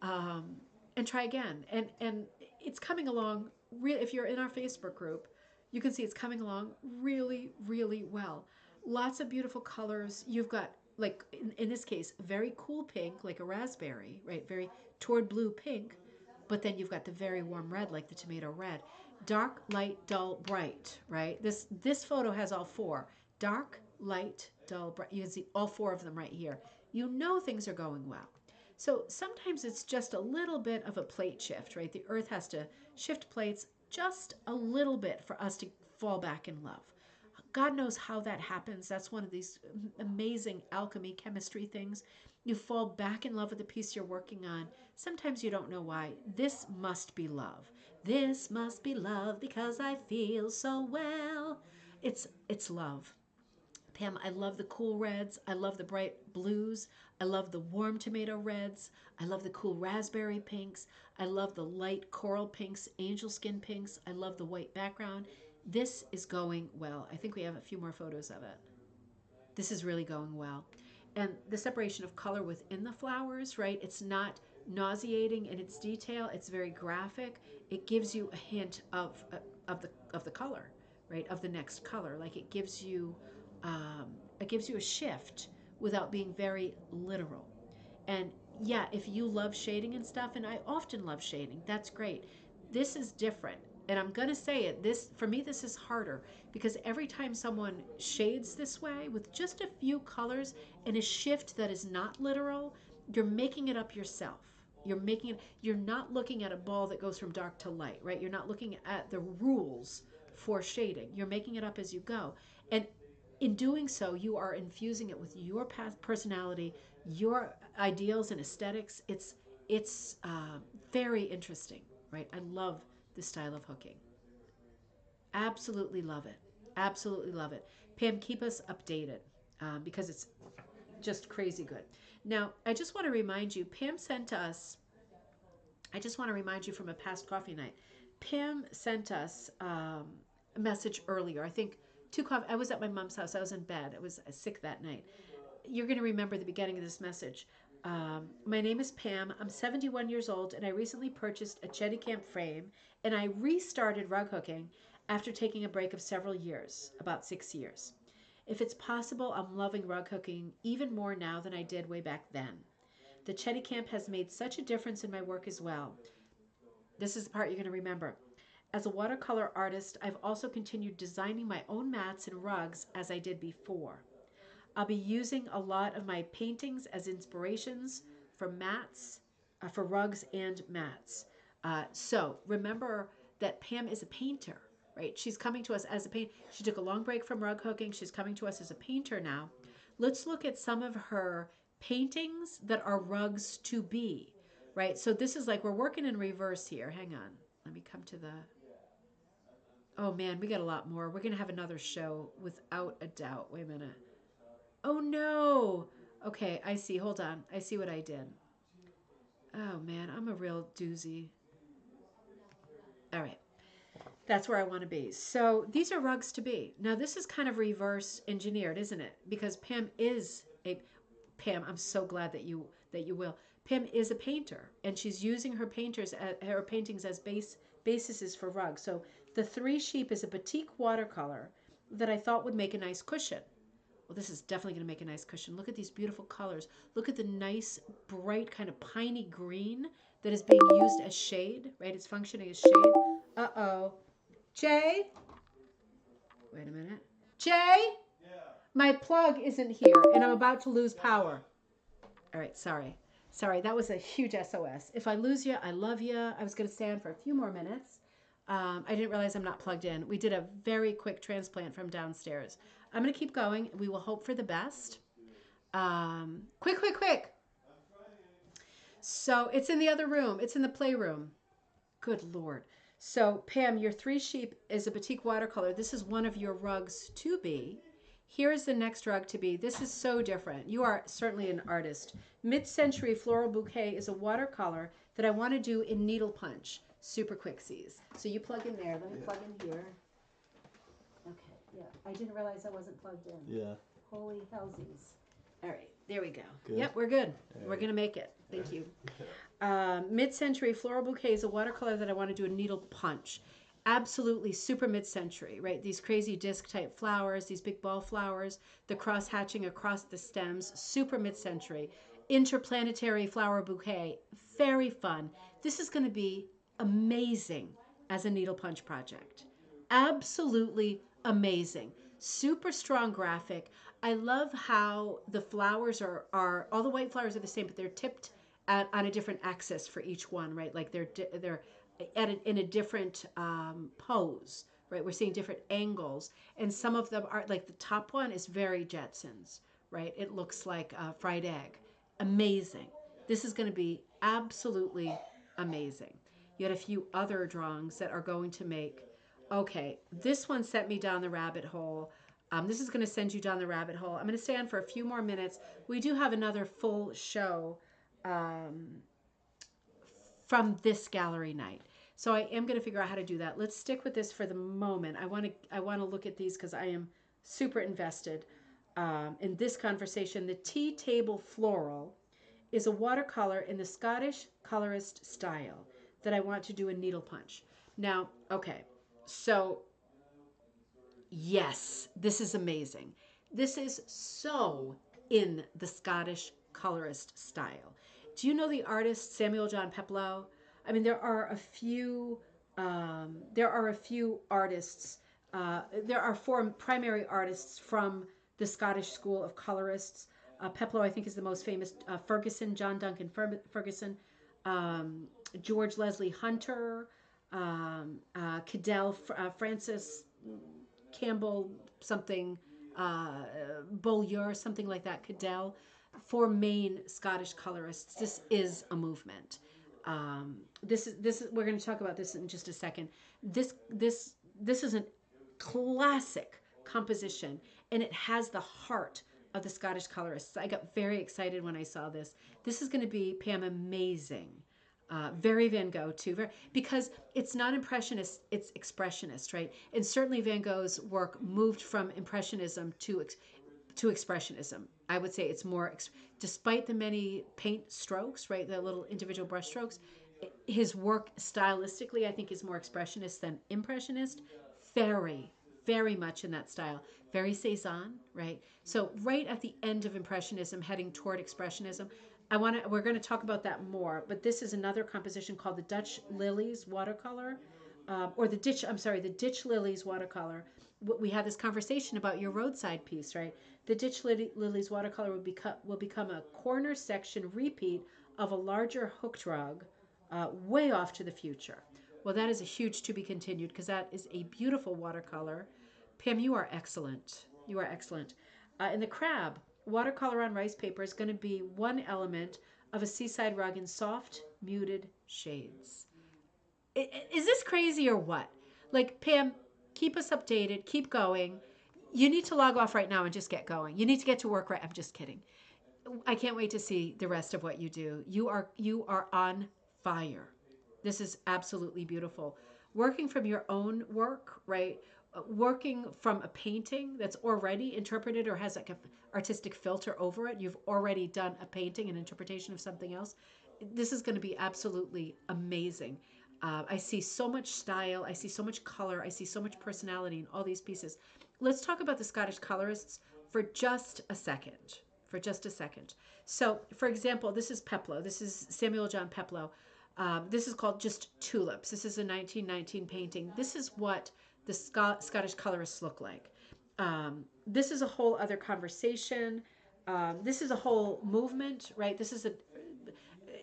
um, and try again. And it's coming along. If you're in our Facebook group, you can see it's coming along really, really well. Lots of beautiful colors. You've got like in this case, very cool pink, like a raspberry, right? Very toward blue pink, but then you've got the very warm red, like the tomato red. Dark, light, dull, bright, right? This photo has all four. Dark, light, dull, bright. You can see all four of them right here. You know things are going well. So sometimes it's just a little bit of a plate shift, right? The earth has to shift plates just a little bit for us to fall back in love. God knows how that happens. That's one of these amazing alchemy chemistry things. You fall back in love with the piece you're working on. Sometimes you don't know why. This must be love. This must be love because I feel so well. It's love. Pam, I love the cool reds. I love the bright blues. I love the warm tomato reds. I love the cool raspberry pinks. I love the light coral pinks, angel skin pinks. I love the white background. This is going well. I think we have a few more photos of it. This is really going well. And the separation of color within the flowers, right? It's not nauseating in its detail. It's very graphic. It gives you a hint of the color, right? Of the next color. Like it gives you a shift without being very literal. And yeah, if you love shading and stuff, and I often love shading, that's great. This is different. And I'm going to say it, for me this is harder because every time someone shades this way with just a few colors and a shift that is not literal, you're making it up yourself. You're not looking at a ball that goes from dark to light, right? You're not looking at the rules for shading. You're making it up as you go. And in doing so, you are infusing it with your personality, your ideals and aesthetics. It's very interesting, right? I love this style of hooking. Absolutely love it. Absolutely love it. Pam, keep us updated because it's just crazy good. Now, I just want to remind you, Pam sent us, I just want to remind you from a past coffee night, Pam sent us a message earlier, I think I was at my mom's house. I was in bed. I was sick that night. You're going to remember the beginning of this message. My name is Pam. I'm 71 years old, and I recently purchased a Chetty Camp frame, and I restarted rug hooking after taking a break of several years, about 6 years. If it's possible, I'm loving rug hooking even more now than I did way back then. The Chetty Camp has made such a difference in my work as well. This is the part you're going to remember. As a watercolor artist, I've also continued designing my own mats and rugs as I did before. I'll be using a lot of my paintings as inspirations for mats, for rugs and mats. So remember that Pam is a painter, right? She's coming to us as a painter. She took a long break from rug hooking. She's coming to us as a painter now. Let's look at some of her paintings that are rugs to be, right? So this is like we're working in reverse here. Hang on. Let me come to the... Oh man, we got a lot more. We're going to have another show without a doubt. Wait a minute. Oh no. Okay, I see. Hold on. I see what I did. Oh man, I'm a real doozy. All right. That's where I want to be. So these are rugs to be. Now this is kind of reverse engineered, isn't it? Because Pam, I'm so glad that you will. Pam is a painter, and she's using her paintings as bases for rugs. So the Three Sheep is a batik watercolor that I thought would make a nice cushion. Well, this is definitely going to make a nice cushion. Look at these beautiful colors. Look at the nice, bright, kind of piney green that is being used as shade, right? It's functioning as shade. Uh-oh. Jay? Wait a minute. Jay? My plug isn't here, and I'm about to lose power. All right, sorry. Sorry, that was a huge SOS. If I lose you, I love you. I was going to stay on for a few more minutes. I didn't realize I'm not plugged in. We did a very quick transplant from downstairs. I'm going to keep going. We will hope for the best. Quick, quick, quick. So it's in the other room. It's in the playroom. Good Lord. So Pam, your Three Sheep is a batik watercolor. This is one of your rugs to be. Here's the next rug to be. This is so different. You are certainly an artist. Mid-Century Floral Bouquet is a watercolor that I want to do in needle punch. Super quicksies. So you plug in there. Let me plug in here. Okay, yeah. I didn't realize I wasn't plugged in. Yeah. Holy hellsies. All right, there we go. Good. Yep, we're good. Right. We're going to make it. Thank you. Mid-Century Floral Bouquet is a watercolor that I want to do a needle punch. Absolutely super mid-century, right? These crazy disc-type flowers, these big ball flowers, the cross-hatching across the stems, super mid-century. Interplanetary flower bouquet, very fun. This is going to be amazing as a needle punch project. Absolutely amazing. Super strong graphic. I love how the flowers are all the white flowers are the same, but they're tipped on a different axis for each one, right? Like they're in a different pose, right? We're seeing different angles, and some of them are like the top one is very Jetsons, right? It looks like a fried egg. Amazing. This is going to be absolutely amazing. You had a few other drawings that are going to make. Okay, this one sent me down the rabbit hole. This is going to send you down the rabbit hole. I'm going to stay on for a few more minutes. We do have another full show from this gallery night. So I am going to figure out how to do that. Let's stick with this for the moment. I want to look at these because I am super invested in this conversation. The Tea Table Floral is a watercolor in the Scottish colorist style that I want to do a needle punch. Now, okay, so yes, this is amazing. This is so in the Scottish colorist style. Do you know the artist Samuel John Peploe? I mean, there are a few artists. There are four primary artists from the Scottish school of colorists. Peploe, I think, is the most famous. Ferguson, John Duncan Ferguson, George Leslie Hunter, Cadell, Francis Campbell, something, Beaulieu, something like that. Cadell, four main Scottish colorists. This is a movement. This is. We're going to talk about this in just a second. This is a classic composition, and it has the heart of the Scottish colorists. I got very excited when I saw this. This is going to be, Pam, amazing Very Van Gogh too, because it's not impressionist, it's expressionist, right? And certainly Van Gogh's work moved from impressionism to expressionism. I would say it's more, despite the many paint strokes, right, the little individual brush strokes, his work stylistically, I think, is more expressionist than impressionist. Very, very much in that style. Very Cezanne, right? So right at the end of impressionism, heading toward expressionism. We're going to talk about that more, but this is another composition called the Dutch Lilies watercolor, or the ditch. I'm sorry, the Ditch Lilies watercolor. We had this conversation about your roadside piece, right? The Ditch Lilies watercolor will become a corner section repeat of a larger hooked rug, way off to the future. Well, that is a huge to be continued because that is a beautiful watercolor. Pam, you are excellent. You are excellent. And the crab, watercolor on rice paper, is going to be one element of a seaside rug in soft, muted shades. Is this crazy or what? Like, Pam, keep us updated, keep going. You need to log off right now and just get going. You need to get to work right. I'm just kidding. I can't wait to see the rest of what you do. You are on fire. This is absolutely beautiful. Working from your own work, right? Working from a painting that's already interpreted or has like a artistic filter over it. You've already done a painting, an interpretation of something else. This is going to be absolutely amazing. I see so much style. I see so much color. I see so much personality in all these pieces. Let's talk about the Scottish colorists for just a second. For just a second. So, for example, this is Peploe. This is Samuel John Peploe. This is called just Tulips. This is a 1919 painting. This is what the Scottish colorists look like. This is a whole other conversation. This is a whole movement, right? This is a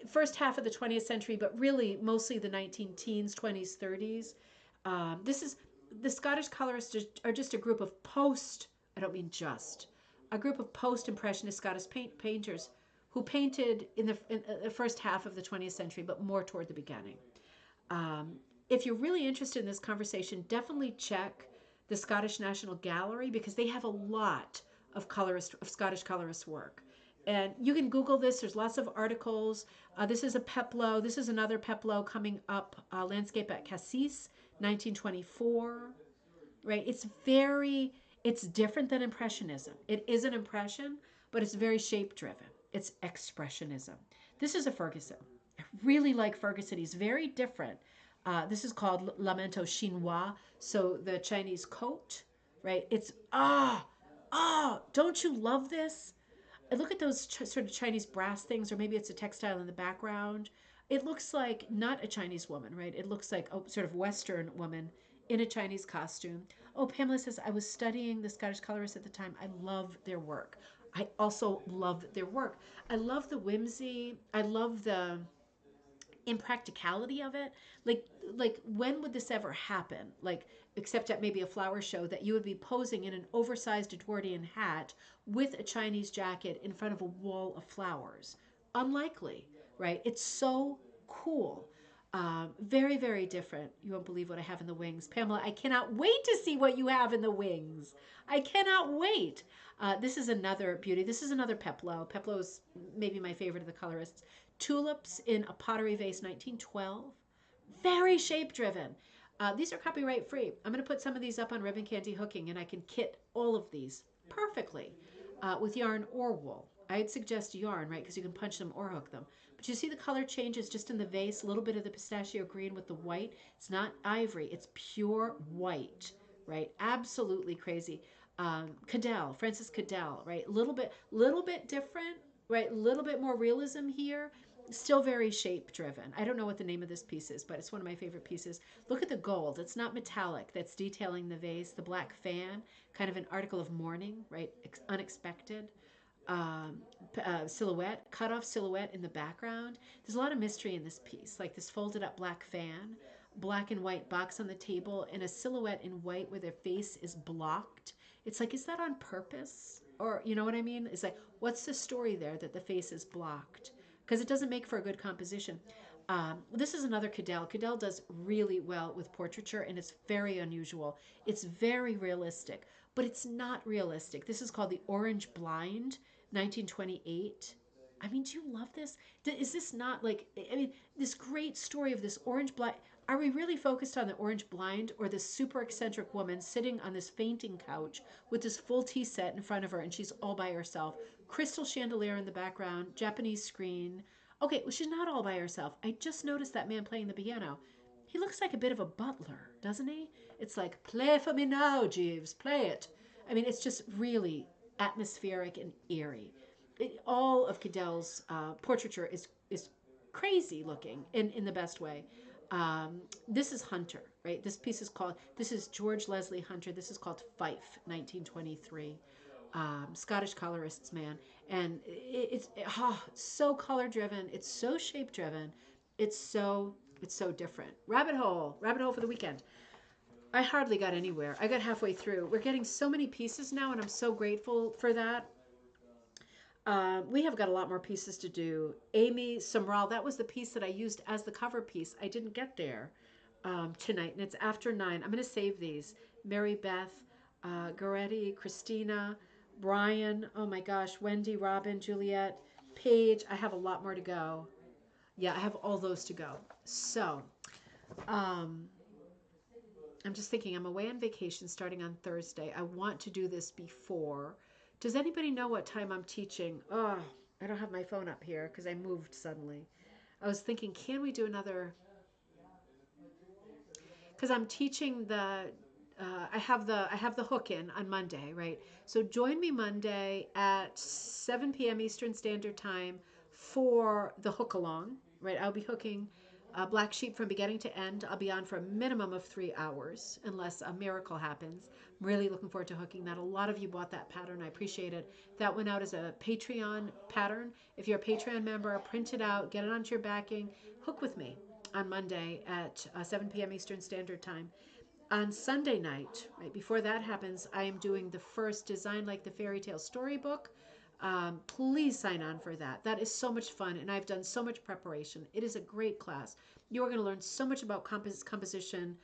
first half of the 20th century, but really mostly the 19 teens, 20s, 30s. This is the Scottish colorists are just a group of I don't mean just, a group of post-impressionist Scottish painters who painted in the first half of the 20th century, but more toward the beginning. Um, if you're really interested in this conversation, definitely check the Scottish National Gallery because they have a lot of Scottish colorist work. And you can Google this. There's lots of articles. This is a Peploe. This is another Peploe coming up. Landscape at Cassis, 1924. Right? It's different than Impressionism. It is an impression, but it's very shape driven. It's Expressionism. This is a Ferguson. I really like Ferguson. He's very different. This is called Lamento Chinois. So the Chinese coat, right? It's, don't you love this? I look at those sort of Chinese brass things, or maybe it's a textile in the background. It looks like not a Chinese woman, right? It looks like a sort of Western woman in a Chinese costume. Oh, Pamela says, I was studying the Scottish colorists at the time. I love their work. I also love their work. I love the whimsy. I love the impracticality of it. Like when would this ever happen? Like, except at maybe a flower show, that you would be posing in an oversized Edwardian hat with a Chinese jacket in front of a wall of flowers. Unlikely, right? It's so cool. Very, very different. You won't believe what I have in the wings. Pamela, I cannot wait to see what you have in the wings. I cannot wait. This is another beauty. This is another Peploe. Peploe's maybe my favorite of the colorists. Tulips in a pottery vase, 1912. Very shape driven. These are copyright free. I'm going to put some of these up on Ribbon Candy Hooking, and I can kit all of these perfectly with yarn or wool. I'd suggest yarn, right, because you can punch them or hook them. But you see the color changes just in the vase, a little bit of the pistachio green with the white. It's not ivory, it's pure white, right? Absolutely crazy. Cadell, Francis Cadell, right? Little bit different, right? A little bit more realism here. Still very shape driven. I don't know what the name of this piece is, but it's one of my favorite pieces. Look at the gold. It's not metallic. That's detailing the vase. The black fan, kind of an article of mourning, right? Unexpected. Silhouette, cut off silhouette in the background. There's a lot of mystery in this piece, like this folded up black fan, black and white box on the table, and a silhouette in white where their face is blocked. It's like, is that on purpose? Or, you know what I mean? It's like, what's the story there that the face is blocked? Because it doesn't make for a good composition. This is another Cadell. Cadell does really well with portraiture, and it's very unusual. It's very realistic, but it's not realistic. This is called The Orange Blind, 1928. I mean, do you love this? Is this not like, I mean, this great story of this orange blind? Are we really focused on the orange blind or this super eccentric woman sitting on this fainting couch with this full tea set in front of her and she's all by herself? Crystal chandelier in the background, Japanese screen. Okay, well, she's not all by herself. I just noticed that man playing the piano. He looks like a bit of a butler, doesn't he? It's like, play for me now, Jeeves, play it. I mean, it's just really atmospheric and eerie. All of Cadell's portraiture is crazy looking in the best way. This is Hunter, right? This piece is called, this is George Leslie Hunter. This is called Fife, 1923. Scottish colorists, man. And it's so color driven. It's so shape driven. It's so different. Rabbit hole for the weekend. I hardly got anywhere. I got halfway through. We're getting so many pieces now, and I'm so grateful for that. We have got a lot more pieces to do. Amy Sumrall, that was the piece that I used as the cover piece. I didn't get there tonight, and it's after 9. I'm going to save these. Mary Beth, Goretti, Christina, Brian, oh my gosh, Wendy, Robin, Juliet, Paige. I have a lot more to go. Yeah, I have all those to go. So, um, I'm just thinking I'm away on vacation starting on Thursday. I want to do this before. Does anybody know what time I'm teaching? Oh, I don't have my phone up here because I moved suddenly. I was thinking, can we do another? Because I'm teaching the, I have the hook in on Monday, right? So join me Monday at 7 p.m. Eastern Standard Time for the hook along, right? I'll be hooking Black Sheep from beginning to end. I'll be on for a minimum of 3 hours unless a miracle happens. I'm really looking forward to hooking that. A lot of you bought that pattern. I appreciate it. That went out as a Patreon pattern. If you're a Patreon member, print it out, get it onto your backing, hook with me on Monday at 7 p.m. Eastern Standard Time. On Sunday night, right before that happens, I am doing the first Design Like the Fairy Tale storybook. Please sign on for that. That is so much fun, and I've done so much preparation. It is a great class. You are going to learn so much about composition,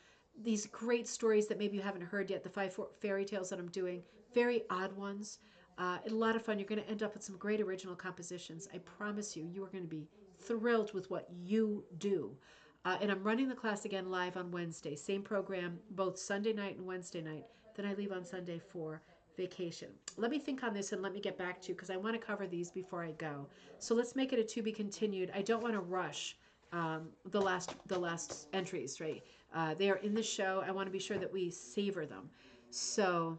these great stories that maybe you haven't heard yet, the 5 fairy tales that I'm doing, very odd ones. A lot of fun. You're going to end up with some great original compositions. I promise you, you are going to be thrilled with what you do. And I'm running the class again live on Wednesday. Same program, both Sunday night and Wednesday night. Then I leave on Sunday for vacation. Let me think on this and let me get back to you because I want to cover these before I go. So let's make it a to be continued. I don't want to rush the last entries, right? They are in the show. I want to be sure that we savor them. So,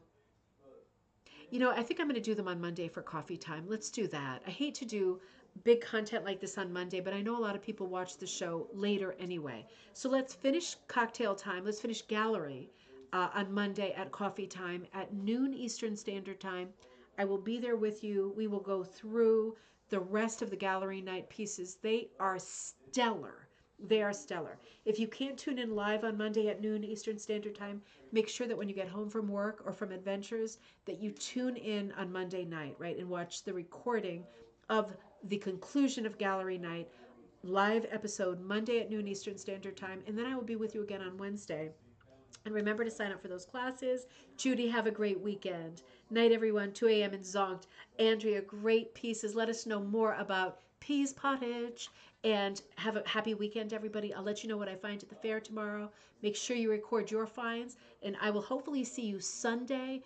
you know, I think I'm going to do them on Monday for coffee time. Let's do that. I hate to do big content like this on Monday, but I know a lot of people watch the show later anyway. So let's finish cocktail time. Let's finish gallery on Monday at coffee time at noon Eastern Standard Time. I will be there with you. We will go through the rest of the gallery night pieces. They are stellar. They are stellar. If you can't tune in live on Monday at noon Eastern Standard Time, make sure that when you get home from work or from adventures that you tune in on Monday night, right, and watch the recording of the conclusion of gallery night, live episode Monday at noon Eastern Standard Time, and then I will be with you again on Wednesday. And remember to sign up for those classes. Judy, have a great weekend. Night, everyone. 2 a.m. in Zonked. Andrea, great pieces. Let us know more about peas pottage. And have a happy weekend, everybody. I'll let you know what I find at the fair tomorrow. Make sure you record your finds. And I will hopefully see you Sunday